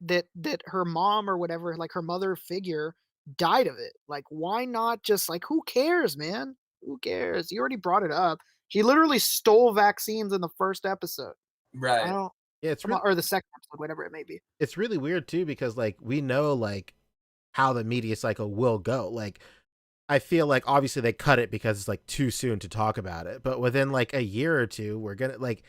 her mom or whatever, like her mother figure, died of it. Like, why not just like, who cares, man? Who cares? You already brought it up. She literally stole vaccines in the first episode. Right. Or the second episode, whatever it may be. It's really weird too, because like we know like how the media cycle will go. Like, I feel like obviously they cut it because it's like too soon to talk about it, but within like a year or two, we're gonna like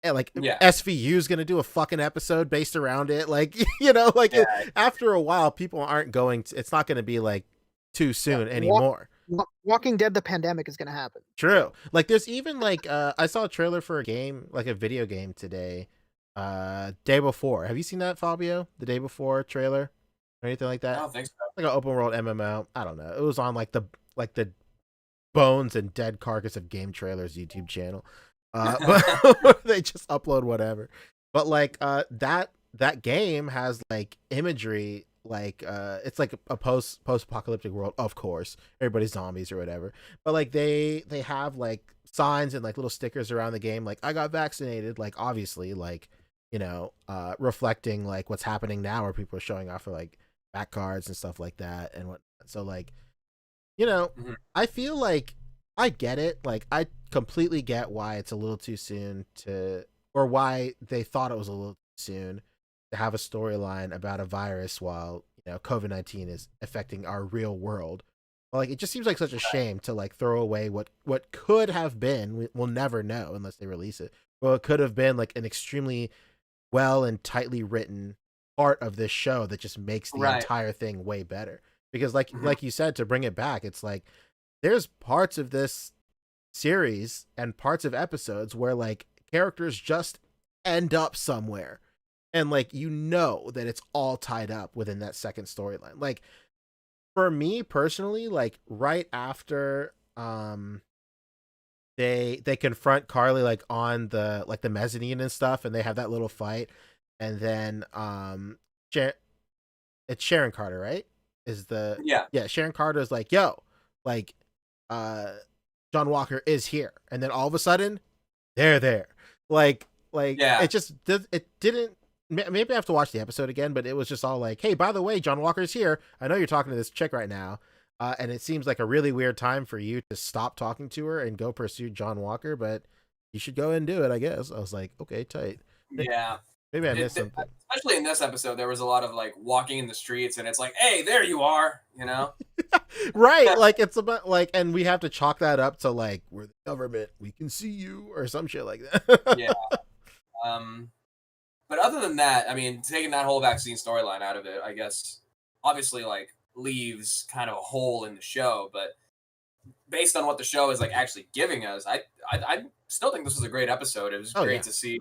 Yeah. SVU is gonna do a fucking episode based around it. Like, you know, like after a while, people aren't going to. It's not gonna be like too soon anymore. Walking Dead: The Pandemic is gonna happen. True. Like, there's even like I saw a trailer for a game, like a video game today. Day Before. Have you seen that, Fabio? The Day Before trailer or anything like that? I don't think so. Like an open world MMO. I don't know. It was on like the Bones and Dead Carcass of Game Trailers YouTube channel. But they just upload whatever. But like that game has like imagery, like it's like a post apocalyptic world, of course. Everybody's zombies or whatever. But like they have like signs and like little stickers around the game, like I got vaccinated, like obviously like, you know, reflecting like what's happening now, where people are showing off for like back cards and stuff like that and what. So like, you know, I feel like I get it. Like I completely get why it's a little too soon to, or why they thought it was a little too soon to have a storyline about a virus while, you know, COVID-19 is affecting our real world. Like, it just seems like such a shame to like throw away what could have been. We'll never know unless they release it. Well, it could have been like an extremely well and tightly written part of this show that just makes the entire thing way better. Because like you said, to bring it back, it's like there's parts of this series and parts of episodes where like characters just end up somewhere, and like, you know that it's all tied up within that second storyline. Like, for me personally, like right after they confront Carly like on the like the mezzanine and stuff, and they have that little fight, and then it's Sharon Carter, right? Is the Sharon Carter is like, yo, like John Walker is here, and then all of a sudden they're there. Like it just it didn't. Maybe I have to watch the episode again, but it was just all like, hey, by the way, John Walker's here. I know you're talking to this chick right now. And it seems like a really weird time for you to stop talking to her and go pursue John Walker, but you should go and do it, I guess. I was like, okay, tight. Yeah. Maybe I missed something. Especially in this episode, there was a lot of like walking in the streets, and it's like, hey, there you are, you know? Right. Like, it's about like, and we have to chalk that up to like, we're the government, we can see you, or some shit like that. Yeah. But other than that, I mean, taking that whole vaccine storyline out of it, I guess, obviously, like, leaves kind of a hole in the show. But based on what the show is like actually giving us, I still think this was a great episode. It was great to see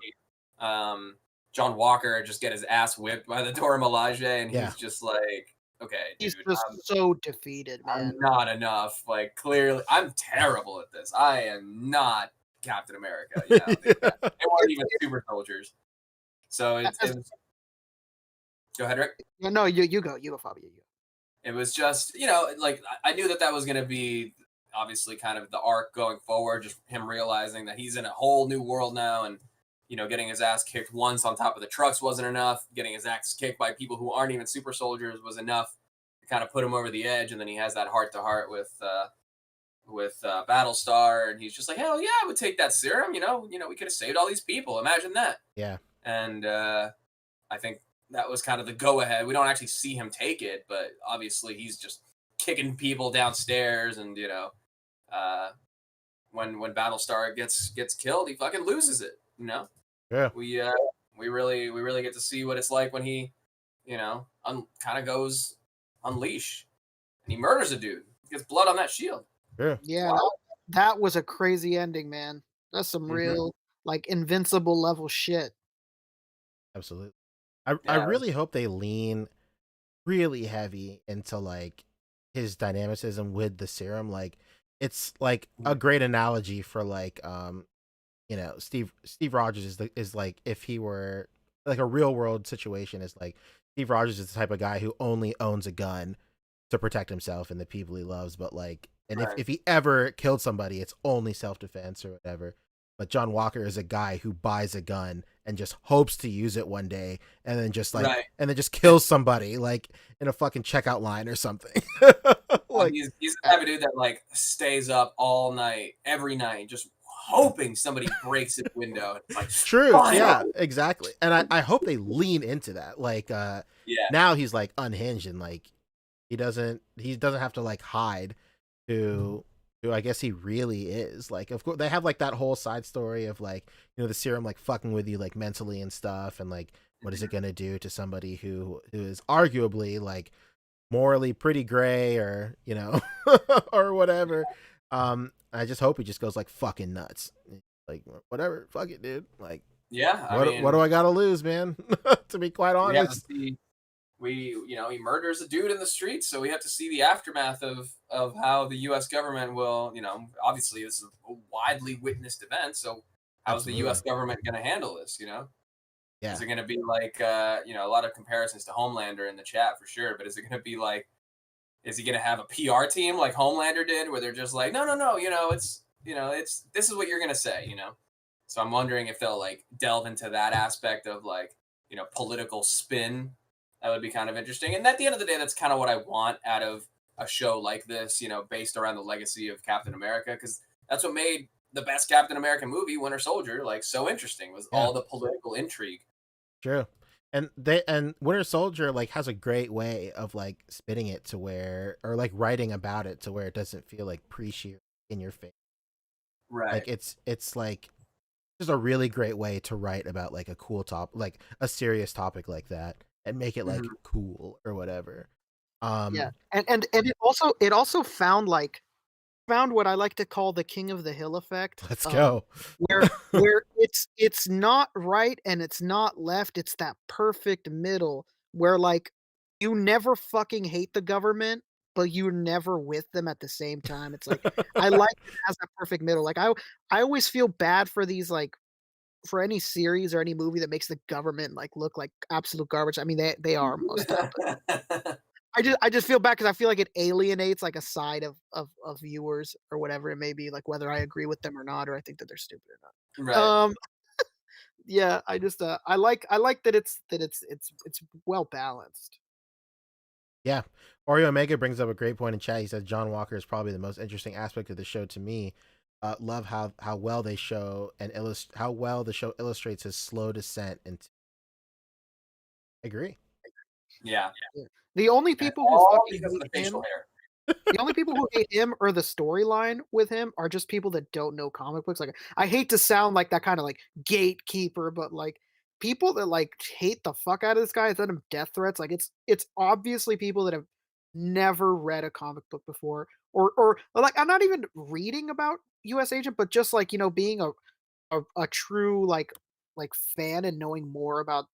John Walker just get his ass whipped by the Dora Milaje, and he's just like, okay, he's dude, just so defeated, man. I'm not enough. Like, clearly, I'm terrible at this. I am not Captain America. You know? They weren't even super soldiers. So it was... Go ahead, Rick. No, you go, Fabio. You go. It was just, you know, like, I knew that was going to be obviously kind of the arc going forward, just him realizing that he's in a whole new world now, and, you know, getting his ass kicked once on top of the trucks wasn't enough. Getting his ass kicked by people who aren't even super soldiers was enough to kind of put him over the edge. And then he has that heart-to-heart with Battlestar, and he's just like, hell yeah, I would take that serum. You know, we could have saved all these people. Imagine that. Yeah. And I think that was kind of the go-ahead. We don't actually see him take it, but obviously he's just kicking people downstairs, and, you know, when Battlestar gets killed, he fucking loses it. You know. Yeah. We really get to see what it's like when he, you know, kind of goes unleash, and he murders a dude. He gets blood on that shield. Yeah, that was a crazy ending, man. That's some real like Invincible level shit. Absolutely. I really hope they lean really heavy into like his dynamicism with the serum. Like, it's like a great analogy for like you know, Steve Rogers is like, if he were like a real world situation, is like Steve Rogers is the type of guy who only owns a gun to protect himself and the people he loves, but like, and if he ever killed somebody, it's only self-defense or whatever. But John Walker is a guy who buys a gun and just hopes to use it one day, and then just like, and then just kills somebody like in a fucking checkout line or something. Like, he's the type of dude that like stays up all night, every night, just hoping somebody breaks his window. Like, true. Yeah, exactly. And I hope they lean into that. Like, now he's like unhinged, and like he doesn't have to like hide, who I guess he really is. Like, of course, they have like that whole side story of like, the serum like fucking with you like mentally and stuff, and like what is it gonna do to somebody who is arguably like morally pretty gray, or or whatever. I just hope he just goes like fucking nuts, like whatever, fuck it, dude. Like, Yeah, what do I gotta lose, man? To be quite we have to honest. see. He murders a dude in the streets, so we have to see the aftermath of how the U.S. government will, obviously this is a widely witnessed event. So how's the U.S. government going to handle this? Yeah. Is it going to be like, a lot of comparisons to Homelander in the chat for sure, but is it going to be like, is he going to have a PR team like Homelander did, where they're just like, no, it's this is what you're going to say, So I'm wondering if they'll like delve into that aspect of like, political spin. That would be kind of interesting. And at the end of the day, that's kind of what I want out of a show like this, based around the legacy of Captain America, because that's what made the best Captain America movie, Winter Soldier, like so interesting, was all the political intrigue. True. And Winter Soldier like has a great way of like spinning it to where, or like writing about it to where it doesn't feel like pre-sheer in your face. Right. Like it's like just a really great way to write about like a cool like a serious topic like that, and make it like cool or whatever. Yeah, and it also found what I like to call the King of the Hill effect. Let's go. Where it's not right and it's not left. It's that perfect middle where like you never fucking hate the government, but you're never with them at the same time. It's like I like it as that perfect middle. Like I always feel bad for these like for any series or any movie that makes the government like look like absolute garbage. I mean they are most of them. I just feel bad because I feel like it alienates like a side of viewers or whatever it may be, like whether I agree with them or not, or I think that they're stupid or not. Right. Yeah, I just I like that it's well balanced. Yeah. Oreo Omega brings up a great point in chat. He says John Walker is probably the most interesting aspect of the show to me. Love how well they show and how well the show illustrates his slow descent into. I agree. Yeah. The only people who all fucking because of the hate facial him, hair. the only people who hate him or the storyline with him are just people that don't know comic books. Like I hate to sound like that kind of like gatekeeper, but like people that like hate the fuck out of this guy, send him death threats. Like it's obviously people that have never read a comic book before, or like I'm not even reading about U.S. Agent, but just like being a true like fan and knowing more about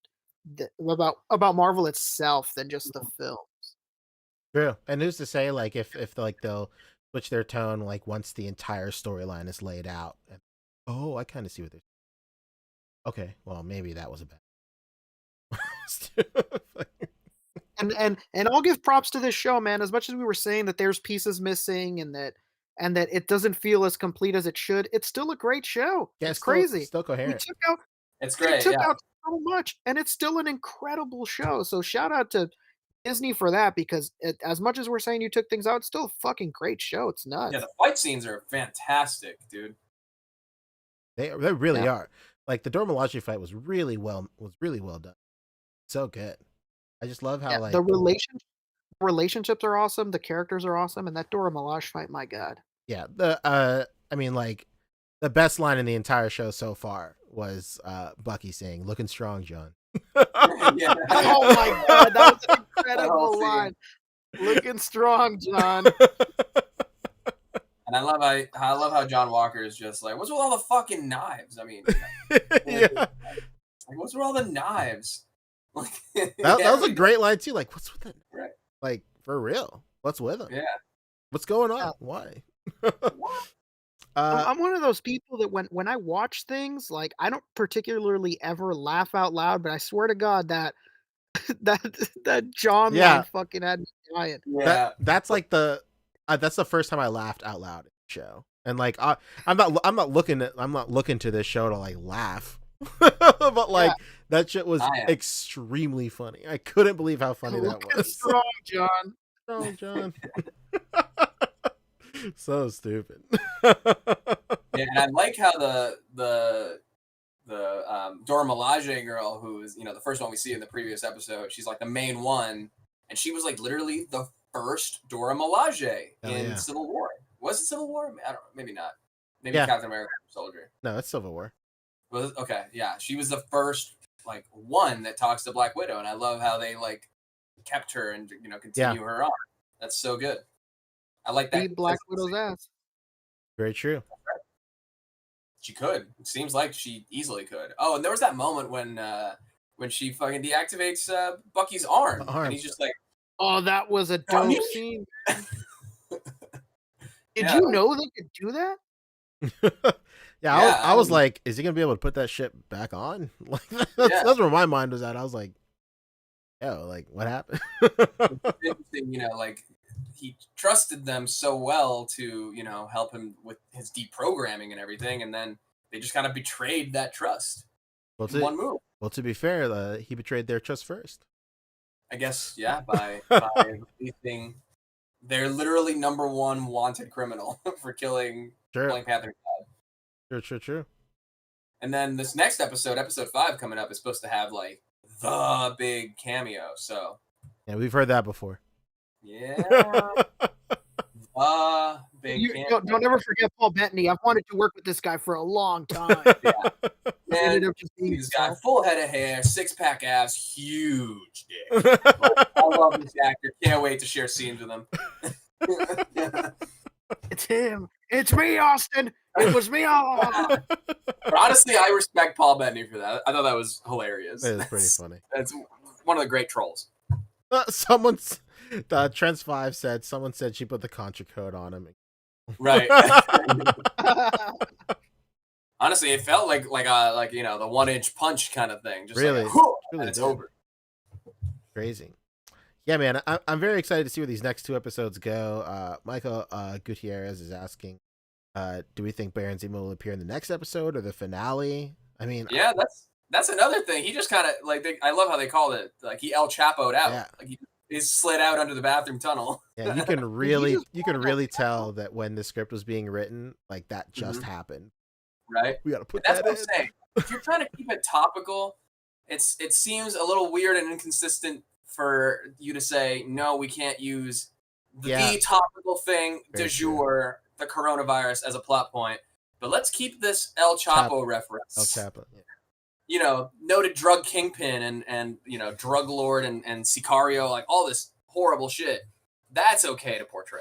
about Marvel itself than just the film. True. And who's to say like if like they'll switch their tone like once the entire storyline is laid out. And, oh, I kind of see what they're. Okay, well maybe that was a bad. And I'll give props to this show, man. As much as we were saying that there's pieces missing and that it doesn't feel as complete as it should, it's still a great show. Yeah, it's crazy. Still coherent. It's great. They took out so much, and it's still an incredible show. So shout out to Disney for that, because as much as we're saying you took things out, it's still a fucking great show. It's nuts. Yeah, the fight scenes are fantastic, dude. They really are. Like the Dora Milaje fight was really well done. So good. I just love how like the relationships are awesome, the characters are awesome, and that Dora Milaje fight, my god. Yeah, I mean like the best line in the entire show so far was Bucky saying, "Looking strong, John." Yeah. Oh my god, that was an incredible line. Looking strong, John. And I love how John Walker is just like, what's with all the fucking knives? I mean, yeah. Like, what's with all the knives? Like, that was a great line too. Like, what's with that? Right. Like, for real, what's with him? Yeah. What's going on? Why? I'm one of those people that when I watch things, like I don't particularly ever laugh out loud, but I swear to God that that John line fucking had me dying. Yeah. That's like that's the first time I laughed out loud in the show, and like I'm not looking to this show to like laugh, but like that shit was extremely funny. I couldn't believe how funny that was. Strong, John. Strong, John. So stupid. Yeah, and I like how the Dora Milaje girl, who is the first one we see in the previous episode, she's like the main one, and she was like literally the first Dora Milaje in Civil War. Was it Civil War? I don't know. Maybe not. Maybe Yeah. Captain America Soldier. No, it's Civil War. Was it? Okay, yeah. She was the first like one that talks to Black Widow, and I love how they like kept her and continue her on. That's so good. I like that. Beat Black Widow's ass. Very true. She could. It seems like she easily could. Oh, and there was that moment when she fucking deactivates Bucky's arm, and he's just like, "Oh, that was a dope scene." Did you know they could do that? I was like, is he gonna be able to put that shit back on? Like that's where my mind was at. I was like, yo, like what happened? It's interesting, like he trusted them so well to, help him with his deprogramming and everything, and then they just kind of betrayed that trust in one move. Well, to be fair, he betrayed their trust first. I guess, yeah, by releasing their literally number one wanted criminal for killing Black Panther's dad. True. And then this next episode 5 coming up, is supposed to have like the big cameo. So yeah, we've heard that before. Yeah. Big don't ever forget Paul Bettany. I've wanted to work with this guy for a long time. Man, he's got full head of hair, 6-pack abs, huge dick. I love this actor. Can't wait to share scenes with him. It's him. It's me, Austin. It was me all along. Honestly, I respect Paul Bettany for that. I thought that was hilarious. It was pretty funny. That's one of the great trolls. Trends 5 said someone said she put the Contra code on him. Right. Honestly, it felt like the 1-inch punch kind of thing. Just really, like, really it's over. Crazy. Yeah, man, I'm very excited to see where these next 2 episodes go. Michael Gutierrez is asking, do we think Baron Zemo will appear in the next episode or the finale? I mean, yeah, that's another thing. He just kind of I love how they called it. Like he El Chapo'd out. Yeah. Like he slid out under the bathroom tunnel. Yeah, you can really tell that when the script was being written, like that just happened. Right. We got to put that's that what in. I'm saying. If you're trying to keep it topical, it seems a little weird and inconsistent for you to say no. We can't use the topical thing du jour, the coronavirus, as a plot point. But let's keep this El Chapo reference. El Chapo. Yeah. Noted drug kingpin and drug lord and sicario, like all this horrible shit. That's okay to portray.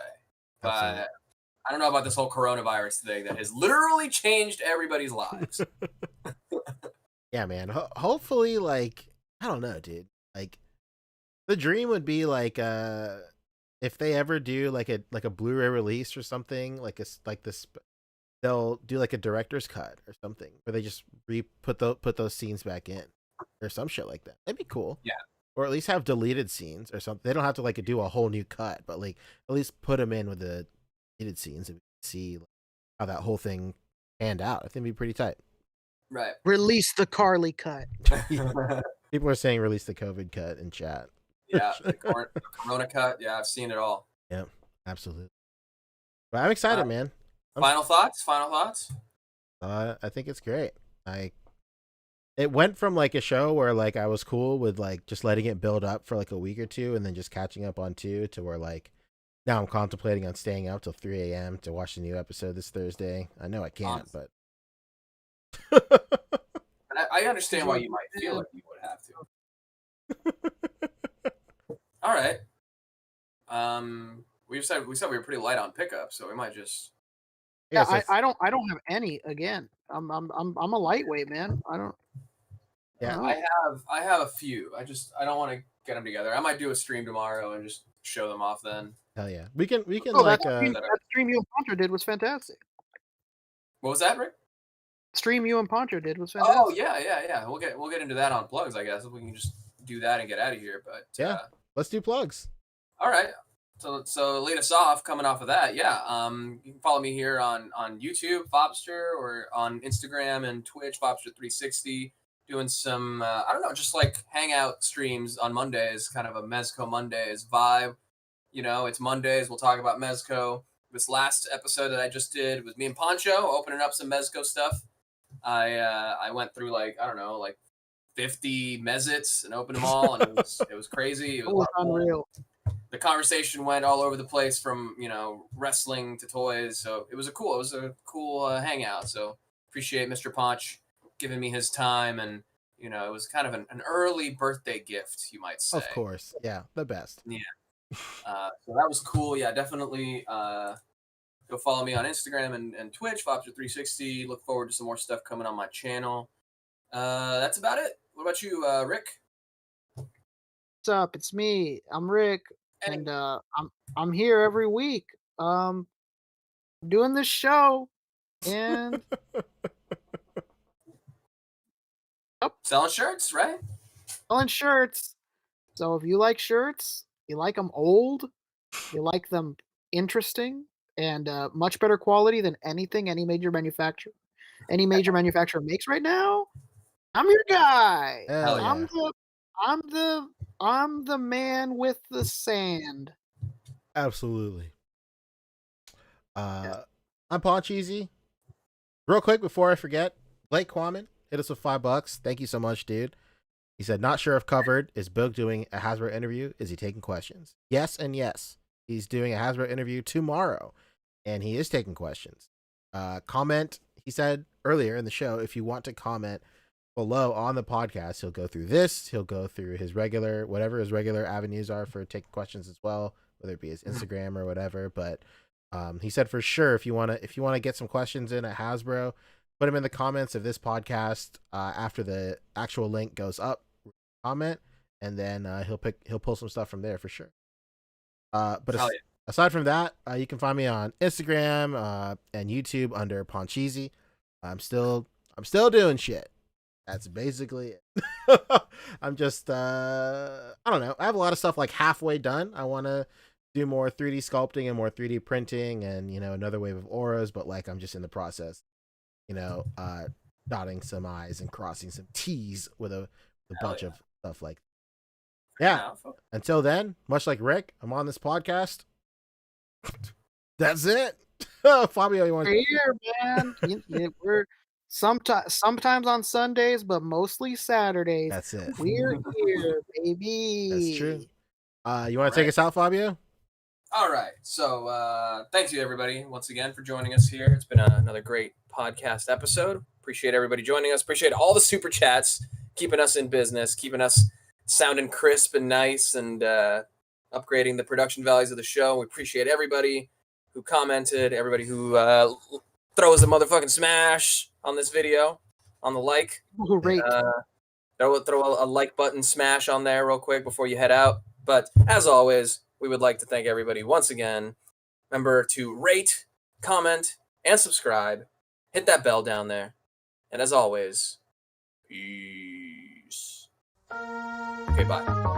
Absolutely. But I don't know about this whole coronavirus thing that has literally changed everybody's lives. Yeah, man. Hopefully, like, I don't know, dude. Like, the dream would be like, if they ever do like a Blu-ray release or something, they'll do like a director's cut or something where they just put those scenes back in or some shit like that. That'd be cool. Yeah. Or at least have deleted scenes or something. They don't have to like do a whole new cut, but like at least put them in with the deleted scenes and see how that whole thing panned out. I think it'd be pretty tight. Right. Release the Carly cut. People are saying release the COVID cut in chat. Yeah, the Corona cut. Yeah, I've seen it all. Yeah, absolutely. But I'm excited, man. Final thoughts? I think it's great. It went from like a show where like I was cool with like just letting it build up for like a week or two and then just catching up on 2 to where like now I'm contemplating on staying up till 3 a.m. to watch the new episode this Thursday. I know I can't, but I understand why you might feel like you would have to. All right. We said we were pretty light on pickup, so we might just. Yeah, I don't have any. Again, I'm a lightweight, man. I don't. Yeah, I have a few. I don't want to get them together. I might do a stream tomorrow and just show them off then. Hell yeah, we can that stream you and Poncho did was fantastic. What was that, Rick? Stream you and Poncho did was fantastic. Oh yeah. We'll get into that on plugs, I guess. If we can just do that and get out of here. But yeah, let's do plugs. All right. So lead us off. Coming off of that, you can follow me here on YouTube, Fobster, or on Instagram and Twitch, Fobster360, doing some I don't know, just like hangout streams on Mondays, kind of a Mezco Mondays vibe. It's Mondays. We'll talk about Mezco. This last episode that I just did was me and Poncho opening up some Mezco stuff. I went through like 50 Mezits and opened them all, and it was crazy. It was unreal. the conversation went all over the place from, you know, wrestling to toys. So it was a cool hangout. So appreciate Mr. Ponch giving me his time, and you know, it was kind of an early birthday gift, you might say. Of course. Yeah, the best. Yeah. So that was cool. Yeah, definitely go follow me on Instagram and Twitch, Flopster360. Look forward to some more stuff coming on my channel. That's about it. What about you, Rick? What's up? It's me. I'm Rick, Hey. and I'm here every week. Doing this show, and Selling shirts, right? selling shirts. So if you like shirts, you like them old, you like them interesting, and much better quality than anything any major manufacturer makes right now, I'm your guy. Hell yeah. I'm the man with the sand. Absolutely. I'm Pawn Cheesy. Real quick before I forget, Blake Quammen hit us with $5. Thank you so much, dude. He said, not sure if covered. Is Boog doing a HasBRUH interview? Is he taking questions? Yes and yes. He's doing a HasBRUH interview tomorrow, and he is taking questions. Comment, he said earlier in the show, if you want to comment below on the podcast, he'll go through this. He'll go through his regular, whatever his regular avenues are for taking questions as well, whether it be his Instagram or whatever. But he said for sure, if you want to get some questions in at HasBRUH, put them in the comments of this podcast after the actual link goes up. Comment, and then he'll pull some stuff from there for sure. But aside from that, you can find me on Instagram and YouTube under Poncheesy. I'm still doing shit. That's basically it. I'm just I don't know. I have a lot of stuff like halfway done. I want to do more 3D sculpting and more 3D printing, and you know, another wave of auras. But like, I'm just in the process, you know, dotting some I's and crossing some T's with a bunch of stuff like that. Yeah. Until then, much like Rick, I'm on this podcast. That's it. Fabio, you want We're here, man. We're sometimes on Sundays, but mostly Saturdays. That's it. We're here, baby. That's true. You want to take us out, Fabio? All right. So thank you, everybody, once again for joining us here. It's been another great podcast episode. Appreciate everybody joining us. Appreciate all the super chats, keeping us in business, keeping us sounding crisp and nice, and upgrading the production values of the show. We appreciate everybody who commented, everybody who throws a motherfucking smash on this video, on the like. Great. Throw a like button smash on there real quick before you head out. But as always, we would like to thank everybody once again. Remember to rate, comment, and subscribe. Hit that bell down there. And as always, peace. Okay, bye.